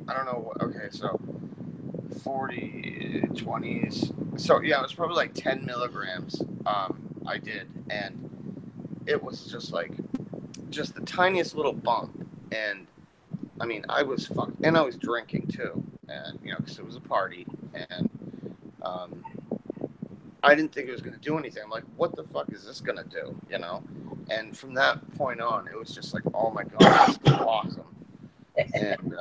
I don't know. Okay, so 40, 20s. So yeah, it was probably like 10 milligrams. I did, and it was just the tiniest little bump. And I mean, I was fucked, and I was drinking too, and because it was a party, and I didn't think it was going to do anything. I'm like, what the fuck is this going to do? And from that point on, it was just like, oh my god, this is awesome. And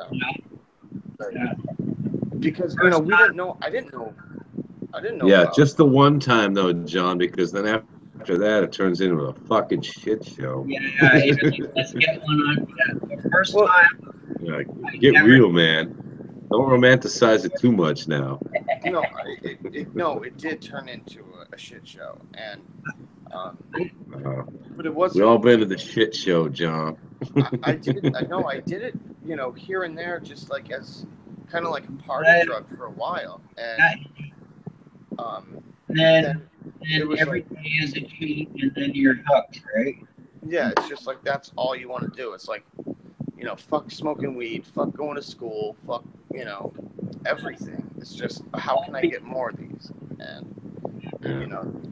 because we didn't know. I didn't know. Yeah, just the one time though, John, because then after that it turns into a fucking shit show. Yeah, let's get one on that. The first time. Yeah, get real, man. Don't romanticize it too much now. No, it did turn into a shit show, and but it wasn't. We all been to the shit show, John. I did it, here and there, just like as kind of like a party drug for a while, and then every day is a treat, and then you're hooked, right? Yeah, it's just like that's all you want to do. It's like, fuck smoking weed, fuck going to school, fuck, everything. It's just, how can I get more of these? And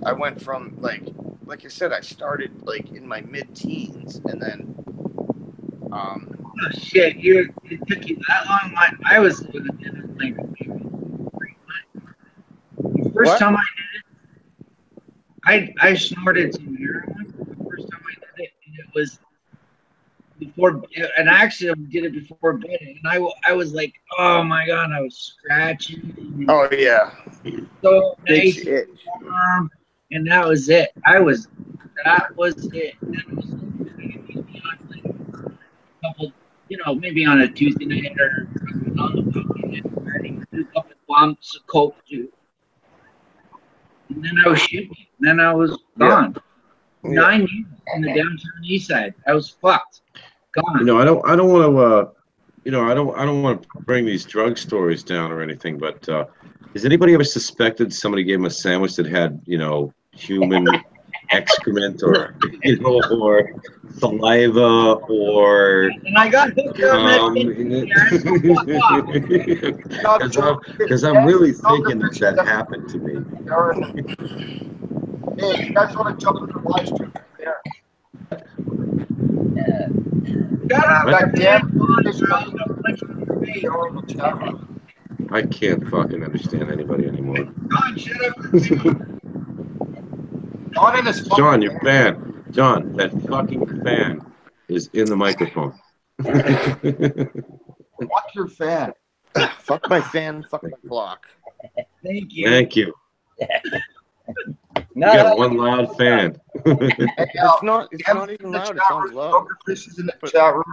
I went from like I said, I started like in my mid-teens, and then oh shit, it took you that long? I was living in it like the first time I did it, I snorted some heroin. The first time I did it, and it was before, and I actually did it before bed, and I was like, oh my god, I was scratching. Oh yeah. So nice, warm, and that was it. That was it. And it was a couple, maybe on a Tuesday night or on the weekend, a couple bumps of coke too. And then I was shooting. Then I was gone. Yeah. 9 years in the downtown east side. I was fucked. Gone. I don't want to, I don't want to bring these drug stories down or anything, but has anybody ever suspected somebody gave them a sandwich that had, human excrement or, or saliva or? And I got hooked on because I'm really thinking that happened to me. Hey, you guys want to jump into the live stream there? I can't fucking understand anybody anymore. John, your fan. John, that fucking fan is in the microphone. Fuck your fan. Fuck my fan, fuck my clock. Thank you. Thank you. You got one loud fan. It's not even loud. It sounds loud. Chris is in the chat room.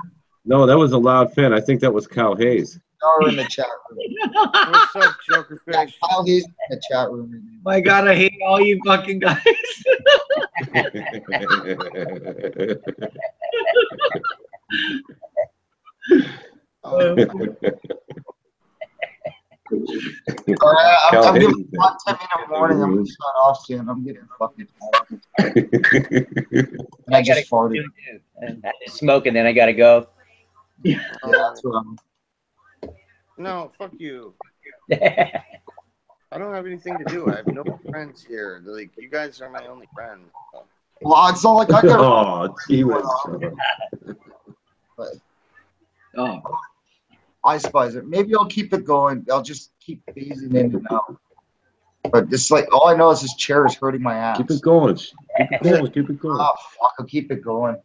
No, that was a loud fan. I think that was Kyle Hayes. You're in the chat room. What's up, Joker Fish? Yeah, Kyle Hayes in the chat room. My God, I hate all you fucking guys. I'm giving 10 minute warning. I'm gonna shut off soon. I'm getting fucking tired. I just farted. And smoke, and then I gotta go. Yeah, that's what no, fuck you. I don't have anything to do. I have no friends here. Like, you guys are my only friends. Well, it's not like I got. Oh, gee whiz. But I spice it. Maybe I'll keep it going. I'll just keep phasing in and out. But this, like, all I know is this chair is hurting my ass. Keep it going. Keep it going. Keep it going. Oh fuck! I'll keep it going.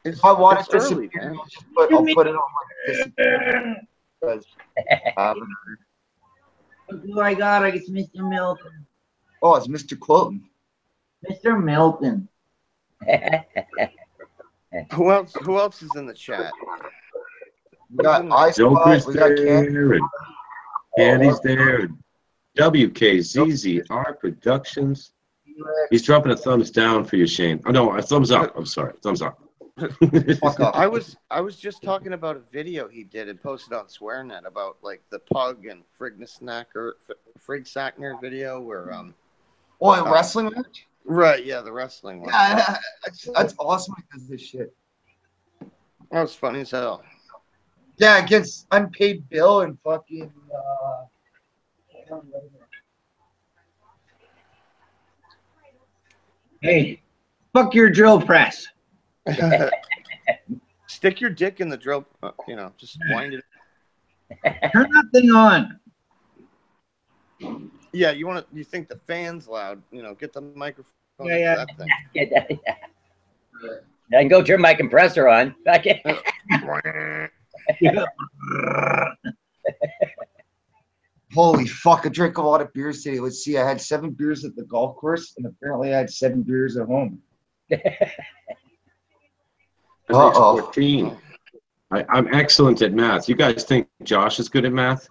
If I want it to early, disappear, I'll put it on my disappear. Because, who I got? I guess Mr. Milton. oh, it's Mr. Quilton. Mr. Milton. Who else is in the chat? We got Ice Joker's Spot, we got Candy. there, and Candy's there, and WKZZR Productions. He's dropping a thumbs down for you, Shane. Oh no, a thumbs up. I'm sorry, thumbs up. Fuck up. I was just talking about a video he did and posted on SwearNet about like the Pug and Frig Sackner video where Oh, a wrestling match? right, yeah, the wrestling one. Yeah, that's awesome because this shit. That was funny as hell. Yeah, against Unpaid Bill and fucking Hey, fuck your drill press. Stick your dick in the drill, just wind it. Turn that thing on. Yeah, you think the fan's loud, get the microphone Yeah, that thing. I can go turn my compressor on. holy fuck, I drink a lot of beers today. Let's see, I had 7 beers at the golf course, and apparently I had 7 beers at home. Uh-oh. 14. I'm excellent at math. You guys think Josh is good at math?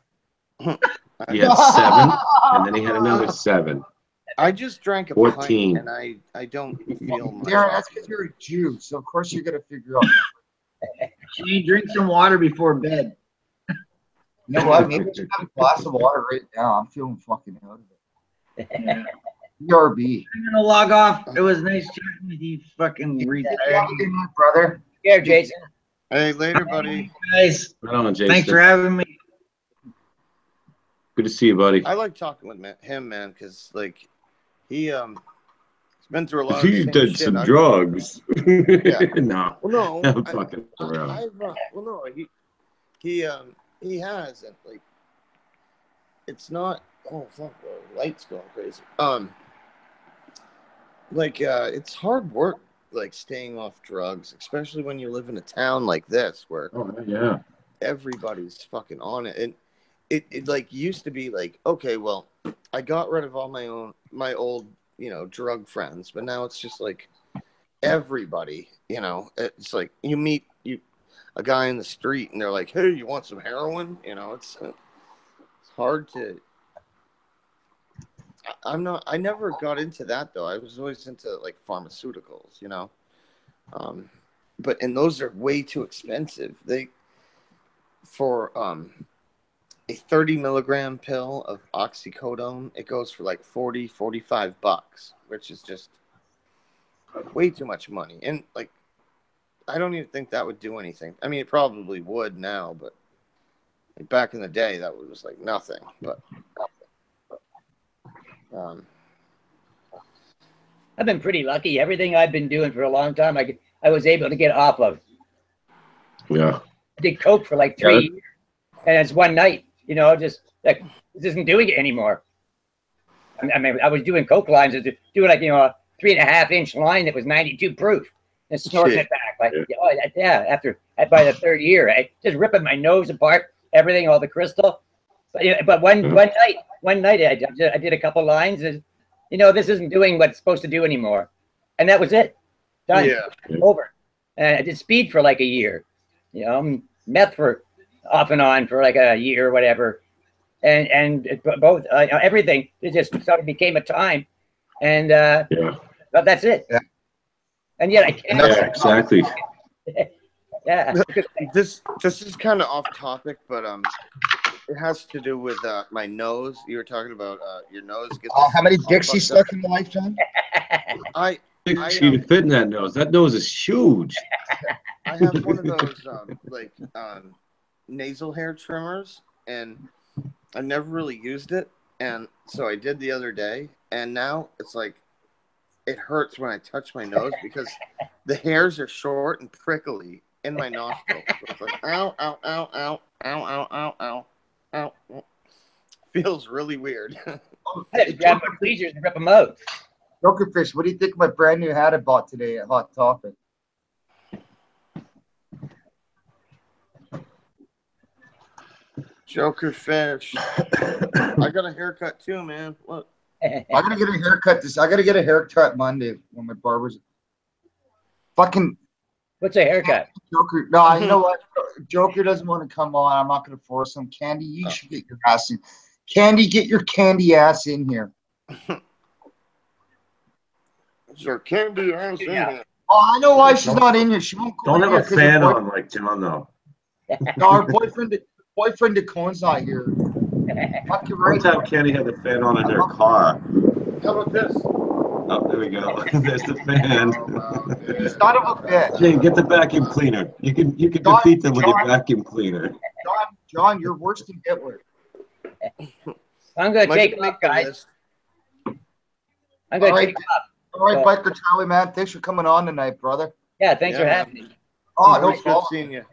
He had 7, and then he had another 7. I just drank a 14. pint, and I don't feel much. Darren, that's because you're a Jew, so of course you're gonna figure out. You drink some water before bed. You know what? Maybe I should have a glass of water right now. I'm feeling fucking out of it. Yeah. BRB. I'm gonna log off. It was nice chatting with you, fucking retard. Have a good night, brother. Here, Jason. Hey, later, buddy. Guys, Right on, Jason. thanks for having me. Good to see you, buddy. I like talking with him, man, because like he's been through a lot. He of the same did shit. some drugs. Yeah. No, Well, no, I'm fucking around. he has, and like it's not. Oh fuck, the light's going crazy. It's hard work, like staying off drugs, especially when you live in a town like this where Yeah. everybody's fucking on it. And it like used to be like, okay, well, I got rid of all my old, drug friends, but now it's just like everybody, it's like you meet a guy in the street and they're like, hey, you want some heroin? It's hard to. I never got into that though. I was always into like pharmaceuticals, and those are way too expensive. For a 30 milligram pill of oxycodone, it goes for like $45, which is just way too much money. And like, I don't even think that would do anything. I mean, it probably would now, but like back in the day, that was like nothing. But I've been pretty lucky. Everything I've been doing for a long time, I was able to get off of. Yeah. I did coke for like 3 years, and it's one night. Just like this isn't doing it anymore. I mean, I was doing coke lines, doing like a 3.5-inch line that was 92 proof, and snorting it back like by the 3rd year, right? Just ripping my nose apart, everything, all the crystal. But one night I did a couple lines, and this isn't doing what it's supposed to do anymore, and that was it. Done. Yeah. Over. And I did speed for like a year, meth for off and on for like a year or whatever, and both everything. It just sort of became a time, and but that's it. Yeah. And yet I can't. Yeah, exactly. Yeah. This is kind of off topic, but it has to do with my nose. You were talking about your nose. How many dicks you stuck in your lifetime? I She to fit in that nose. That nose is huge. I have one of those nasal hair trimmers, and I never really used it, and so I did the other day, and now it's like it hurts when I touch my nose because the hairs are short and prickly in my nostril. So it's like ow, ow, ow, ow, ow, ow, ow, ow, ow. Feels really weird. I just grab my tweezers and rip them out. Jokerfish, what do you think of my brand new hat I bought today at Hot Topic? Jokerfish. I got a haircut too, man. Look. I gotta get a haircut I gotta get a haircut Monday when my barber's fucking What's a haircut? Joker. No, you know what? Joker doesn't want to come on. I'm not going to force him. Candy, you should get your ass in. Candy, get your candy ass in here. Sure, Candy ass in here. Oh, I know why she's not in here. She won't go Don't in have here a 'cause fan her on like John though. no, her boyfriend DeCone's not here. Fuck you One right. time Kenny had the fan on in their car. How about this? Oh, there we go. There's the fan. You son of a bitch. Jay, get the vacuum cleaner. You can defeat them with your vacuum cleaner. John, you're worse than Hitler. I'm gonna Am I take gonna him make up, the guys. list? I'm gonna All right. take him up. All right, So- Biker Charlie, man. Thanks for coming on tonight, brother. Yeah, thanks for Yeah, having me. Oh, no Always good problem. seeing you.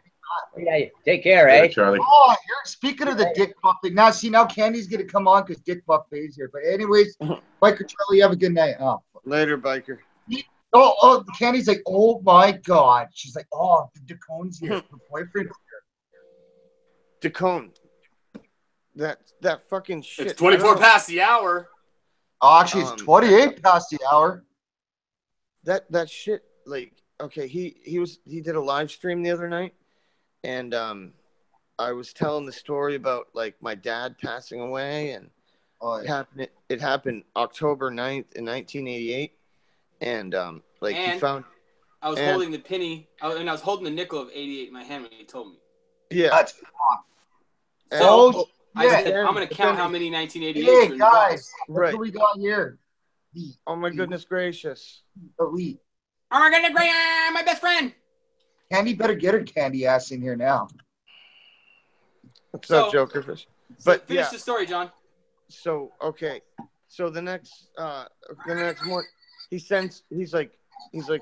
Yeah, take care, Yeah, eh? Charlie. Oh, here, speaking of the dick fuck thing, now Candy's gonna come on because Dick Buck pays here. But anyways, Biker Charlie, you have a good night. Oh, Later, biker. Candy's like, oh my god. She's like, oh, the DeCone's here. Her boyfriend's here. DeCone. That fucking shit. It's 24 past the hour. Oh, actually, it's 28 past the hour. That shit, like, okay, he did a live stream the other night, and I was telling the story about like my dad passing away, and it happened October 9th in 1988, and like And he found I was holding the penny, and I was holding the nickel of 88 in my hand when he told me. Yeah. That's So I yeah. said, I'm going to count how many 1988s Hey, are in the box. guys, look Right. who we got here. Oh my goodness gracious. Elite. Oh my goodness, my best friend. Candy better get her candy ass in here now. What's up, Jokerfish? But finish the story, John. So okay, so the next morning, he's like,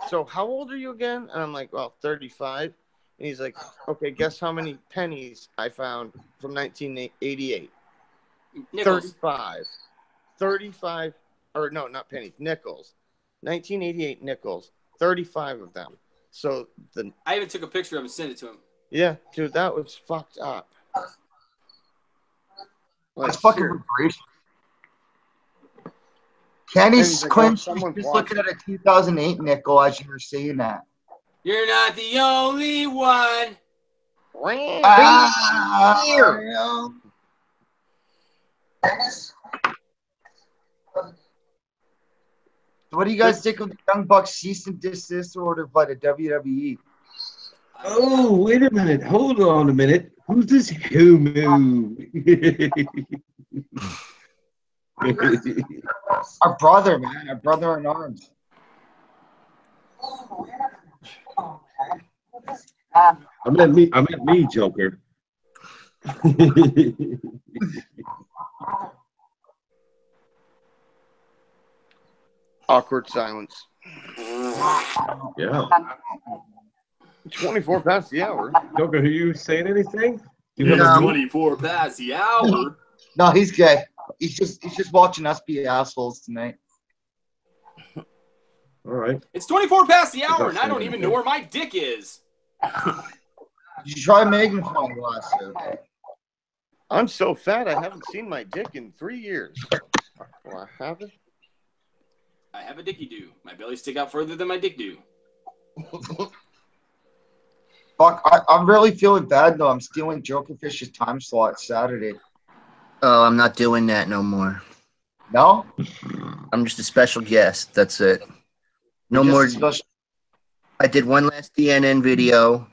so how old are you again? And I'm like, well, 35. And he's like, okay, guess how many pennies I found from 1988? Nickels. 35, or no, not pennies, nickels. 1988 nickels, 35 of them. So I even took a picture of him and sent it to him. yeah, dude, that was fucked up. Like, That's fucking seriously. vibration. Candy's like, claims she's someone's just looking at a 2008 nickel as you were saying that. You're not the only one. What do you guys think of the Young Bucks cease and desist order by the WWE? Oh, wait a minute. Hold on a minute. Who's this homo? Our brother, man. Our brother in arms. I meant me, Joker. Awkward silence. Yeah. 24 past the hour. Joker, are you saying anything? It's 24 past the hour. No, he's gay. He's just watching us be assholes tonight. All right. It's 24 past the hour, and I don't even know where my dick is. You should try making fun glass. I'm so fat, I haven't seen my dick in 3 years. Well, I haven't. I have a dicky do. My belly stick out further than my dick do. Fuck, I'm really feeling bad though. I'm stealing Jokerfish's time slot Saturday. Oh, I'm not doing that no more. No? I'm just a special guest. That's it. No Just more. a special- I did one last DNN video.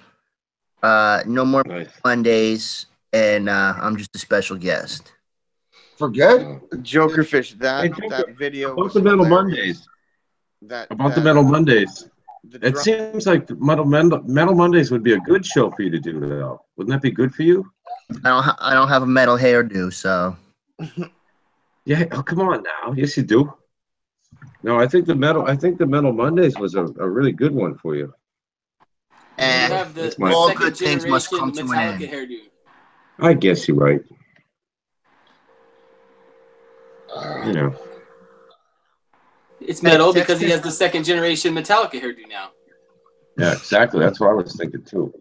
No more Mondays, and I'm just a special guest. For good? Jokerfish, that Hey, Joker, that video about was the Metal hilarious. Mondays. About the Metal Mondays. It seems like the Metal Mondays would be a good show for you to do, though. Wouldn't that be good for you? I don't have a metal hairdo, so. Yeah. Oh, come on now. Yes, you do. No, I think the Metal Mondays was a really good one for you. You have the all second good things must generation come to an end. Metallica hairdo. I guess you're right. You know. It's metal because he has the second generation Metallica hairdo now. Yeah, exactly. That's what I was thinking too.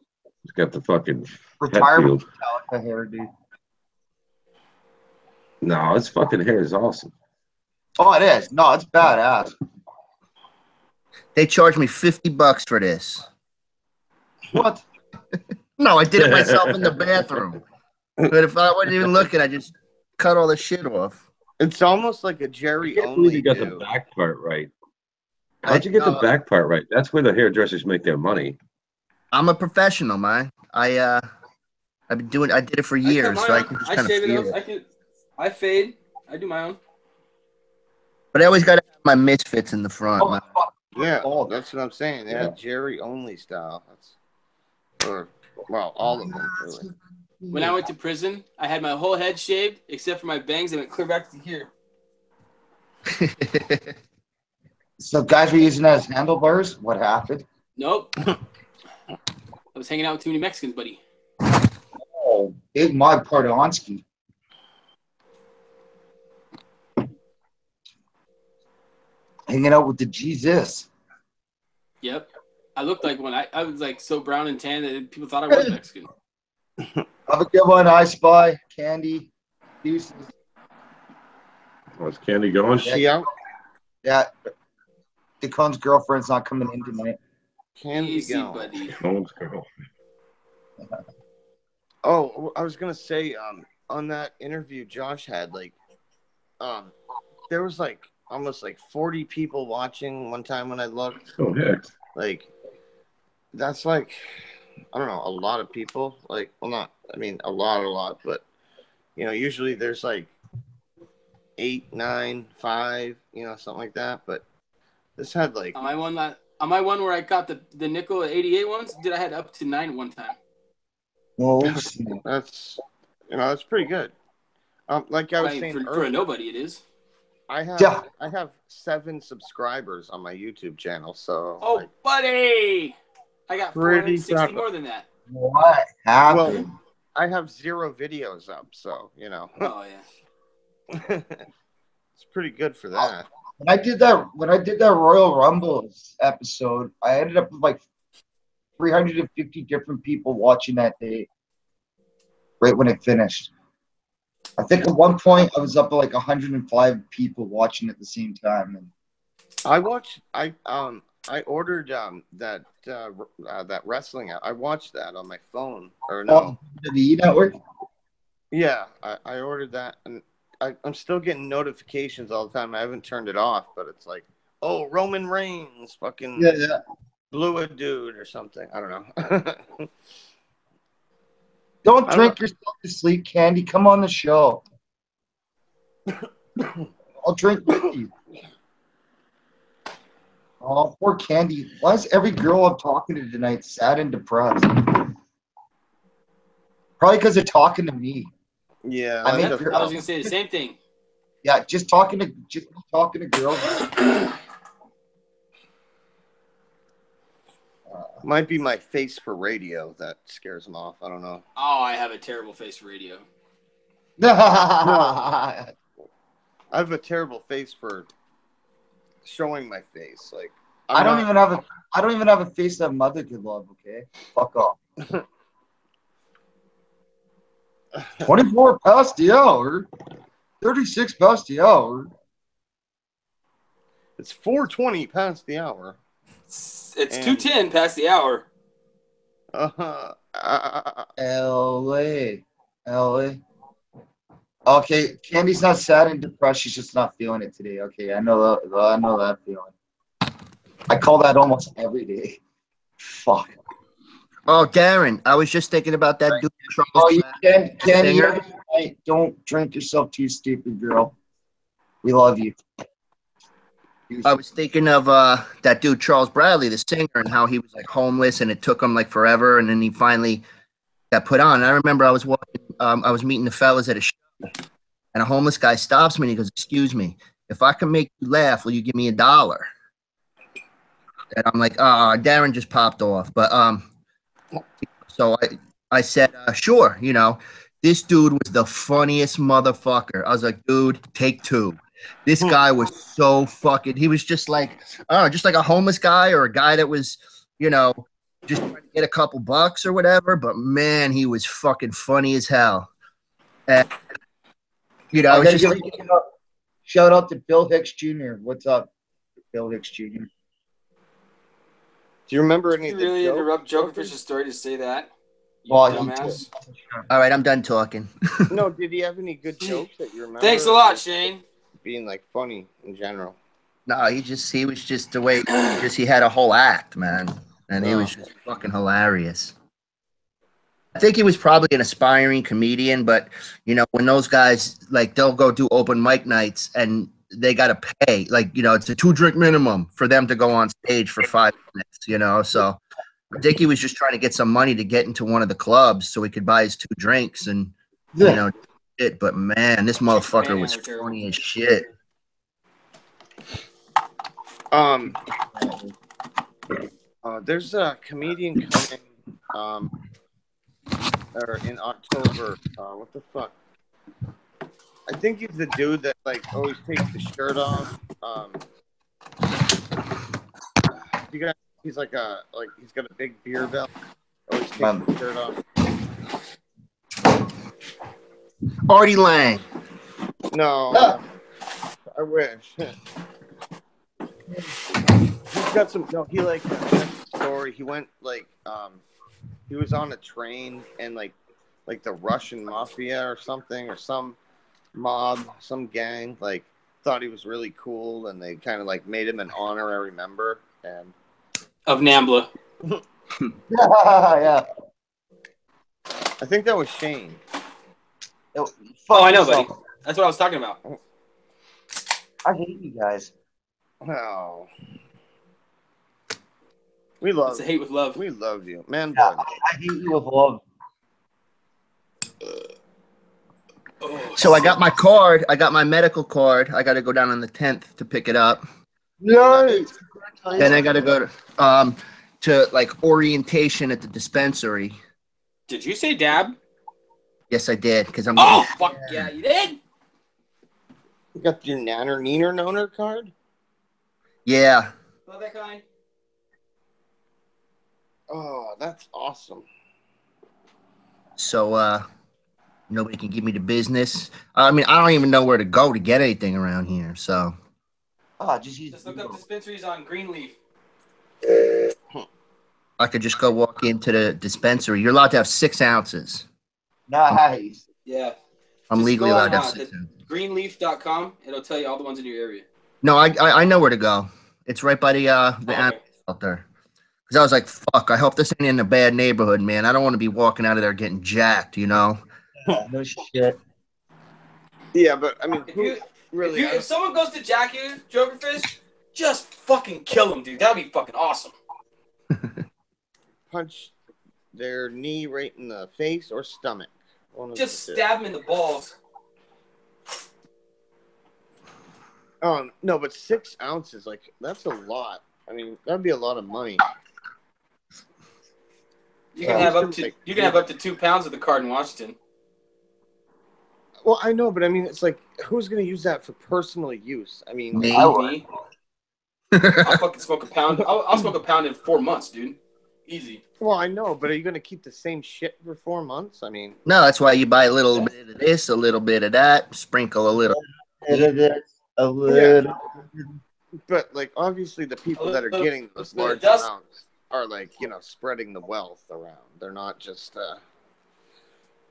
He's got the fucking Retirement Hetfield. Metallica hair, dude. No, his fucking hair is awesome. Oh, it is. No, it's badass. They charged me $50 for this. What? No, I did it myself in the bathroom. But if I wasn't even looking, I just cut all the shit off. It's almost like a I Jerry can't believe only you got the do. back part right. How'd you get the back part right? That's where the hairdressers make their money. I'm a professional, man. I've been doing. I did it for I cut years, my so I own. can just I kind of shave it. feel it. I fade. I do my own. But I always got to have my misfits in the front. Man. Yeah, that's what I'm saying. Yeah, Jerry only style. That's well, all of them really. When I went to prison, I had my whole head shaved except for my bangs. They went clear back to here. So guys were using that as handlebars. What happened? Nope. I was hanging out with too many Mexicans, buddy. Oh, big Mod Pardonsky. Hanging out with the Jesus. Yep. I looked like one. I was like so brown and tan that people thought I was Mexican. Have a good one, I Spy. Candy. Deuces. Was Candy going? She out? Yeah. DeCone's girlfriend's not coming in tonight. Candy Easy, going. buddy. Cone's girl. Oh, I was gonna say, on that interview Josh had, like, there was like almost like 40 people watching one time when I looked. Oh heck. Like, that's like, I don't know, a lot of people. Like, well, not, I mean, a lot, but you know, usually there's like 8, 9, 5, you know, something like that. But this had like. On my one where I got the nickel 88 ones, I had up to 9 one time. Well, that's, you know, that's pretty good. Like I was saying for earlier, a nobody, it is. I have 7 subscribers on my YouTube channel, so. Oh, like, buddy, I got pretty 460 more than that. What happened? Well, I have 0 videos up, so you know. Oh yeah. It's pretty good for that. When I did that Royal Rumbles episode, I ended up with like 350 different people watching that day. Right when it finished. I think at one point I was up to like 105 people watching at the same time. And I ordered that wrestling. I watched that on my phone or no. The E Network? Yeah, I ordered that, and I'm still getting notifications all the time. I haven't turned it off, but it's like, oh, Roman Reigns fucking blew a dude or something. I don't know. Don't drink yourself to sleep, Candy. Come on the show. I'll drink with you. Oh, poor Candy. Why is every girl I'm talking to tonight sad and depressed? Probably because they're talking to me. Yeah, I was gonna say the same thing. Yeah, just talking to girls. Might be my face for radio that scares them off. I don't know. Oh, I have a terrible face for radio. I have a terrible face for showing my face. Like I don't even have a face that mother could love. Okay, fuck off. 24 past the hour. 36 past the hour. It's 4:20 past the hour. It's 2:10 past the hour. LA. Okay, Candy's not sad and depressed. She's just not feeling it today. Okay, I know that feeling. I call that almost every day. Fuck. Oh, Darren, I was just thinking about that dude. Oh, you can, Candy. Singer. Don't drink yourself too stupid, girl. We love you. I was thinking of that dude Charles Bradley, the singer, and how he was like homeless, and it took him like forever, and then he finally got put on. And I remember I was walking, I was meeting the fellas at a show, and a homeless guy stops me and he goes, "Excuse me, if I can make you laugh, will you give me $1?" And I'm like, "Oh, Darren just popped off," but so I said, "Sure," you know. This dude was the funniest motherfucker. I was like, "Dude, take 2." This guy was so fucking, he was just like, just like a homeless guy or a guy that was, you know, just trying to get a couple bucks or whatever. But man, he was fucking funny as hell. And, you know, I was just like, shout out to Bill Hicks Jr. What's up, Bill Hicks Jr.? Do you remember any Did of you the really jokes? interrupt Jokerfish's story to say that? You Well, he dumbass. All right, I'm done talking. No, did he have any good jokes that you remember? Thanks a lot, Shane. Being like funny in general. No, he was just the way. He had a whole act, man, and he was just fucking hilarious. I think he was probably an aspiring comedian, but you know, when those guys like they'll go do open mic nights and they gotta pay, like, you know, it's a 2-drink minimum for them to go on stage for 5 minutes, you know. So I think he was just trying to get some money to get into one of the clubs so he could buy his 2 drinks and you know shit. But man, this motherfucker was funny as shit. There's a comedian coming or in October. What the fuck? I think he's the dude that like always takes the shirt off. You got he's like he's got a big beer belt. Always takes the shirt off. Artie Lang. No, I wish. He's got some. No, he like that's the story. He went like he was on a train and like the Russian mafia or something or some mob, some gang like thought he was really cool and they kind of like made him an honorary member and of NAMBLA. Yeah. I think that was Shane. Oh, I know, buddy. That's what I was talking about. I hate you guys. Oh. We love It's a hate with love. We love you. Man, yeah, I hate you with love. So I got my card. I got my medical card. I got to go down on the 10th to pick it up. Nice. Then I got to go to like orientation at the dispensary. Did you say dab? Yes, I did. Because I'm. Oh, fuck yeah, you did? You got your nanner, neener, noner card? Yeah. Love that kind. Oh, that's awesome. So, nobody can give me the business. I mean, I don't even know where to go to get anything around here. So. Just look up dispensaries on Greenleaf. I could just go walk into the dispensary. You're allowed to have 6 ounces. Nice. Yeah. I'm Just legally go allowed to on, have 6 ounces. greenleaf.com. It'll tell you all the ones in your area. No, I know where to go. It's right by the animal shelter. Because I was like, fuck, I hope this ain't in a bad neighborhood, man. I don't want to be walking out of there getting jacked, you know? No shit. Yeah, but I mean, if someone goes to jack you, Jokerfish, just fucking kill them, dude. That'd be fucking awesome. Punch their knee right in the face or stomach. Just stab them in the balls. Oh, no, but 6 ounces, like, that's a lot. I mean, that'd be a lot of money. You can have up to 2 pounds of the card in Washington. Well, I know, but I mean, it's like, who's going to use that for personal use? I mean, Me. I'll fucking smoke a pound. I'll smoke a pound in 4 months, dude. Easy. Well, I know, but are you going to keep the same shit for 4 months? I mean, No, that's why you buy a little bit of this, a little bit of that, sprinkle a little. A little. Yeah. But like, obviously, the people that are getting those large amounts are like, you know, spreading the wealth around. They're not just,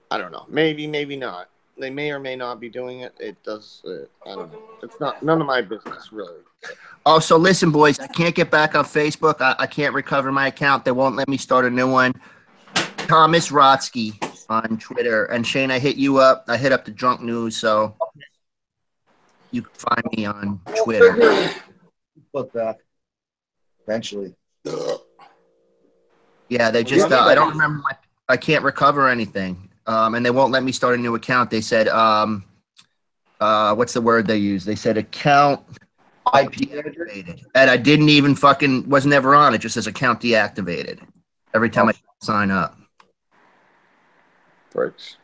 I don't know, maybe not. They may or may not be doing it. It does. I don't know. It's none of my business, really. Oh, so listen, boys, I can't get back on Facebook. I can't recover my account. They won't let me start a new one. Thomas Rotsky on Twitter. And Shane, I hit you up. I hit up the Drunk News, so you can find me on Twitter. Put that eventually. Yeah, they just, I don't remember, I can't recover anything. And they won't let me start a new account. They said, what's the word they use? They said account IP deactivated. And I didn't even was never on. It just says account deactivated every time I sign up. Breaks.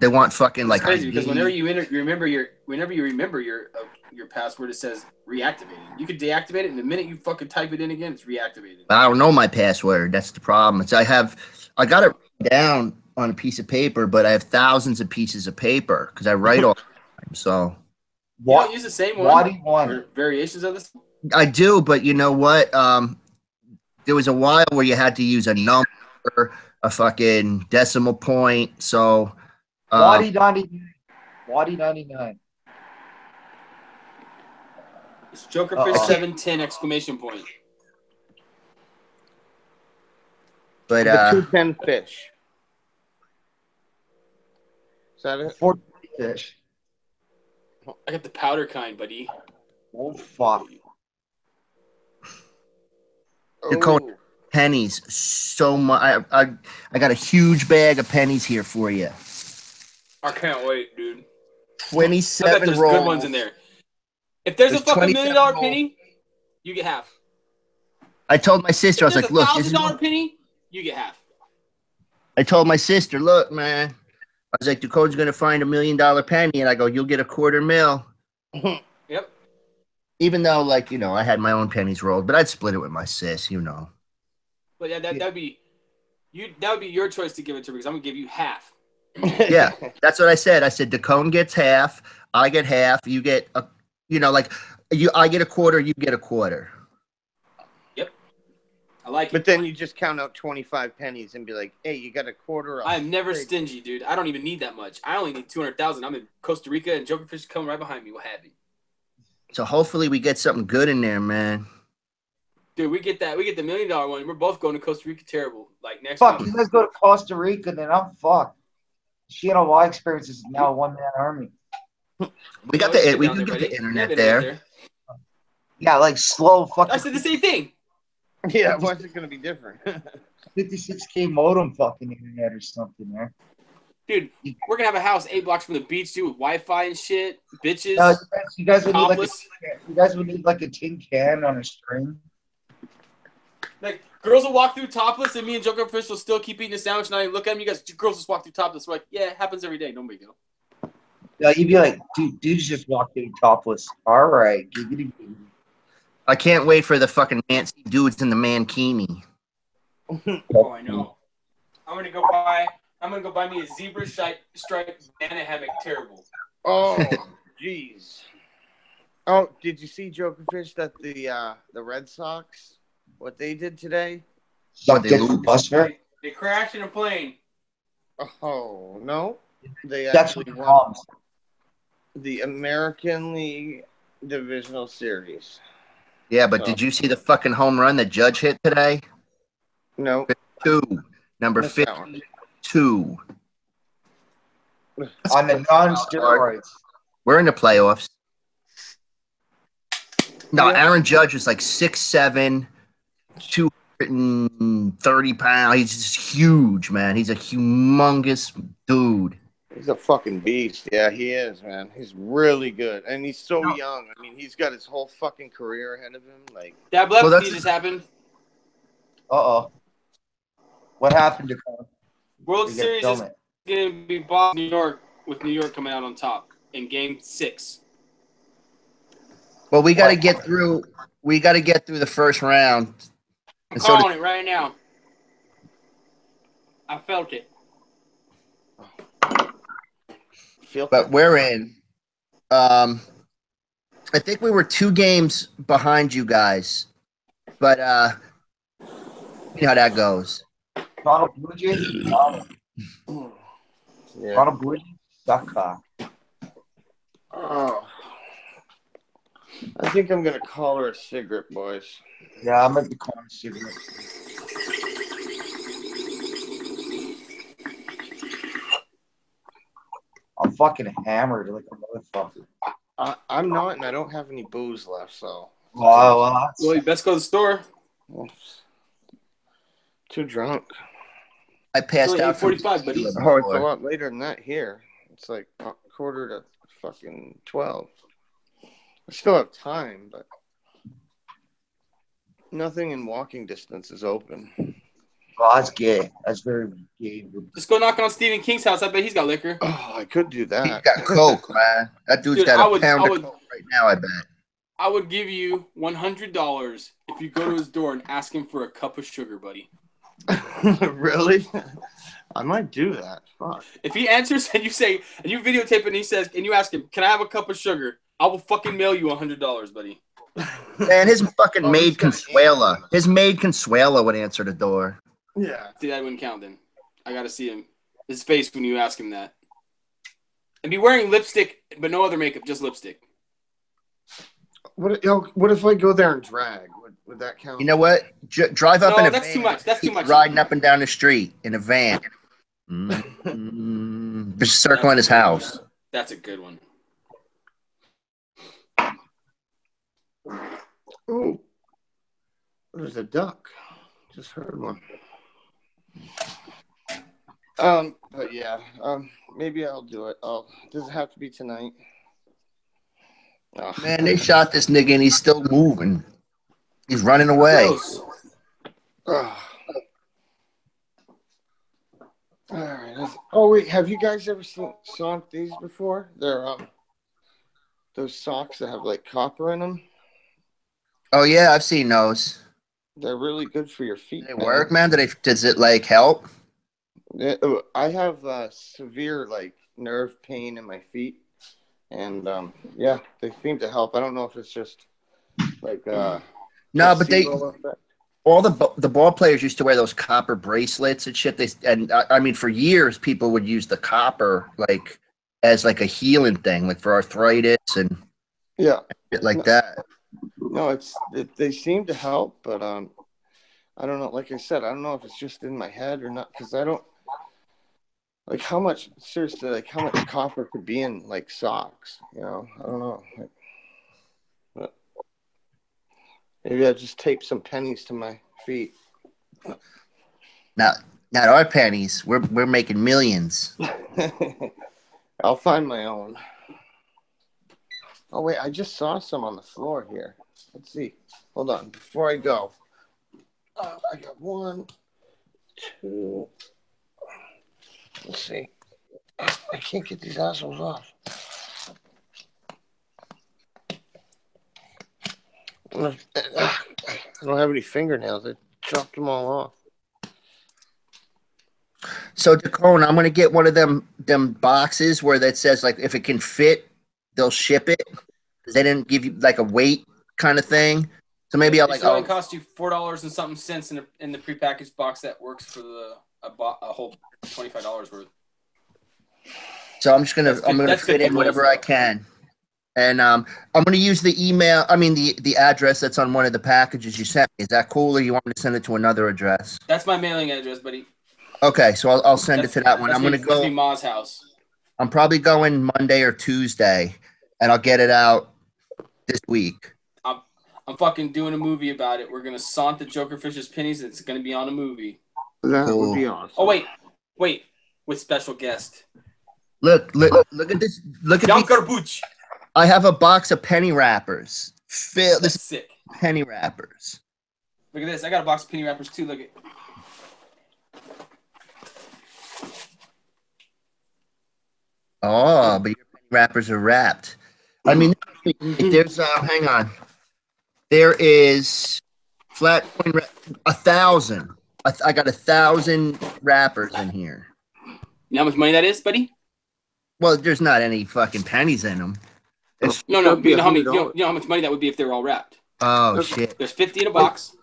They want fucking It's like crazy because ID. whenever you remember your password, it says reactivated. You could deactivate it, and the minute you fucking type it in again, it's reactivated. I don't know my password. That's the problem. I got it written down on a piece of paper, but I have thousands of pieces of paper because I write all the time. So You don't use the same one? Why do you want or variations of this? I do, but you know what? There was a while where you had to use a number a fucking decimal point. So, Wadi 99. Wadi 99. It's Jokerfish 710 exclamation point. But The 210 fish. Is that it? 420 fish. I got the powder kind, buddy. Oh fuck. Dakota, Oh. pennies so much. I got a huge bag of pennies here for you. I can't wait, dude. I 27 bet there's rolls. good ones in there. If there's a There's fucking $1 27 million rolls. penny, you get half. I told my sister, I was If like, there's look, a this is $1,000 penny, you get half. I told my sister, look, man. I was like, Dakota's gonna find $1 million penny, and I go, you'll get $250,000. Yep. Even though, like, you know, I had my own pennies rolled, but I'd split it with my sis, you know. But yeah, that'd be your choice to give it to me because I'm gonna give you half. Yeah, that's what I said. I said Dakota gets half, I get half, you get a, you know, like I get a quarter, you get a quarter. Yep. I like it. But then you just count out 25 pennies and be like, hey, you got a quarter. I am never stingy, dude. I don't even need that much. I only need 200,000. I'm in Costa Rica and Jokerfish is coming right behind me. We'll have it. So hopefully we get something good in there, man. Dude, we get that. We get the $1 million one. We're both going to Costa Rica. Terrible. Like next Fuck, week. you guys go to Costa Rica, then I'm fucked. CNY Experience is now a one-man army. We got Yeah, we down can there, get the buddy. internet Yeah, there. Yeah, like slow fucking. I said the same thing. Yeah, why's it going to be different? 56K modem fucking internet or something, man. Dude, we're going to have a house 8 blocks from the beach, dude, with Wi-Fi and shit. Bitches. You guys would topless. need like a tin can on a string. Like, girls will walk through topless, and me and Jokerfish will still keep eating a sandwich, and I look at them, you guys, girls just walk through topless. We're like, yeah, it happens every day. No big deal. Yeah, you'd be like, dudes just walk through topless. All right, giggity. I can't wait for the fucking Nancy dudes in the mankini. Oh, I know. I'm gonna go buy me a zebra striped banana hammock. Terrible. Oh, jeez. Oh, did you see Jokerfish that the Red Sox, what they did today? What, they lose bus fare? They crashed in a plane. Oh, no. They That's actually what won bombs. the American League Divisional Series. Yeah, but did you see the fucking home run that Judge hit today? No. 52. Number Missed that one. 52. On the non-steroids. We're in the playoffs. No, Yeah. Aaron Judge is like 6'7", 230 pounds. He's just huge, man. He's a humongous dude. He's a fucking beast. Yeah, he is, man. He's really good. And he's so young. I mean, he's got his whole fucking career ahead of him. Like, That Well, left that's- just happened. Uh-oh. What happened to Cole? World We gotta Series film is it. going to be Boston, New York, with New York coming out on top in Game 6. Well, we got to get through. We got to get through the first round. I'm And so calling it right now. I felt it. but we're in. I think we were 2 games behind you guys, but you know how that goes. Toronto Blue Jays? yeah. Toronto Blue Jays? Sucker. Oh. I think I'm going to call her a cigarette, boys. Yeah, I'm at the corner cigarette. I'm fucking hammered like a motherfucker. I'm not, and I don't have any booze left, so. Well, Well, you best go to the store. Too drunk. I passed It's only out from 8:45, buddy. tequila Oh, it's a before. lot later than that here. It's like a quarter to fucking 12. I still have time, but nothing in walking distance is open. well, that's gay. That's very gay. Just go knock on Stephen King's house. I bet he's got liquor. Oh, I could do He that. got coke, man. That dude's Dude, got I a would- pound I of would- coke right now. I bet. I would give you $100 if you go to his door and ask him for a cup of sugar, buddy. Really? I might do that. Fuck. If he answers and you say, and you videotape it and he says, and you ask him, can I have a cup of sugar? I will fucking mail you $100, buddy. Man, his fucking Oh, maid he's gonna Consuela. answer. His maid Consuela would answer the door. Yeah. See, that wouldn't count then. I gotta see his face when you ask him that. And be wearing lipstick, but no other makeup, just lipstick. What if I go there and drag? Would that count? You know what? Drive up in a van. That's too much. That's too much. Riding up and down the street in a van. Just circling his house. That's a good one. Oh, there's a duck. Just heard one. But yeah, maybe I'll do it. Does it have to be tonight? Oh. Man, they shot this nigga and he's still moving. He's running away. Oh. All right. Oh wait, have you guys ever saw these before? They're those socks that have like copper in them. Oh yeah, I've seen those. They're really good for your feet. They work, man. Does it like help? I have severe like nerve pain in my feet, and yeah, they seem to help. I don't know if it's just like no, but all the ball players used to wear those copper bracelets and shit. I mean, for years people would use the copper like as like a healing thing, like for arthritis and shit like that. No, they seem to help, but I don't know. Like I said, I don't know if it's just in my head or not, because I don't like how much copper could be in like socks. You know, I don't know. But maybe I just tape some pennies to my feet. Not our pennies. We're making millions. I'll find my own. Oh wait, I just saw some on the floor here. Let's see. Hold on, before I go. I got 1, 2. Let's see. I can't get these assholes off. I don't have any fingernails. I chopped them all off. So, Dakone, I'm gonna get one of them boxes where that says like if it can fit, they'll ship it. They didn't give you like a weight kind of thing. So maybe I'll like. It's only cost you $4 and something cents in the prepackaged box that works for a whole $25 worth. So I'm just gonna fit in whatever I can, and I'm gonna use the email. I mean the address that's on one of the packages you sent me. Is that cool, or you want me to send it to another address? That's my mailing address, buddy. Okay, so I'll send it to that one. I'm gonna go. That's Ma's house. I'm probably going Monday or Tuesday, and I'll get it out this week. I'm fucking doing a movie about it. We're gonna saunt the Jokerfish's pennies. It's gonna be on a movie. That would be awesome. Oh wait, with special guest. Look at this. Look at this. I have a box of penny wrappers. This is sick. Penny wrappers. Look at this. I got a box of penny wrappers too. Look at. Oh, but your penny wrappers are wrapped. I mean, there's hang on. There is flat coin 1,000. I got 1,000 wrappers in here. You know how much money that is, buddy? Well, there's not any fucking pennies in them. No. You know how much money that would be if they were all wrapped. Oh shit! There's 50 in a box.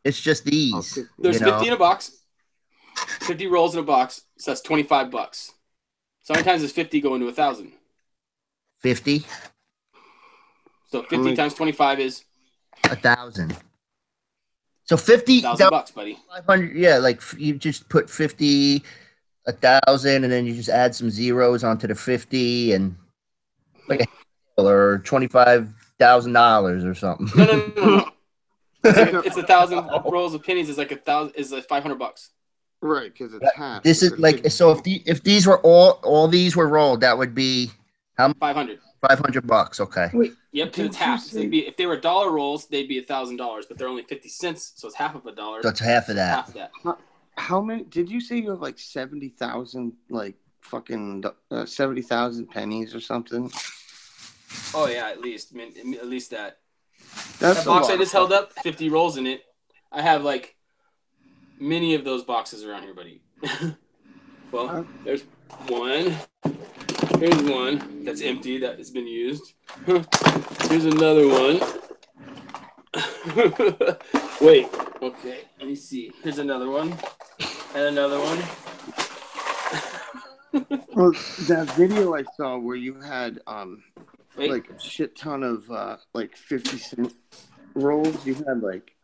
It's just these. There's 50 in a box. 50 rolls in a box. So that's $25. So how many times does 50 go into 1,000? 50. So 50 times 25 is 1,000. So 50 $1,000, buddy. 500. Yeah, like you just put 50, 1,000, and then you just add some zeros onto the 50, and like or $25,000 or something. No. It's 1,000 rolls of pennies. Is like 1,000 is like $500. Right, because it's half. This is like so. If these were all these were rolled, that would be how much? 500. $500. Okay. Wait. Yep, because it's half. So if they were dollar rolls, they'd be $1,000, but they're only 50 cents, so it's half of $1. So it's half of that. Half of that. How many? Did you say you have like 70,000, like fucking 70,000 pennies or something? Oh yeah, at least. I mean, at least that. That's that box I just held up, 50 rolls in it. I have like many of those boxes around here, buddy. Well, there's one. Here's one that's empty that has been used. Here's another one. Wait. Okay. Let me see. Here's another one. And another one. Well, that video I saw where you had Wait. like a shit ton of like 50-cent rolls. You had like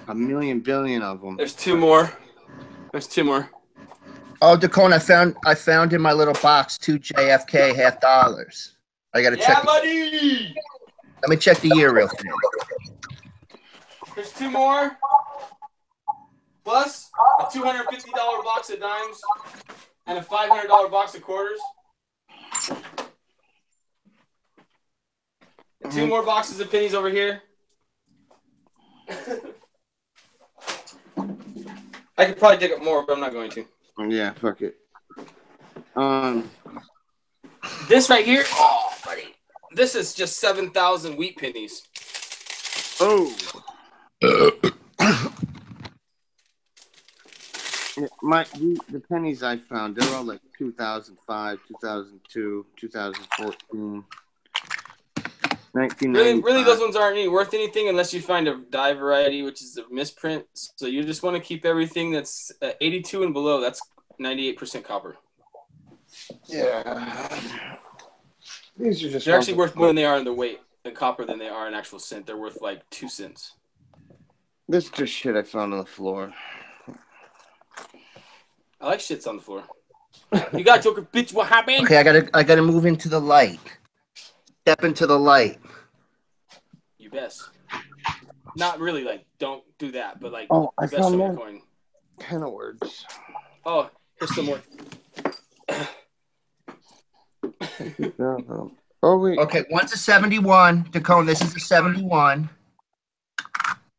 a million billion of them. There's two more. Oh, Dacone, I found in my little box 2 JFK $50. I gotta check. Buddy. Let me check the year real quick. There's two more. Plus a $250 box of dimes and a $500 box of quarters. And two more boxes of pennies over here. I could probably dig up more, but I'm not going to. Yeah, fuck it. This right here, oh, buddy. This is just 7,000 wheat pennies. Oh. The pennies I found, they're all like 2005, 2002, 2014, 1995. Really, those ones aren't worth anything unless you find a die variety, which is a misprint. So you just want to keep everything that's 82 and below. That's 98% copper. Yeah. These are just. They're actually worth more than they are in the weight in copper than they are in actual cent. They're worth like 2 cents. This is just shit I found on the floor. I like shits on the floor. You got Joker, bitch. What happened? Okay, I gotta move into the light. Step into the light. You best. Not really. Like, don't do that. But like, oh, I best found show more me coin. kind of words. Oh, here's some more. Oh wait. Okay, one's a 71. Dacone, this is a 71.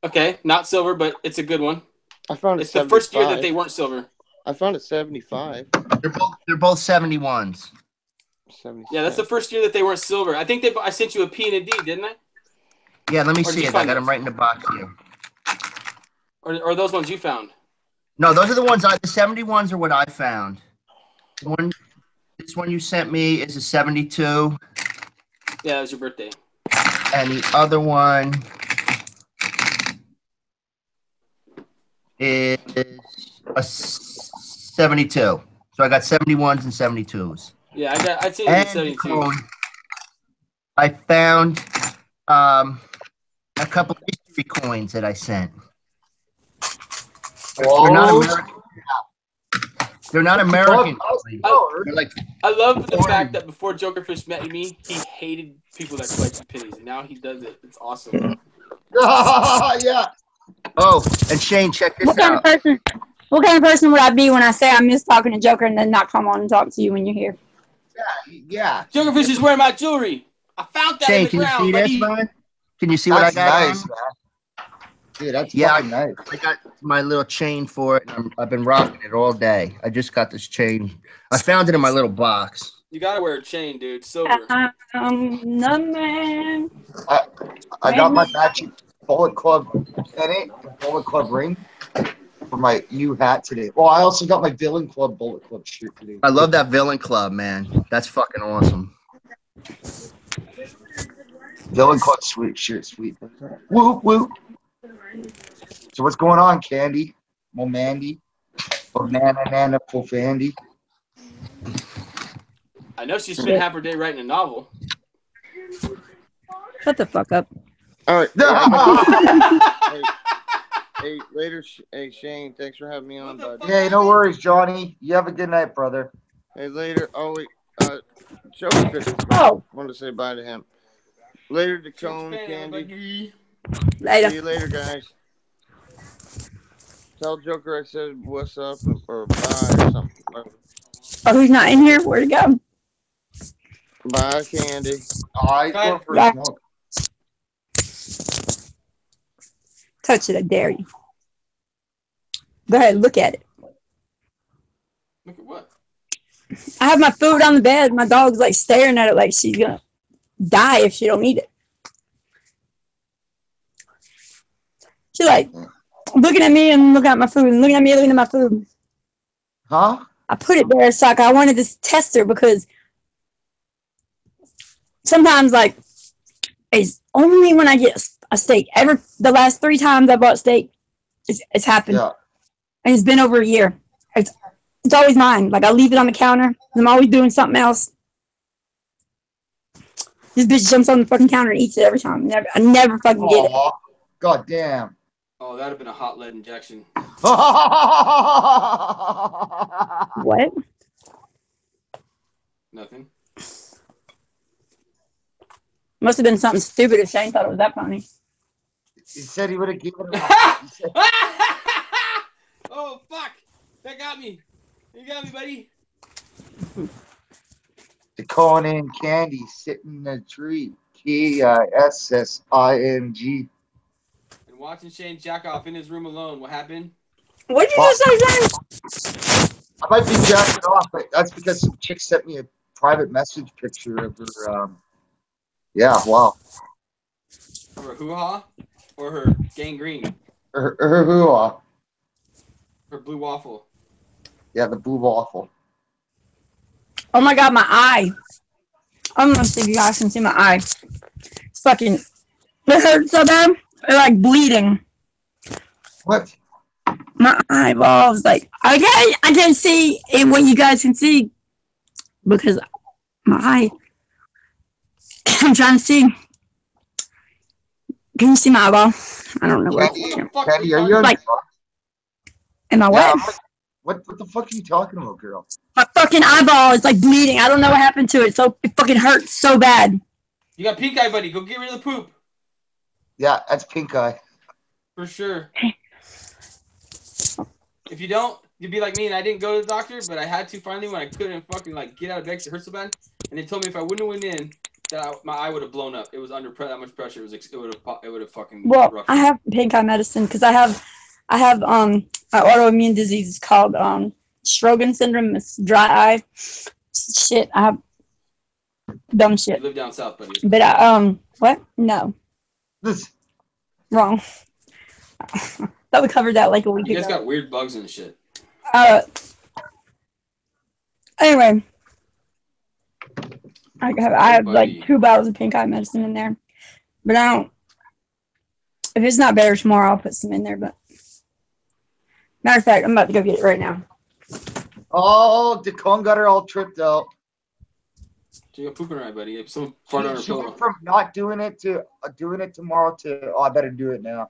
Okay, not silver, but it's a good one. I found it's the first year that they weren't silver. I found it 75. They're both 71s. 76. Yeah, that's the first year that they weren't silver. I think I sent you a P and a D, didn't I? Yeah, let me Or did see you it. I find got those? them right in the box here. Or those ones you found? No, those are the ones. The 71s are what I found. This one you sent me is a 72. Yeah, it was your birthday. And the other one is a 72. So I got 71s and 72s. Yeah, I'd say it's And 72. I found a couple history coins that I sent. They're not American. They're not American. They're like, I love the fact that before Jokerfish met me, he hated people that collected pennies. And now he does it. It's awesome. Yeah. Oh, and Shane, check this out. What kind of person would I be when I say I miss talking to Joker and then not come on and talk to you when you're here? Yeah. Jokerfish is wearing my jewelry. I found that Shane, in the ground, can you see buddy. this, man? Can you see what I That's got? nice, on? man. Dude, that's Yeah, fucking nice. I got my little chain for it. And I've been rocking it all day. I just got this chain. I found it in my little box. You gotta wear a chain, dude. Silver. No man. I got my matching Bullet Club pennant, Bullet Club ring for my new hat today. Well, I also got my Villain Club Bullet Club shirt today. I love that Villain Club, man. That's fucking awesome. Villain Club sweet shirt, sweet. Whoop whoop. So what's going on, Candy? Momandy? Nana Profandy? I know she spent half her day writing a novel. Shut the fuck up. All right. Hey, later. Hey, Shane, thanks for having me on, bud. Hey, no worries, Johnny. You have a good night, brother. Hey, later. Oh, wait. Jokerfish. Oh. I want to say bye to him. Later, Dacone, Candy. Later. See you later, guys. Tell Joker I said what's up or bye or something. Oh, he's not in here? Where'd he go? Bye, Candy. I go for a smoke. Touch it, I dare you. Go ahead, look at it. Look at what? I have my food on the bed. My dog's like staring at it like she's gonna die if she don't eat it. She's like looking at me and looking at my food and looking at me, looking at my food. Huh? I put it there so I wanted to test her because sometimes like it's only when I get a steak. The last 3 times I bought steak, it's happened. Yeah. And it's been over a year. It's always mine. Like I leave it on the counter. I'm always doing something else. This bitch jumps on the fucking counter and eats it every time. I never fucking get it. God damn. Oh, that'd have been a hot lead injection. What? Nothing. Must have been something stupid if Shane thought it was that funny. He said he would have given it. Oh fuck! That got me. You got me, buddy. The corn and candy sitting in a tree. KISSING. And watching Shane jack off in his room alone. What happened? What did you just say, Shane? I might be jacking off, but that's because some chick sent me a private message picture of her. Yeah, wow. Or her hoo-ha? Or her gangrene? Her hoo-ha. Her blue waffle. Yeah, the blue waffle. Oh my god, my eye. I'm gonna see if you guys can see my eye. It's fucking. It hurts so bad. It's like bleeding. What? My eyeballs, like I can't see it what you guys can see because my eye. I'm trying to see. Can you see my eyeball? I don't know where. Candy, are you like? Am I yeah, what? What the fuck are you talking about, girl? My fucking eyeball is like bleeding. I don't know what happened to it. So it fucking hurts so bad. You got pink eye, buddy. Go get rid of the poop. Yeah, that's pink eye. For sure. If you don't, you'd be like me, and I didn't go to the doctor, but I had to finally when I couldn't fucking like get out of bed because it hurt so bad. And they told me if I wouldn't have went in, that my eye would have blown up. It was under that much pressure. It would have fucking. Well, roughed I have pink eye medicine because I have an autoimmune disease called Sjögren's syndrome. It's dry eye. Shit, I have dumb shit. You live down south, buddy. But what? No. Wrong. Thought we covered that like a week ago. You guys got weird bugs and shit. Anyway, I have like 2 bottles of pink eye medicine in there, but I don't. If it's not better tomorrow, I'll put some in there. But matter of fact, I'm about to go get it right now. Oh, Decon got her all tripped out. You got poop in her eye, buddy. If someone farted on her She pillow. went from not doing it to doing it tomorrow to I better do it now.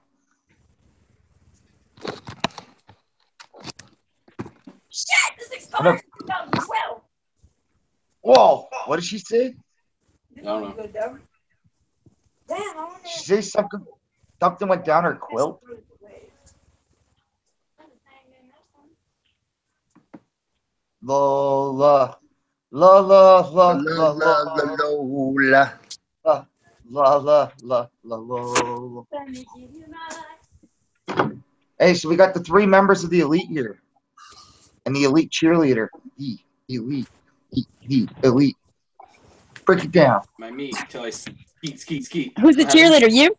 Shit, this expired in 2012. Whoa, what did she say? I don't know. She say something went down her quilt. Lola. La la la la la la la. Hey, so we got the 3 members of the elite here, and the elite cheerleader. The elite. Break it down. My meat till I skeet. Who's the cheerleader? You?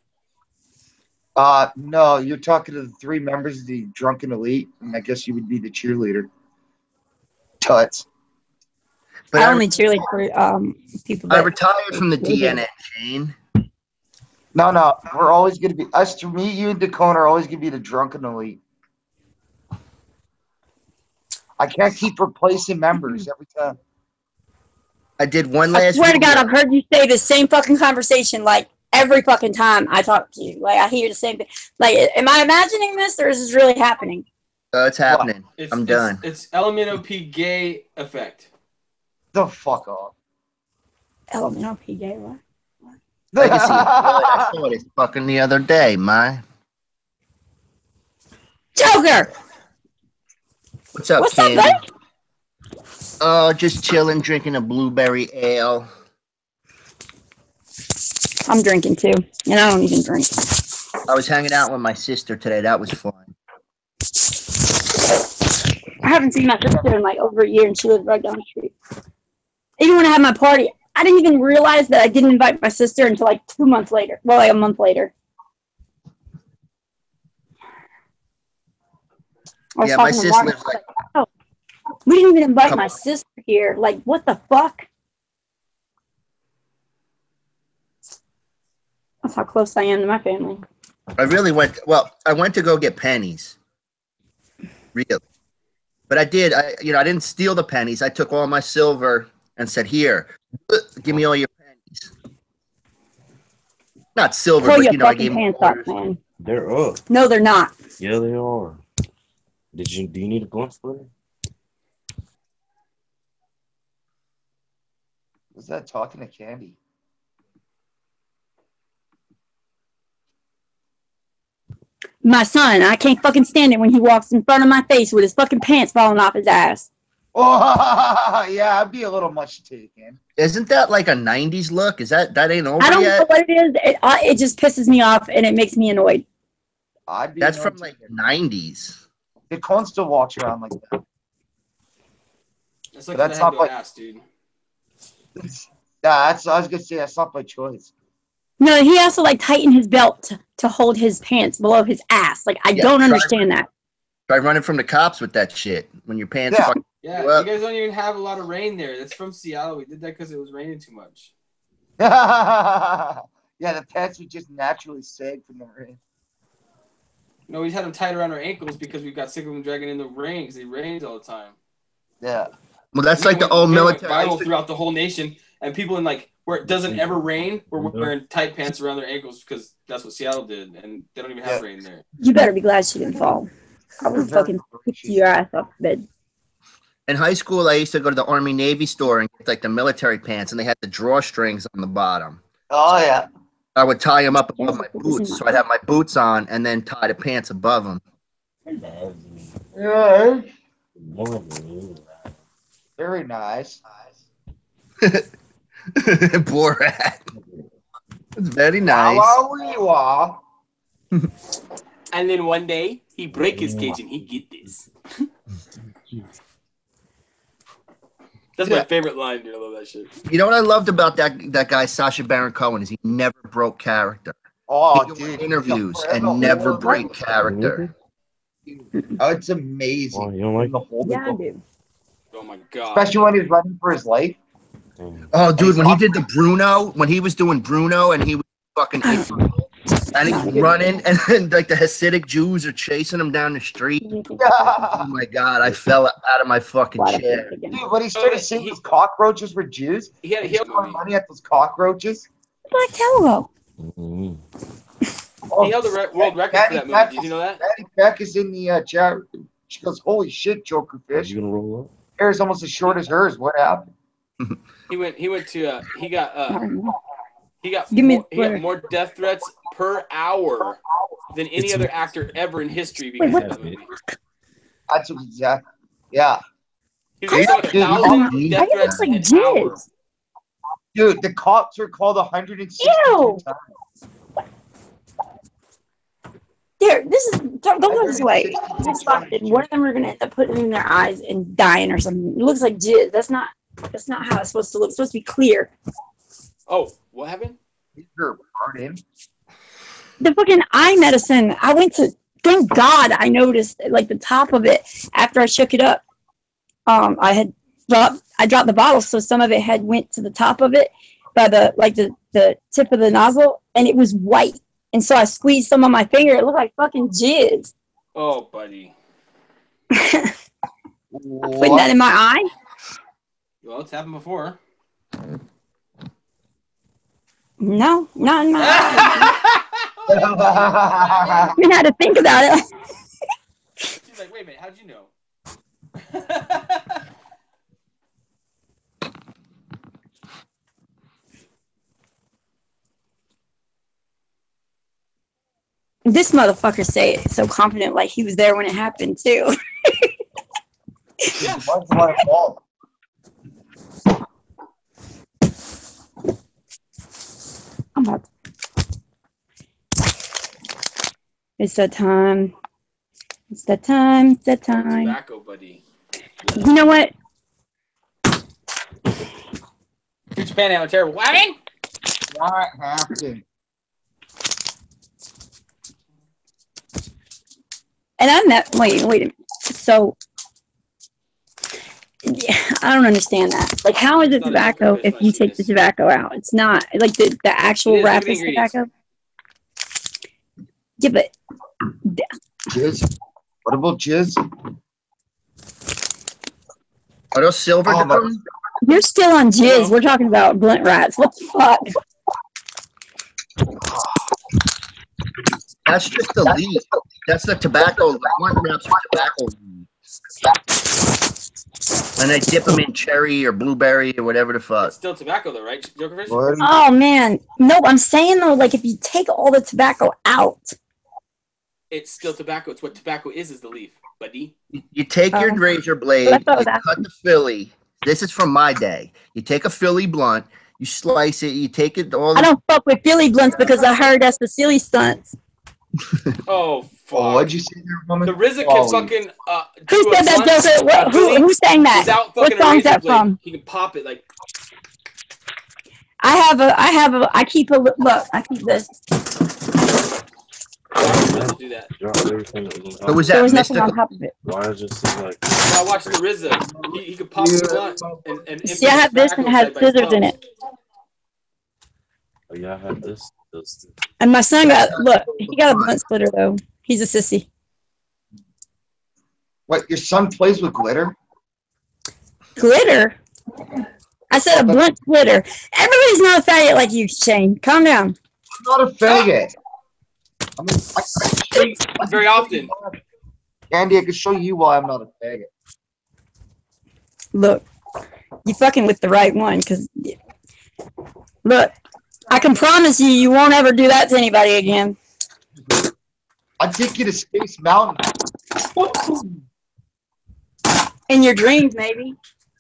No, you're talking to the 3 members of the drunken elite, and I guess you would be the cheerleader. Tuts. But I only cheerlead for people. I retired from the DNA, Shane. No, we're always going to be us. To me, you and Dakota are always going to be the drunken elite. I can't keep replacing members every time. I did one last. I swear to God, I've heard you say the same fucking conversation like every fucking time I talk to you. Like I hear the same thing. Like, am I imagining this, or is this really happening? It's happening. I'm done. It's LMNOP gay effect. The fuck off. LMNOP gay what? I saw it fucking the other day, my. Joker! What's up, What's Candy? up, buddy? Oh, just chilling, drinking a blueberry ale. I'm drinking too, and I don't even drink. I was hanging out with my sister today. That was fun. I haven't seen my sister in like over a year, and she lives right down the street. Even when I had my party, I didn't even realize that I didn't invite my sister until like 2 months later. Well, like a month later. Yeah, my sister lives like. Oh, we didn't even invite my sister here. Like, what the fuck? That's how close I am to my family. I really went. Well, I went to go get pennies. Really. But I did. I didn't steal the pennies. I took all my silver and said, "Here, give me all your pennies." Not silver, Pull but your I fucking gave him pants quarters. up, man. They're up. No, they're not. Yeah, they are. Do you need a blunt splitter? Was that talking to Candy? My son, I can't fucking stand it when he walks in front of my face with his fucking pants falling off his ass. Oh, yeah, I'd be a little much taken. Isn't that like a '90s look? Is that ain't over I don't yet? know what it is. It just pisses me off and it makes me annoyed. I'd be That's annoyed from like too. '90s. The cone still walks around like that. That's like But that's I have not no like- ass, dude. I was gonna say that's not by choice. No, he also like tightened his belt to hold his pants below his ass. Like I Yeah, don't try- understand that. Try running from the cops with that shit when your pants. Yeah. fucking Yeah, you up. you guys don't even have a lot of rain there. That's from Seattle. We did that because it was raining too much. Yeah, the pants would just naturally sag from the rain. No, we had them tied around our ankles because we got sick of them dragging in the rain because it rains all the time. Yeah. Well, that's Video like the went- old video went military. I viral used to- throughout the whole nation, and people in like where it doesn't ever rain were wearing tight pants around their ankles because that's what Seattle did, and they don't even have rain there. You better be glad she didn't fall. I would fucking kick your ass off the bed. In high school, I used to go to the Army Navy store and get like the military pants, and they had the drawstrings on the bottom. Oh yeah. I would tie them up above my boots, so I'd have my boots on and then tie the pants above them. Yeah. Very nice. Borat. It's very nice. Wah. And then one day he break his cage and he get this. That's my favorite line, dude. I love that shit. You know what I loved about that guy, Sacha Baron Cohen, is he never broke character. Oh, He dude. did interviews Forever and never hold break it. character. Oh, it's amazing. Oh, you don't like The whole Yeah, I do. Oh my god. Especially when he's running for his life. Oh, dude, when he did the Bruno, when he was doing Bruno and he was fucking and he's running and then like the Hasidic Jews are chasing him down the street. Oh my god, I fell out of my fucking chair. Dude, when he started saying those cockroaches were Jews, he had he's throwing money at those cockroaches. Black Hello. He held the world record for that movie. Did you know that? Maddie Beck is in the chat. She goes, "Holy shit, Joker Fish! You gonna roll up? Hair's almost as short as hers. What happened?" He got Give me more death threats per hour than any other actor ever in history because of that movie. That's what exactly. Yeah. He was like 1,000 death threats like an hour. jizz. Dude, the cops are called 162 Ew. times. There, don't go this way. Just fucked it. One of them are gonna end up putting it in their eyes and dying or something. It looks like jizz. That's not how it's supposed to look. It's supposed to be clear. Oh, what happened? You're burning. The fucking eye medicine. I went to. Thank God I noticed like the top of it after I shook it up. I dropped the bottle, so some of it had went to the top of it by the tip of the nozzle, and it was white. And so I squeezed some on my finger. It looked like fucking jizz. Oh, buddy. Putting that in my eye? Well, it's happened before. No, not in my eye. I didn't have to think about it. She's like, wait a minute, how'd you know? This motherfucker say it so confident, like he was there when it happened too. Yeah. What's my fault? I'm about It's that time. It's that time. It's that time. Tobacco, buddy. You know what? You're Japan out terrible wagon? What happened? And I'm that. Wait a minute. So, yeah, I don't understand that. Like, how is it tobacco if you take the tobacco out? It's not like the actual wrap is tobacco. Yeah, but Jizz. What about jizz? Are those silver? Oh, but- Dakota? You're still on jizz. We're talking about blunt rats. What the fuck? That's just the leaf. That's the tobacco. The blunt wraps are tobacco leaves. And they dip them in cherry or blueberry or whatever the fuck. It's still tobacco though, right, Jokerfish? Oh man, no! I'm saying though, like if you take all the tobacco out, It's still tobacco. It's what tobacco is the leaf, buddy. You take your Oh. razor blade, That's what I you was cut the Philly. This is from my day. You take a Philly blunt, you slice it, you take it all. I don't fuck with Philly blunts because I heard that's the silly stunts. Oh fuck! Oh, what'd you say there, woman? The RZA can Oh, fucking Who do a said that, blunt, Joker? What, Philly who sang that? without What fucking a song's razor that blade. from? He can pop it like. I keep this. RZA do that. Drop everything that was on Who was There that? was nothing Mystical? on top of it. Why is it just like I watched the RZA. He could pop the blunt and See, I have this and it has scissors in it. oh yeah, I had this. And my son he got a blunt splitter though. He's a sissy. What? Your son plays with glitter? Glitter? I said a blunt splitter. Everybody's not a faggot like you, Shane. Calm down. I'm not a faggot. I mean, I can show you, Very often. Andy, I can show you why I'm not a faggot. Look, you fucking with the right one, cause look, I can promise you won't ever do that to anybody again. I'd take you to Space Mountain. In your dreams, maybe.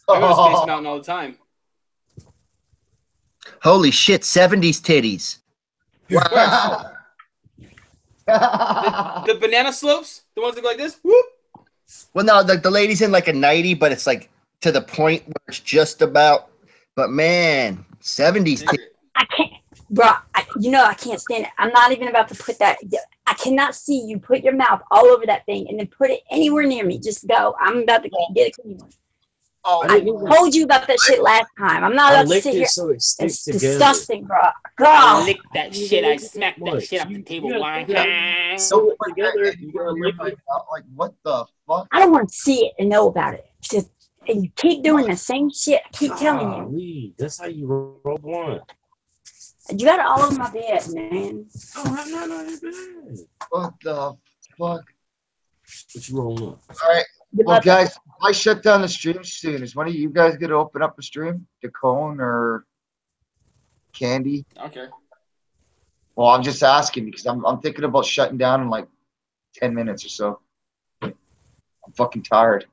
I go to Space Mountain all the time. Holy shit, 70s titties. Wow. The banana slopes, the ones that go like this. Whoop. Well, no, the lady's in like a 90, but it's like to the point where it's just about. But man, 70s titties. I can't, bro. I can't stand it. I'm not even about to put that. I cannot see you put your mouth all over that thing and then put it anywhere near me. Just go. I'm about to get a clean one. Oh, I told you about that shit last time. I'm not about to sit here. so it sticks It's together. disgusting, bro. I God. lick that shit. I smack that shit off the table. So it together, you gotta lick it. Like, what the fuck? I don't want to see it and know about it. Just and you keep doing the same shit. I keep telling you. Golly, that's how you roll one. You got it all over my bed, man. Oh, I'm not on your bed. What the fuck? What you rolling up? All right. Well, guys, I shut down the stream soon. Is one of you guys going to open up a stream? Decone or Candy? Okay. Well, I'm just asking because I'm thinking about shutting down in like 10 minutes or so. I'm fucking tired.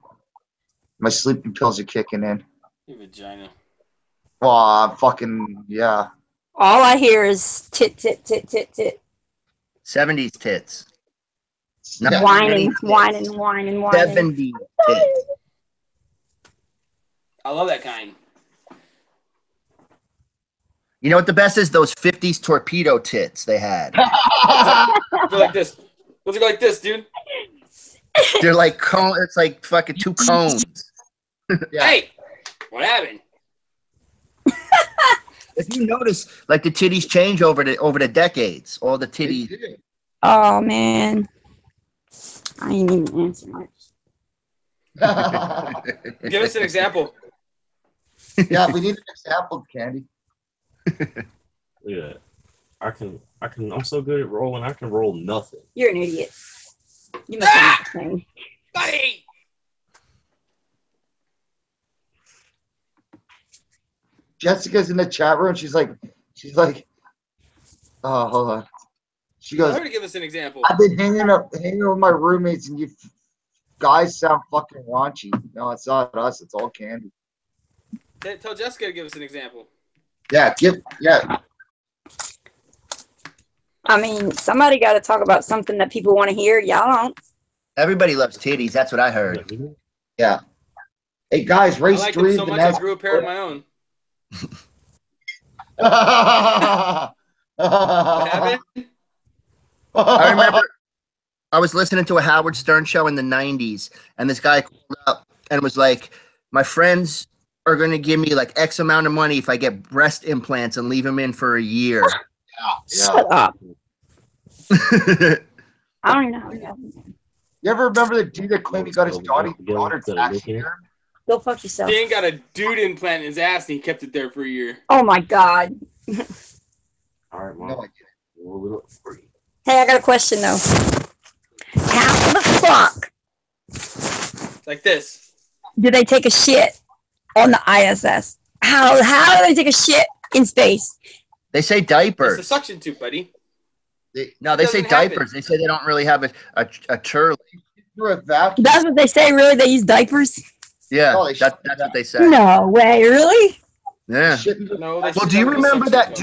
My sleeping pills are kicking in. Your vagina. Well, I'm fucking, yeah. All I hear is tit, tit, tit, tit, tit. 70s tits. Yeah. Whining, whining. 70s tits. I love that kind. You know what the best is? Those 50s torpedo tits they had. Go like this. What's it go like this, dude? They're like cone. It's like fucking two cones. Yeah. Hey, what happened? If you notice, like the titties change over the decades. All the titties. Oh man, I ain't even answer much. Give us an example. Yeah, we need an example, Candy. Yeah, I can. I'm so good at rolling. I can roll nothing. You're an idiot. You must have the same. Buddy! Jessica's in the chat room. She's like, oh, hold on. She Tell goes, her to give us an example. I've been hanging with my roommates, and you guys sound fucking raunchy. No, it's not us. It's all Candy. Tell Jessica to give us an example. Yeah, I mean, somebody got to talk about something that people want to hear. Y'all don't. Everybody loves titties. That's what I heard. Yeah. Hey guys, I race like 3 them so the much I next. grew a pair of my own. What happened? I remember I was listening to a Howard Stern show in the 90s, and this guy called up and was like, my friends are going to give me like X amount of money if I get breast implants and leave them in for a year. Shut up. I don't even know how to do that. You ever remember the dude that claimed he got his daughter's ass here? Go fuck yourself. Dan got a dude implant in his ass and he kept it there for a year. Oh my god. All right, Mom. No, I didn't. Roll it up for you. Hey, I got a question though. How the fuck It's like this. do they take a shit on the ISS? How do they take a shit in space? They say It's diapers. the suction tube, buddy. No, they say doesn't happen. diapers. They say they don't really have a turd. Through a vacuum. That's what they say. Really, they use diapers? Yeah, Oh, they that's what they say. No way. Really? Yeah. No, they Well, should do you have a remember suction that? cup.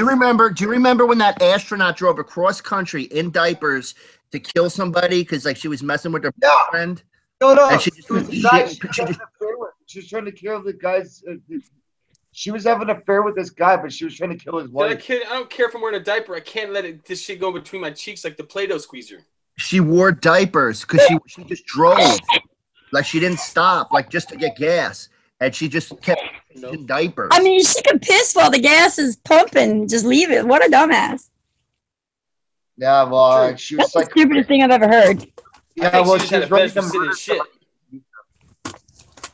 Do you remember when that astronaut drove across country in diapers to kill somebody because like she was messing with her boyfriend? No. And she just It was was the guy shit- she was she having an affair with. She was trying to kill the guy's. She was having an affair with this guy, but she was trying to kill his I wife. don't care if I'm wearing a diaper. I can't let this shit go between my cheeks like the Play-Doh squeezer. She wore diapers because she just drove, like she didn't stop, like just to get gas, and she just kept in diapers. I mean, she can piss while the gas is pumping. Just leave it. What a dumbass. Yeah, well, she was That's the like, stupidest thing I've ever heard. yeah, think well, she just she had was a ready fetish to for sitting in murder shit.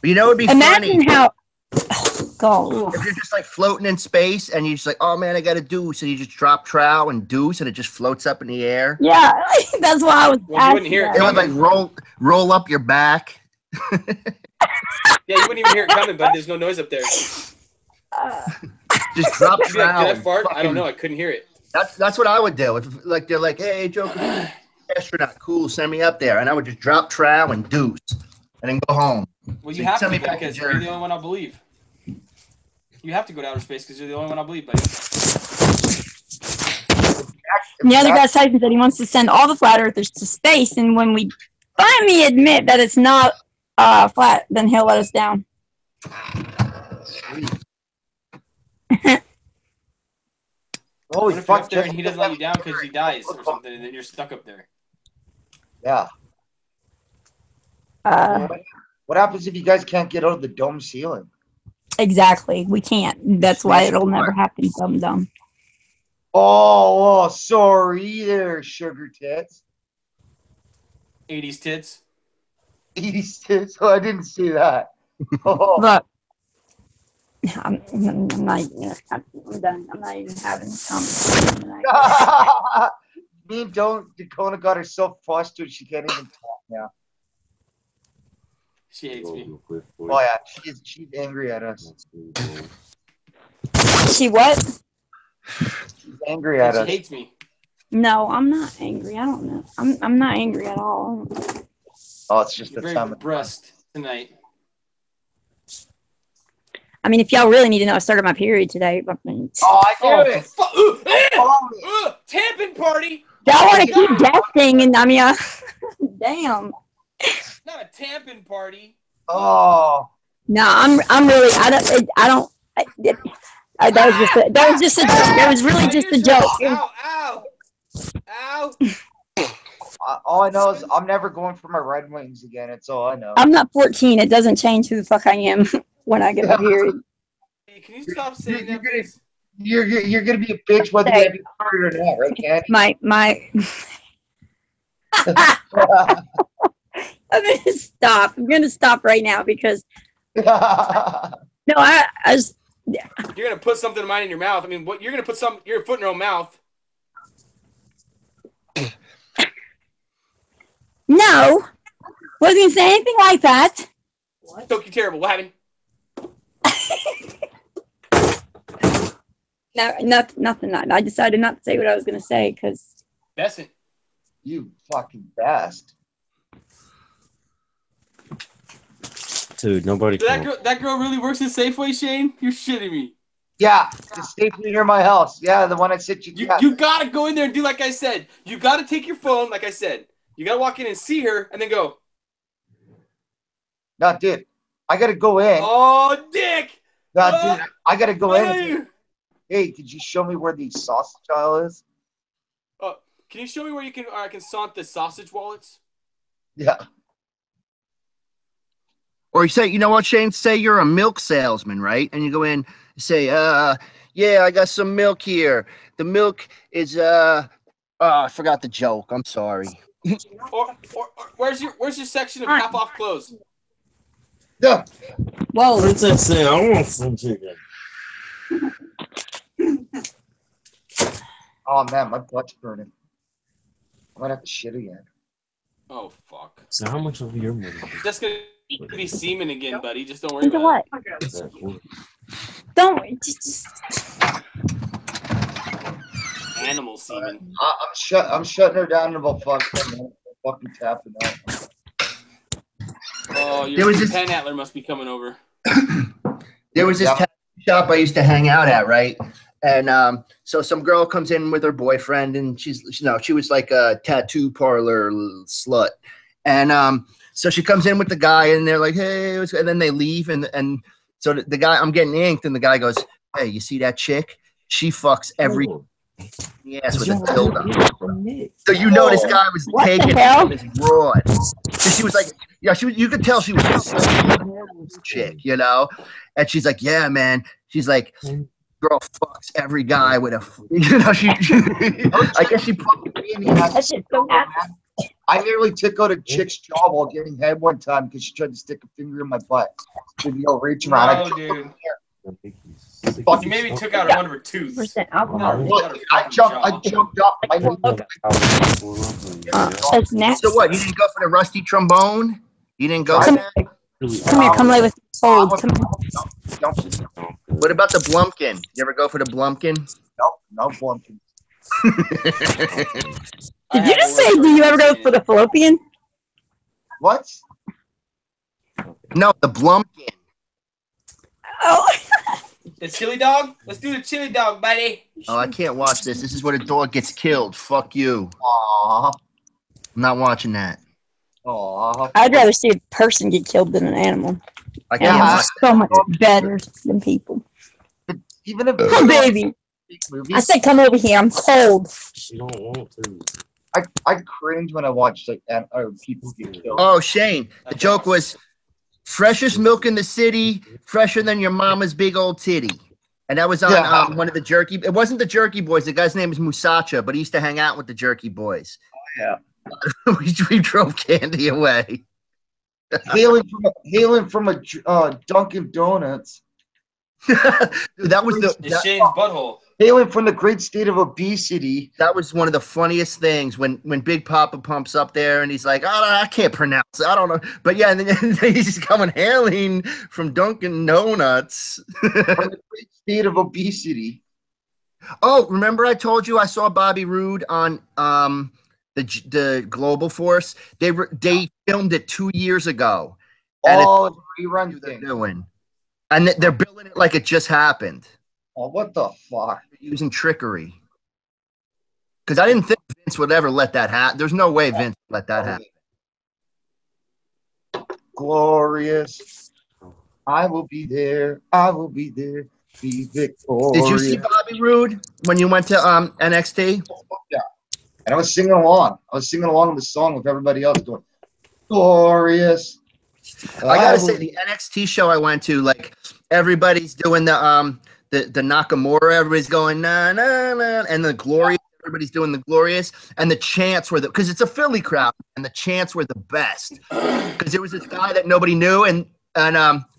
You know, it'd be Imagine funny how. Oh, God. if you're just like floating in space and you're just like, oh man, I got a deuce, and you just drop trowel and deuce, and it just floats up in the air. Yeah, that's why I was. Well, you wouldn't hear it It would like coming. roll up your back. Yeah, you wouldn't even hear it coming, but there's no noise up there. Just drop You'd be like, trowel. did I and fart? I fucking- don't know. I couldn't hear it. That's what I would do. If like they're like, hey, Joe, astronaut, cool, send me up there, and I would just drop trowel and deuce, and then go home. Well, So you have send to me back because to you're the Jersey. only one I'll believe. You have to go to outer space because you're the only one I'll believe, buddy. And the other guy Tyson said he wants to send all the flat earthers to space, and when we finally admit that it's not flat, then he'll let us down. holy What if you're fuck, up there just and he doesn't let you down because he dies or something, and then you're stuck up there? yeah. What happens if you guys can't get out of the dome ceiling? Exactly. We can't. That's why Smash it'll it never apart. happen, dumb dumb. Oh, sorry there, sugar tits. 80s tits. 80s tits. Oh, I didn't see that. Oh. Look, I'm not even. I'm done. I'm not even having this conversation tonight. Me and Dakota got her so flustered she can't even talk now. She hates me. Oh yeah, she's angry at us. She what? She's angry at She us. hates me. No, I'm not angry. I don't know. I'm not angry at all. Oh, it's just You're the very time. depressed tonight. I mean, if y'all really need to know, I started my period today. But y'all Oh, I knew it. Tampon party. want to keep guessing, and I mean, damn. Not a tampon party. Oh. No, I'm really. That was just a joke. That was really just a joke. Ow! Ow! Ow! All I know is I'm never going for my Red Wings again. It's all I know. I'm not 14. It doesn't change who the fuck I am when I get my period. Hey, can you stop saying that, please? You're gonna be a bitch whether you have your period or not, right, Candy? My. I'm gonna stop. I'm gonna stop right now because no, I just. You're gonna put something of mine in your mouth. I mean, what? You're gonna put your foot in your own mouth. No, wasn't gonna say anything like that. Took you terrible. What happened? No, nothing. I decided not to say what I was gonna say because. Besson. You fucking best. Dude, nobody. So that girl really works at Safeway, Shane? You're shitting me. Yeah, it's safely near my house. Yeah, the one I sent you. You gotta go in there and do like I said. You gotta take your phone, like I said. You gotta walk in and see her, and then go. No, dude, I gotta go in. Oh, dick! No, dude, I gotta go in. You? Hey, could you show me where the sausage aisle is? Can you show me where you can? I can saunt the sausage wallets. Yeah. Or you say, you know what, Shane? Say you're a milk salesman, right? And you go in, say, yeah, I got some milk here. The milk is, I forgot the joke. I'm sorry. Or where's your section of half off clothes? Yeah. Whoa. Princess said, I want some chicken. Oh man, my butt's burning. I might have to shit again. Oh fuck. So how much of your money? Just gonna be semen again, buddy. Just don't worry Into about what? it. Don't. Just, Animal semen. I'm shutting her down in about 5 minutes. Fucking tapping out. Oh, There your was this- pen antler must be coming over. There was this tattoo shop I used to hang out at, right? And so some girl comes in with her boyfriend, and she was like a tattoo parlor slut. And so she comes in with the guy, and they're like, hey, and then they leave. And so the guy, I'm getting inked, and the guy goes, hey, you see that chick? She fucks every yes with a dildo. So you know this guy was What the taking hell? from his broad. So she was like, yeah, you could tell she was a chick, you know? And she's like, yeah, man. She's like, girl fucks every guy with a, you know, I guess she put me in the ass. that shit's so nasty. I nearly took out a chick's jaw while getting head one time because she tried to stick a finger in my butt. She'd go reach around. No, dude. Fucking You maybe took out one of her tooth. Percent alcohol. No, Look, I jumped up. My knee. That's nasty. So what? You didn't go for the rusty trombone? You didn't go for Come that? Come here, come lay with cold. Come What about the Blumpkin? You ever go for the Blumpkin? No Blumpkin. Did you just say, do you ever go for the fallopian? What? No, the Blumpkin. Oh. The chili dog? Let's do the chili dog, buddy. Oh, I can't watch this. This is where the dog gets killed. Fuck you. Aww. I'm not watching that. Aww. I'd rather see a person get killed than an animal. I can't Animals watch are so much better than people. Even if Come, baby. I said, come over here. I'm cold. She don't want to. I cringe when I watch like people get killed. Oh, Shane, the joke was freshest milk in the city, fresher than your mama's big old titty. And that was on one of the jerky. It wasn't the Jerky Boys. The guy's name is Musacha, but he used to hang out with the Jerky Boys. Yeah. we drove Candy away. hailing from a Dunkin' Donuts. Dude, that was It's Shane's butthole. Hailing from the great state of obesity. That was one of the funniest things when Big Papa pumps up there and he's like, I can't pronounce it. I don't know. But yeah, and then he's just coming hailing from Dunkin' Donuts. From the great state of obesity. Oh, remember I told you I saw Bobby Roode on the Global Force? They filmed it 2 years ago. And it's a rerun thing. Doing. And they're billing it like it just happened. Oh, what the fuck? Using trickery. Because I didn't think Vince would ever let that happen. There's no way Vince would let that happen. Glorious. I will be there. I will be there. Be victorious. Did you see Bobby Roode when you went to NXT? Yeah. And I was singing along. I was singing along with the song with everybody else doing glorious. I gotta say, the NXT show I went to, like everybody's doing the Nakamura, everybody's going na na na, and the glorious, everybody's doing the glorious, and the chants were because it's a Philly crowd, and the chants were the best because there was this guy that nobody knew, and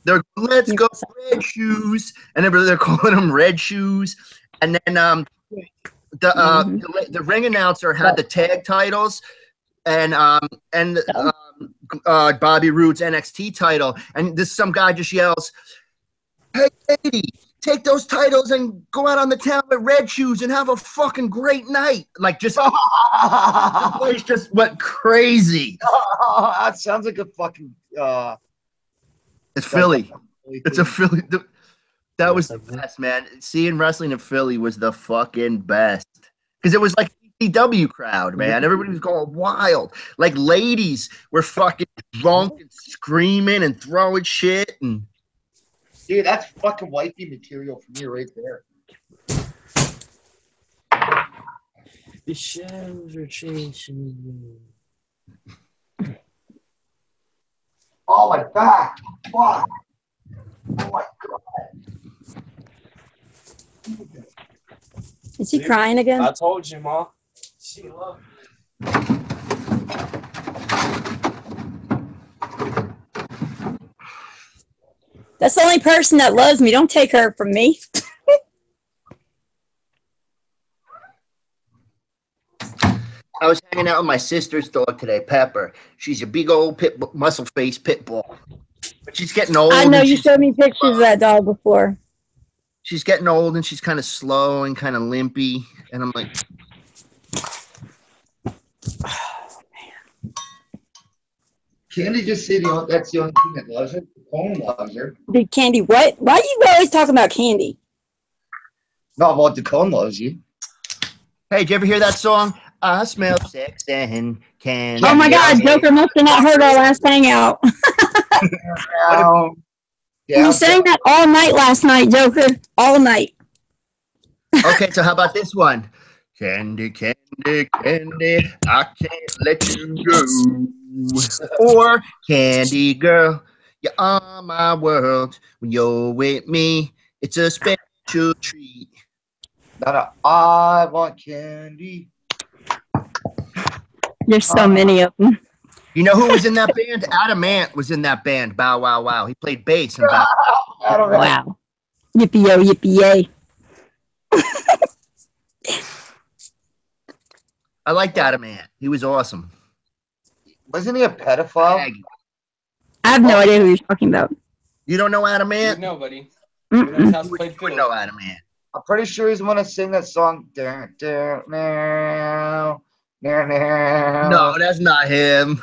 they're let's go Red Shoes, and they're calling him Red Shoes, and then the ring announcer had the tag titles, and Bobby Roode's NXT title, and some guy just yells, "Hey, lady, take those titles and go out on the town with Red Shoes and have a fucking great night!" Like just the place just went crazy. That sounds like a fucking. It's Philly. It's a Philly. That was the best, man. Seeing wrestling in Philly was the fucking best because it was like ECW crowd, man. Everybody was going wild. Like ladies were fucking drunk and screaming and throwing shit. And dude, that's fucking wifey material for me right there. The shadows are chasing me. Oh, my back. Fuck. Oh, my God. Is he crying again? I told you, Ma. She loved me. That's the only person that loves me. Don't take her from me. I was hanging out with my sister's dog today, Pepper. She's a big old muscle face pit bull. But she's getting old. I know you showed me pictures of that dog before. She's getting old and she's kind of slow and kind of limpy. And I'm like, Candy just said that's the only thing that loves her. Cone loves her. Big Candy, what? Why are you always talking about Candy? Not about the cone loves you. hey, did you ever hear that song? I smell sex and candy. Oh my God, Joker must have not heard our last hangout. Yeah, You sang that all night last night, Joker. All night. Okay, so how about this one? Candy, candy, candy, I can't let you go. Or Candy Girl, you're on my world. When you're with me, it's a special treat. I want candy. There's so many of them. You know who was in that band? Adam Ant was in that band. Bow Wow Wow. He played bass in Bow Wow. Wow. Yippee yo, yippee yay. I liked Adam Ant. He was awesome. Wasn't he a pedophile? I have no idea who you're talking about. You don't know Adam Ant? No, buddy. You would know Adam Ant. I'm pretty sure he's the one to sing that song. No, that's not him.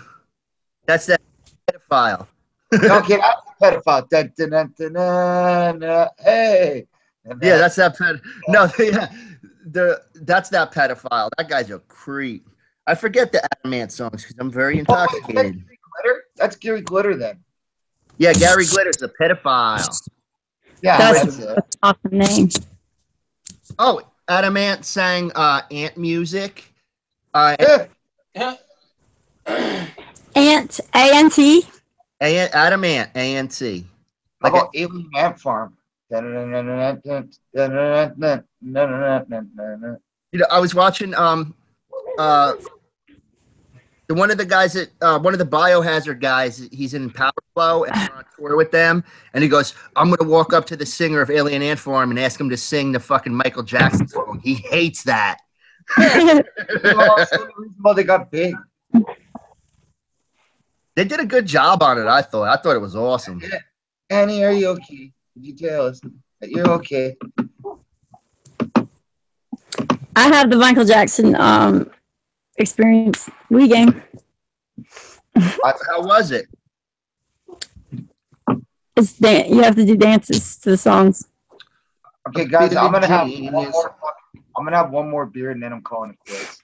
That's that pedophile. Okay, that's the pedophile. Hey. Yeah, that's that No, yeah, that's that pedophile. That guy's a creep. I forget the Adam Ant songs because I'm very intoxicated. That's Gary Glitter then. Yeah, Gary Glitter's a pedophile. Yeah, that's an awesome name. Oh, Adam Ant sang Ant music. Ant, A-N-T. Adam Ant, A-N-T. How about Alien Ant Farm? You know, I was watching one of the guys that one of the Biohazard guys. He's in Power Flow and we're on tour with them. And he goes, "I'm gonna walk up to the singer of Alien Ant Farm and ask him to sing the fucking Michael Jackson song." He hates that. Well, they got big. They did a good job on it. I thought it was awesome. Annie, are you okay? Did you tell us that you're okay? I have the Michael Jackson experience Wii game. How was it? It's you have to do dances to the songs. Okay, guys, I'm gonna have one more beer and then I'm calling it quits.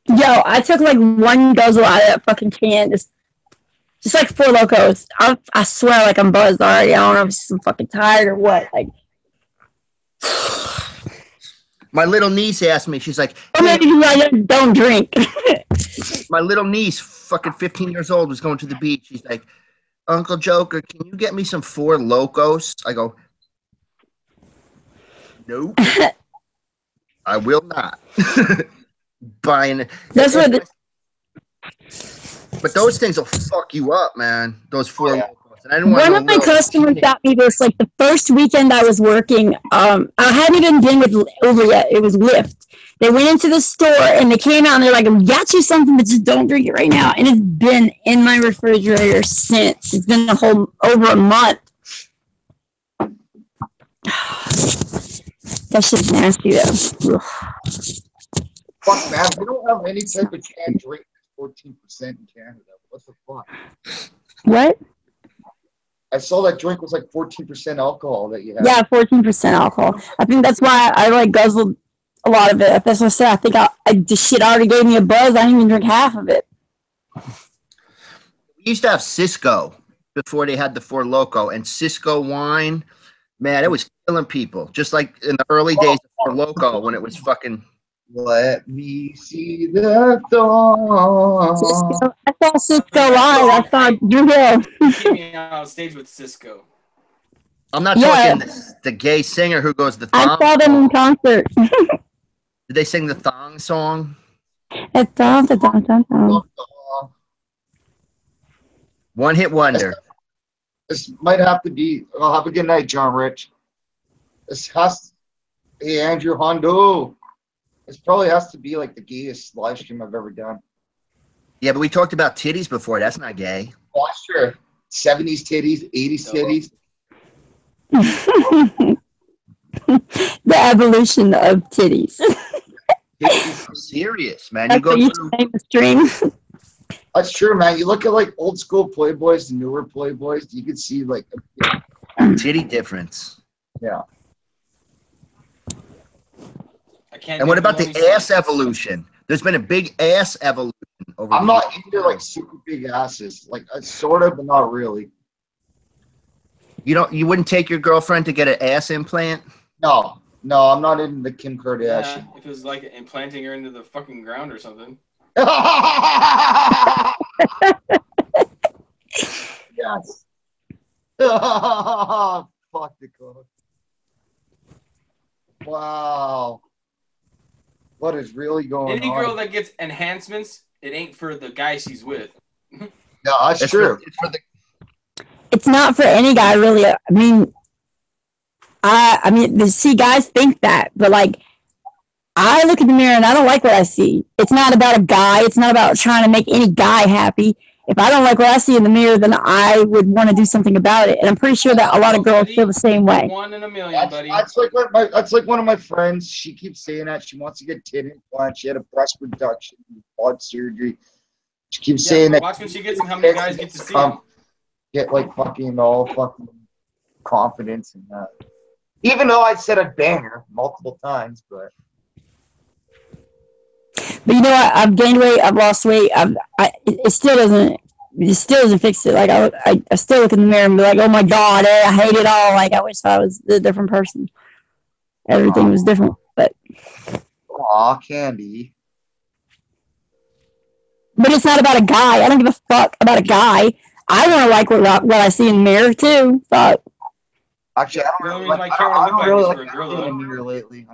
Yo, I took like one guzzle out of that fucking can, just like Four Locos. I swear, like I'm buzzed already. I don't know if I'm fucking tired or what. Like, my little niece asked me. She's like, maybe I don't drink. My little niece, fucking 15 years old, was going to the beach. She's like, "Uncle Joker, can you get me some Four Locos?" I go, "Nope, I will not." Buying. That's what. But those things will fuck you up, man. Those Four Locos. And I didn't want One of my customers got me this like the first weekend I was working. I hadn't even been with Uber yet. It was Lyft. They went into the store and they came out and they're like, "I got you something, but just don't drink it right now." And it's been in my refrigerator since. It's been over a month. That shit's nasty though. Fuck, man, we don't have any type of canned drink that's 14% in Canada. What the fuck? What? I saw that drink was like 14% alcohol that you have. Yeah, 14% alcohol. I think that's why I like guzzled a lot of it. That's what I said. I think the shit already gave me a buzz. I didn't even drink half of it. We used to have Cisco before they had the Four Loko, and Cisco wine, man, it was killing people. Just like in the early days of Four Loko when it was fucking. Let me see the dawn. I saw Cisco live. I saw Drew Hill. Keep me on stage with Cisco. I'm not talking the gay singer who goes the thong. I saw them in concert. Did they sing the thong song? It's One hit wonder. This might have to be. Well, have a good night, John Rich. This has. Hey, Andrew Hondo. This probably has to be like the gayest live stream I've ever done. Yeah, but we talked about titties before. That's not gay. Oh, sure. 70s titties, 80s titties. The evolution of titties. I'm serious, man. That's what you say in the stream. That's true, man. You look at like old school Playboys, the newer Playboys, you can see like a titty difference. Yeah. And what about the ass evolution? There's been a big ass evolution over I'm not into like super big asses. Like sort of, but not really. You wouldn't take your girlfriend to get an ass implant? No, I'm not into the Kim Kardashian. Yeah, if it was like implanting her into the fucking ground or something. Yes. Fuck the code. Wow. What is really going Any on? girl that gets enhancements, it ain't for the guy she's with. No, that's true. It's not for any guy, really. I mean, see, guys think that, but like, I look in the mirror and I don't like what I see. It's not about a guy. It's not about trying to make any guy happy. If I don't like what I see in the mirror, then I would want to do something about it. And I'm pretty sure that a lot of girls feel the same way. 1 in a million, buddy. That's like one of my friends. She keeps saying that she wants to get tit implants. She had a breast reduction, blood surgery. She keeps saying that. Watch when she gets them. How many guys get to see them? Get like fucking all fucking confidence in that. Even though I said I'd bang her multiple times, but you know what? I've gained weight. I've lost weight. It still doesn't fix it. Like I still look in the mirror and be like, oh my god, I hate it all. Like I wish I was a different person. Everything was different, but. Aw, Candy. But it's not about a guy. I don't give a fuck about a guy. I want to like what I see in the mirror too. But actually, I don't really like in the mirror lately.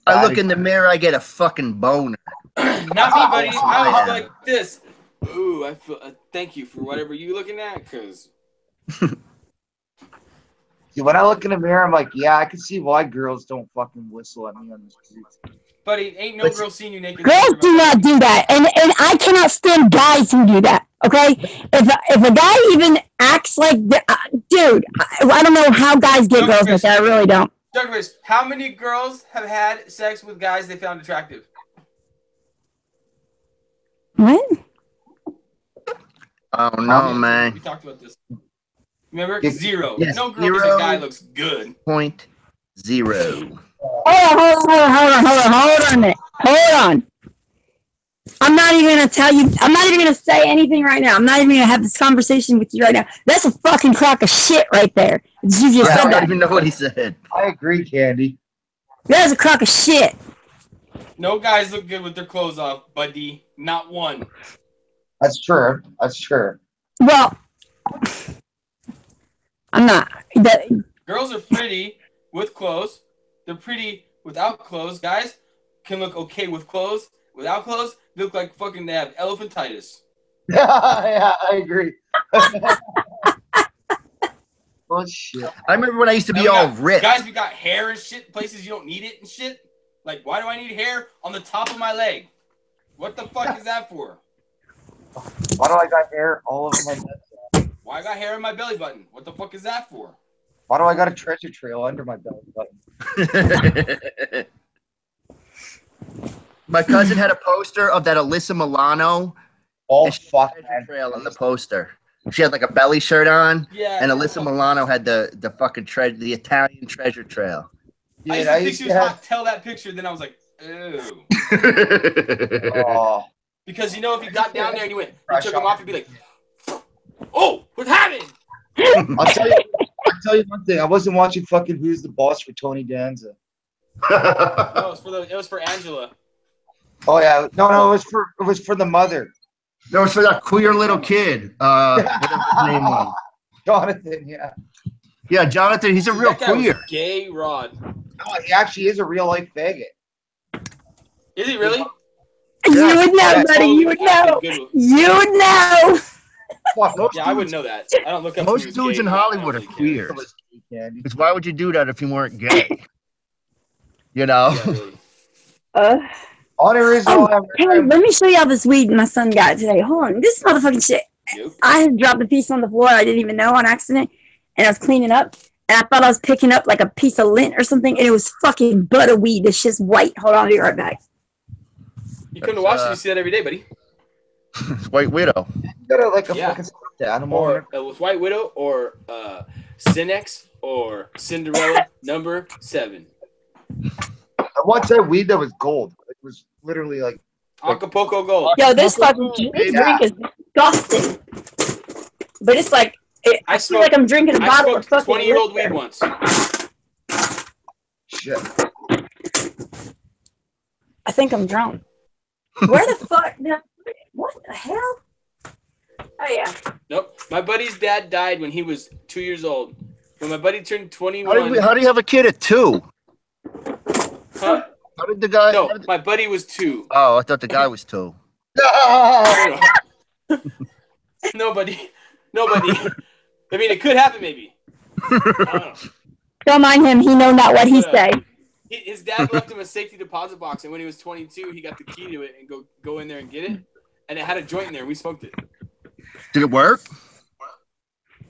I look in the mirror, I get a fucking boner. Not me, buddy. I was like this. Ooh, I feel. Thank you for whatever you looking at, cause. See, when I look in the mirror, I'm like, yeah, I can see why girls don't fucking whistle at me on the streets. Buddy, ain't no girl seeing you naked. Girls do not do that, and I cannot stand guys who do that. Okay, if a guy even acts like dude, I don't know how guys get girls like that. I really don't. Douglas, how many girls have had sex with guys they found attractive? What? Oh no, man. We talked about this. Remember? Zero. Yes, no girl thinks a guy looks good. 0.0. Hold on a minute. Hold on. I'm not even gonna tell you. I'm not even gonna say anything right now. I'm not even gonna have this conversation with you right now. That's a fucking crock of shit right there. You just said I that. don't even know what he said. I agree, Candy. That's a crock of shit. No guys look good with their clothes off, buddy. Not one. That's true. That's true. Well, I'm not. Girls are pretty with clothes. They're pretty without clothes. Guys can look okay with clothes. Without clothes, they look like fucking they have elephantitis. Yeah, I agree. Oh shit! I remember when I used to be all ripped. Guys, we got hair and shit places you don't need it and shit. Like, why do I need hair on the top of my leg? What the fuck is that for? Why do I got hair all over my neck? Why I got hair in my belly button? What the fuck is that for? Why do I got a treasure trail under my belly button? My cousin had a poster of that Alyssa Milano. Oh fuck! Trail on the poster. She had like a belly shirt on, yeah, and Alyssa Milano had the fucking the Italian treasure trail. I used to think she was hot till that picture. Then I was like, ew. Oh. Because you know, if you got down there and you took them off, you'd be like, oh, what happened? I'll tell you one thing. I wasn't watching fucking Who's the Boss for Tony Danza. No, it was for Angela. Oh yeah, no, it was for the mother. That was for that queer little kid. Whatever his name was. Jonathan, yeah. Yeah, Jonathan. He's a real queer. Gay Rod. No, he actually is a real life faggot. Is he really? You would know, buddy. You would know. You would know. Fuck, most Yeah, I wouldn't know that. I don't look up Most who's dudes gay in and not. I Hollywood are don't really care. queer. Because why would you do that if you weren't gay? You know? Yeah, really. Only reason Oh, why I'm hey, let me show y'all this weed my son got today. Hold on. This motherfucking shit. Yep. I had dropped a piece on the floor. I didn't even know on accident. And I was cleaning up. And I thought I was picking up like a piece of lint or something. And it was fucking butter weed. It's just white. Hold on. I'll be right back. You come to Washington, you see that every day, buddy. White Widow. You got like a Yeah. fucking stuffed animal. Or with White Widow, or Cinex, or Cinderella number 7. I once had weed that was gold. It was literally like Acapulco Gold. Yo, this fucking this drink is disgusting. But it's like, I feel like I'm drinking a I bottle of smoked fucking 20-year-old liquor. weed once. shit. I think I'm drunk. Where the fuck? What the hell? Oh, yeah. Nope. My buddy's dad died when he was 2 years old. When my buddy turned 21. How do you have a kid at 2? Huh? How did the guy? No, my buddy was 2. Oh, I thought the guy was 2. Nobody. I mean, it could happen, maybe. I don't know. Don't mind him. He know not what he say. His dad left him a safety deposit box, and when he was 22, he got the key to it and go in there and get it. And it had a joint in there. We smoked it. Did it work?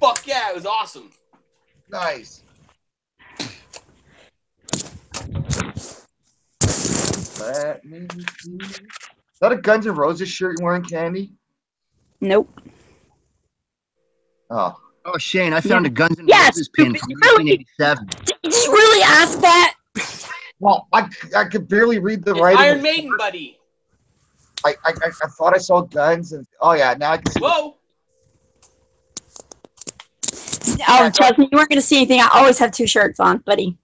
Fuck yeah, it was awesome. Nice. Let me see. Is that a Guns N' Roses shirt you're wearing, Candy? Nope. Oh. Oh, Shane, I found a Guns N' Yes, Roses pin from 1987. Did you really ask that? Well, I could barely read the It's writing. Iron Maiden, buddy. I thought I saw guns and oh yeah, now I can see. Whoa. Oh, trust me, you weren't going to see anything. I always have 2 shirts on, buddy.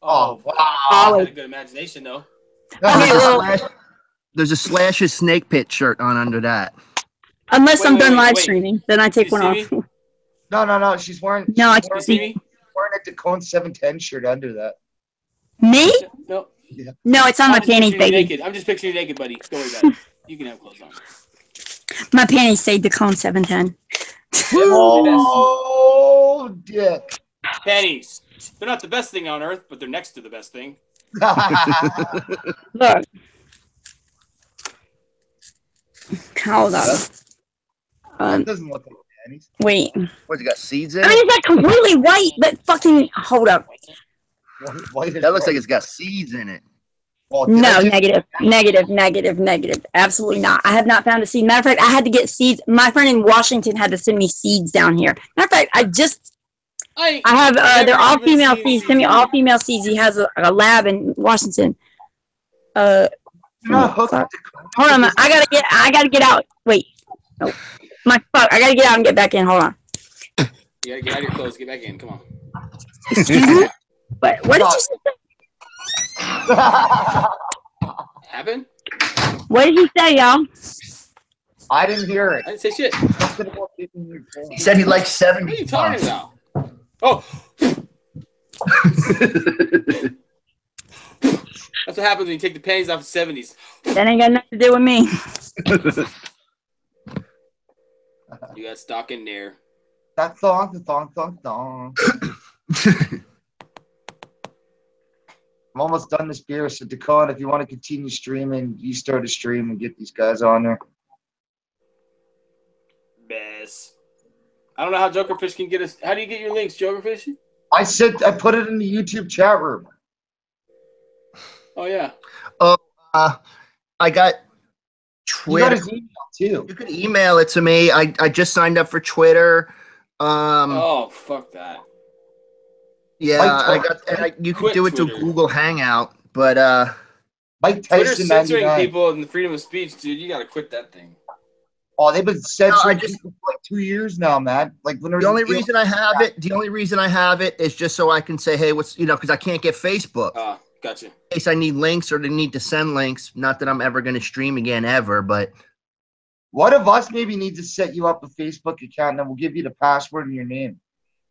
Oh, wow. Always. Had a good imagination, though. Okay, well, There's a Slash's Snake Pit shirt on under that. unless I'm done live wait. streaming, then I take You one see off. me? No. She's wearing. No, I she's can wearing, see see. me? wearing a Tacone 710 shirt under that. Me? No. No, it's on my I'm just panties, picturing you baby. naked. I'm just picturing you naked, buddy. Don't worry about it. You can have clothes on. My panties say Decone 710. Oh, dick. Panties. They're not the best thing on earth, but they're next to the best thing. Look. Hold on. That doesn't look like panties. Wait. What's it got, seeds in I mean, it? it's like completely white, but fucking. Hold up. That looks like it's got seeds in it. Oh, did I No, just- negative. Absolutely not. I have not found a seed. Matter of fact, I had to get seeds. My friend in Washington had to send me seeds down here. Matter of fact, I have, they're all female seeds. Send me all female seeds. He has a lab in Washington. You're not hooked fuck. up to- Hold on, I gotta get out. Wait. No. My fuck, I gotta get out and get back in. Hold on. You gotta get out of your clothes. Get back in. Come on. Excuse me? What did you say? Happen? What did he say, y'all? I didn't hear it. I didn't say shit. He said he likes What are 70s. you talking about? Oh. That's what happens when you take the panties off the 70s. That ain't got nothing to do with me. You got stock in there. That thong. I'm almost done this beer, so Dakota, if you want to continue streaming, you start a stream and get these guys on there. Best. I don't know how Jokerfish can get us. How do you get your links, Jokerfish? I put it in the YouTube chat room. Oh yeah. Oh, I got You got Twitter. his email too. You can email it to me. I just signed up for Twitter. Oh fuck that. Yeah, Mike, you can quit do it to Twitter. Google Hangout, but Mike Twitter's Tyson censoring 99. people and the freedom of speech, dude. You gotta quit that thing. Oh, they've been censoring just- people for like 2 years now, man. Like when the only reason I have it is just so I can say, hey, what's because I can't get Facebook. Ah, gotcha. In case I need links or they need to send links. Not that I'm ever going to stream again ever, but One of us maybe needs to set you up a Facebook account, and then we'll give you the password and your name.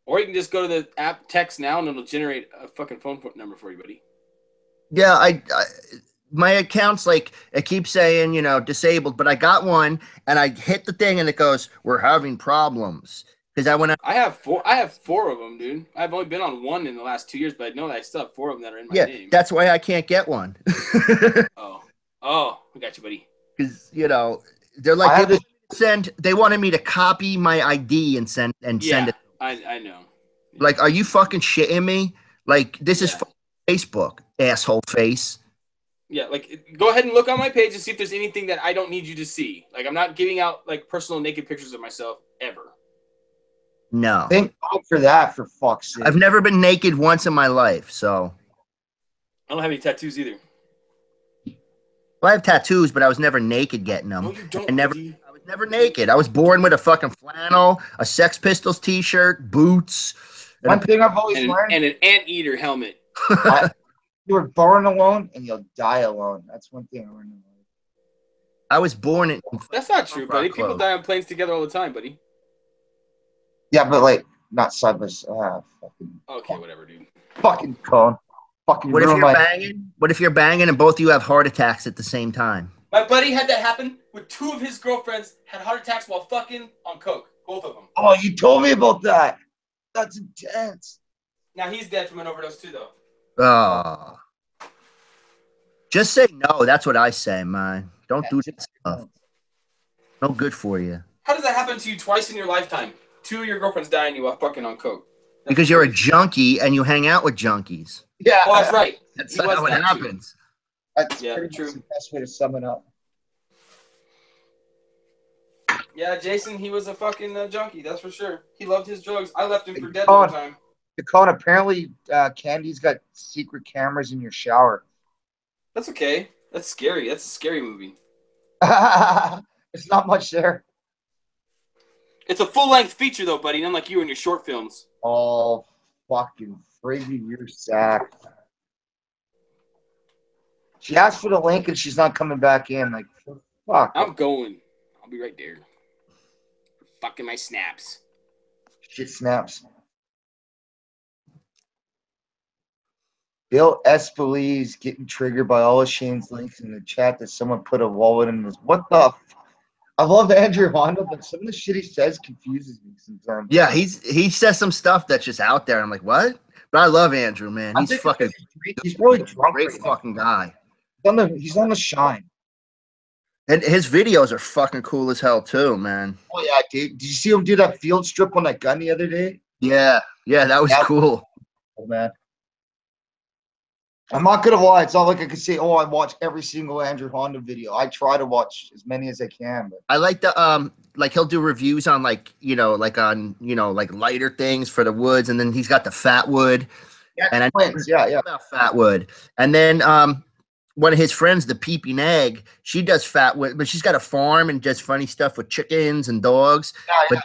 Or you can just go to the app text now and it'll generate a fucking phone number for you, buddy. yeah, my account's like it keeps saying, you know, disabled, but I got one and I hit the thing and it goes, "We're having problems." Because I went out. I have four of them, dude. I've only been on one in the last 2 years, but I know that I still have four of them that are in my Yeah, name. that's why I can't get one. Oh, we got you, buddy. Because you know they're like they wanted me to copy my ID and send it. I know. Like, are you fucking shitting me? Like, this is Facebook, asshole face. Yeah, like go ahead and look on my page and see if there's anything that I don't need you to see. Like I'm not giving out like personal naked pictures of myself ever. No. Thank God for that, for fuck's sake. I've never been naked once in my life, so. I don't have any tattoos either. Well, I have tattoos, but I was never naked getting them. No, you don't. I was never naked. I was born with a fucking flannel, a Sex Pistols t-shirt, boots. One thing I've always learned. And an anteater helmet. You were born alone and you'll die alone. That's one thing I learned. I was born in. That's not true, buddy. People die on planes together all the time, buddy. Yeah, but like not side by side. Okay, whatever, dude. Fucking cone. Fucking. What if you're banging? What if you're banging and both of you have heart attacks at the same time? My buddy had that happen with two of his girlfriends had heart attacks while fucking on coke. Both of them. Oh, you told me about that. That's intense. Now he's dead from an overdose too, though. Oh. Just say no. That's what I say, man. Don't do that stuff. No good for you. How does that happen to you twice in your lifetime? Two of your girlfriends dying you while fucking on coke. Because you're a junkie and you hang out with junkies. Yeah. Oh, that's right. That's how it happens. That's pretty true. The best way to sum it up. Yeah, Jason, he was a fucking junkie. That's for sure. He loved his drugs. I left him for dead all the time. Dakota, apparently Candy's got secret cameras in your shower. That's okay. That's scary. That's a scary movie. It's not much there. It's a full-length feature, though, buddy. Unlike you and your short films. Oh, fucking Friggy, you're sacked. She asked for the link and she's not coming back in. Like, fuck. I'm going. I'll be right there. Fucking my snaps. Shit snaps. Bill Espelise getting triggered by all of Shane's links in the chat that someone put a wallet in his. What the? I love Andrew Honda, but some of the shit he says confuses me sometimes. Yeah, he says some stuff that's just out there. I'm like, what? But I love Andrew, man. He's fucking. He's really drunk. Great fucking guy. He's on the shine. And his videos are fucking cool as hell too, man. Oh yeah, dude. Did you see him do that field strip on that gun the other day? Yeah, that was cool. Oh man. I'm not gonna lie. It's not like I could say, "Oh, I watch every single Andrew Honda video." I try to watch as many as I can. But I like the like he'll do reviews on like like lighter things for the woods, and then he's got the fat wood. Yeah, and I yeah. About fat wood, and then one of his friends, the Peeping Egg, she does fat wood, but she's got a farm and does funny stuff with chickens and dogs. Yeah. But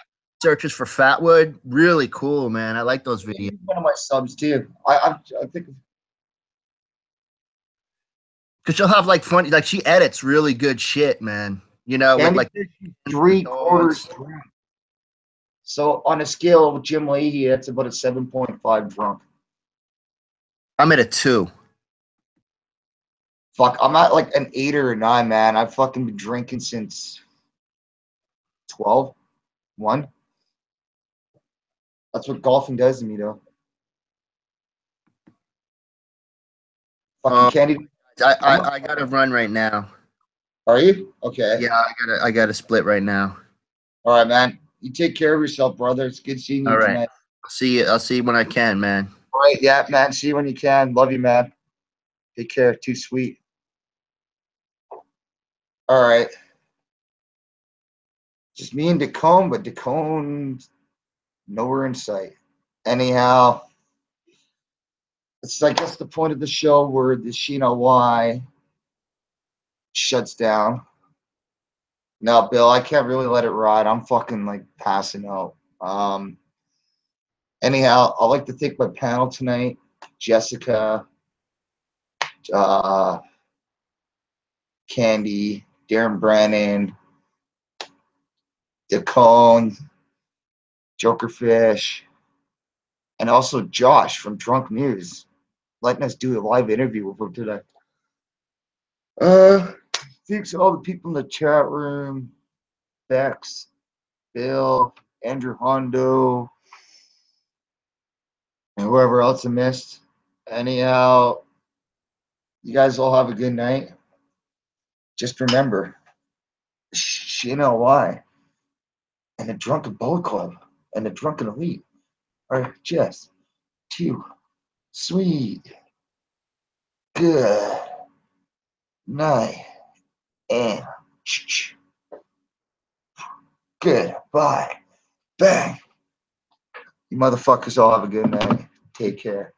searches for fat wood, really cool, man. I like those videos. He's one of my subs too. I think. Because she'll have like funny, like she edits really good shit, man. You know, with like 3/4 drunk. So on a scale of Jim Leahy, that's about a 7.5 drunk. I'm at a 2. Fuck, I'm at like an 8 or a 9, man. I've fucking been drinking since 12, 1. That's what golfing does to me, though. Fucking Candy. I gotta run right now. Are you? Okay. Yeah, I gotta split right now. All right, man. You take care of yourself, brother. It's good seeing you All right. tonight. I'll see you when I can, man. All right, yeah, man. See you when you can. Love you, man. Take care. Too sweet. All right. Just me and Dacone, but Dacone's nowhere in sight. Anyhow, it's I guess the point of the show where the Sheena Y shuts down. No, Bill, I can't really let it ride. I'm fucking like passing out. Anyhow, I'd like to thank my panel tonight, Jessica, Candy, Darren Brennan, Dacone, Jokerfish, and also Josh from Drunk News, letting us do a live interview with him today. Thanks to all the people in the chat room. Bex, Bill, Andrew Hondo, and whoever else I missed. Anyhow, you guys all have a good night. Just remember, CNLY and the Drunken Bullet Club and the Drunken Elite are just too sweet. Good night and goodbye. Bang. You motherfuckers all have a good night. Take care.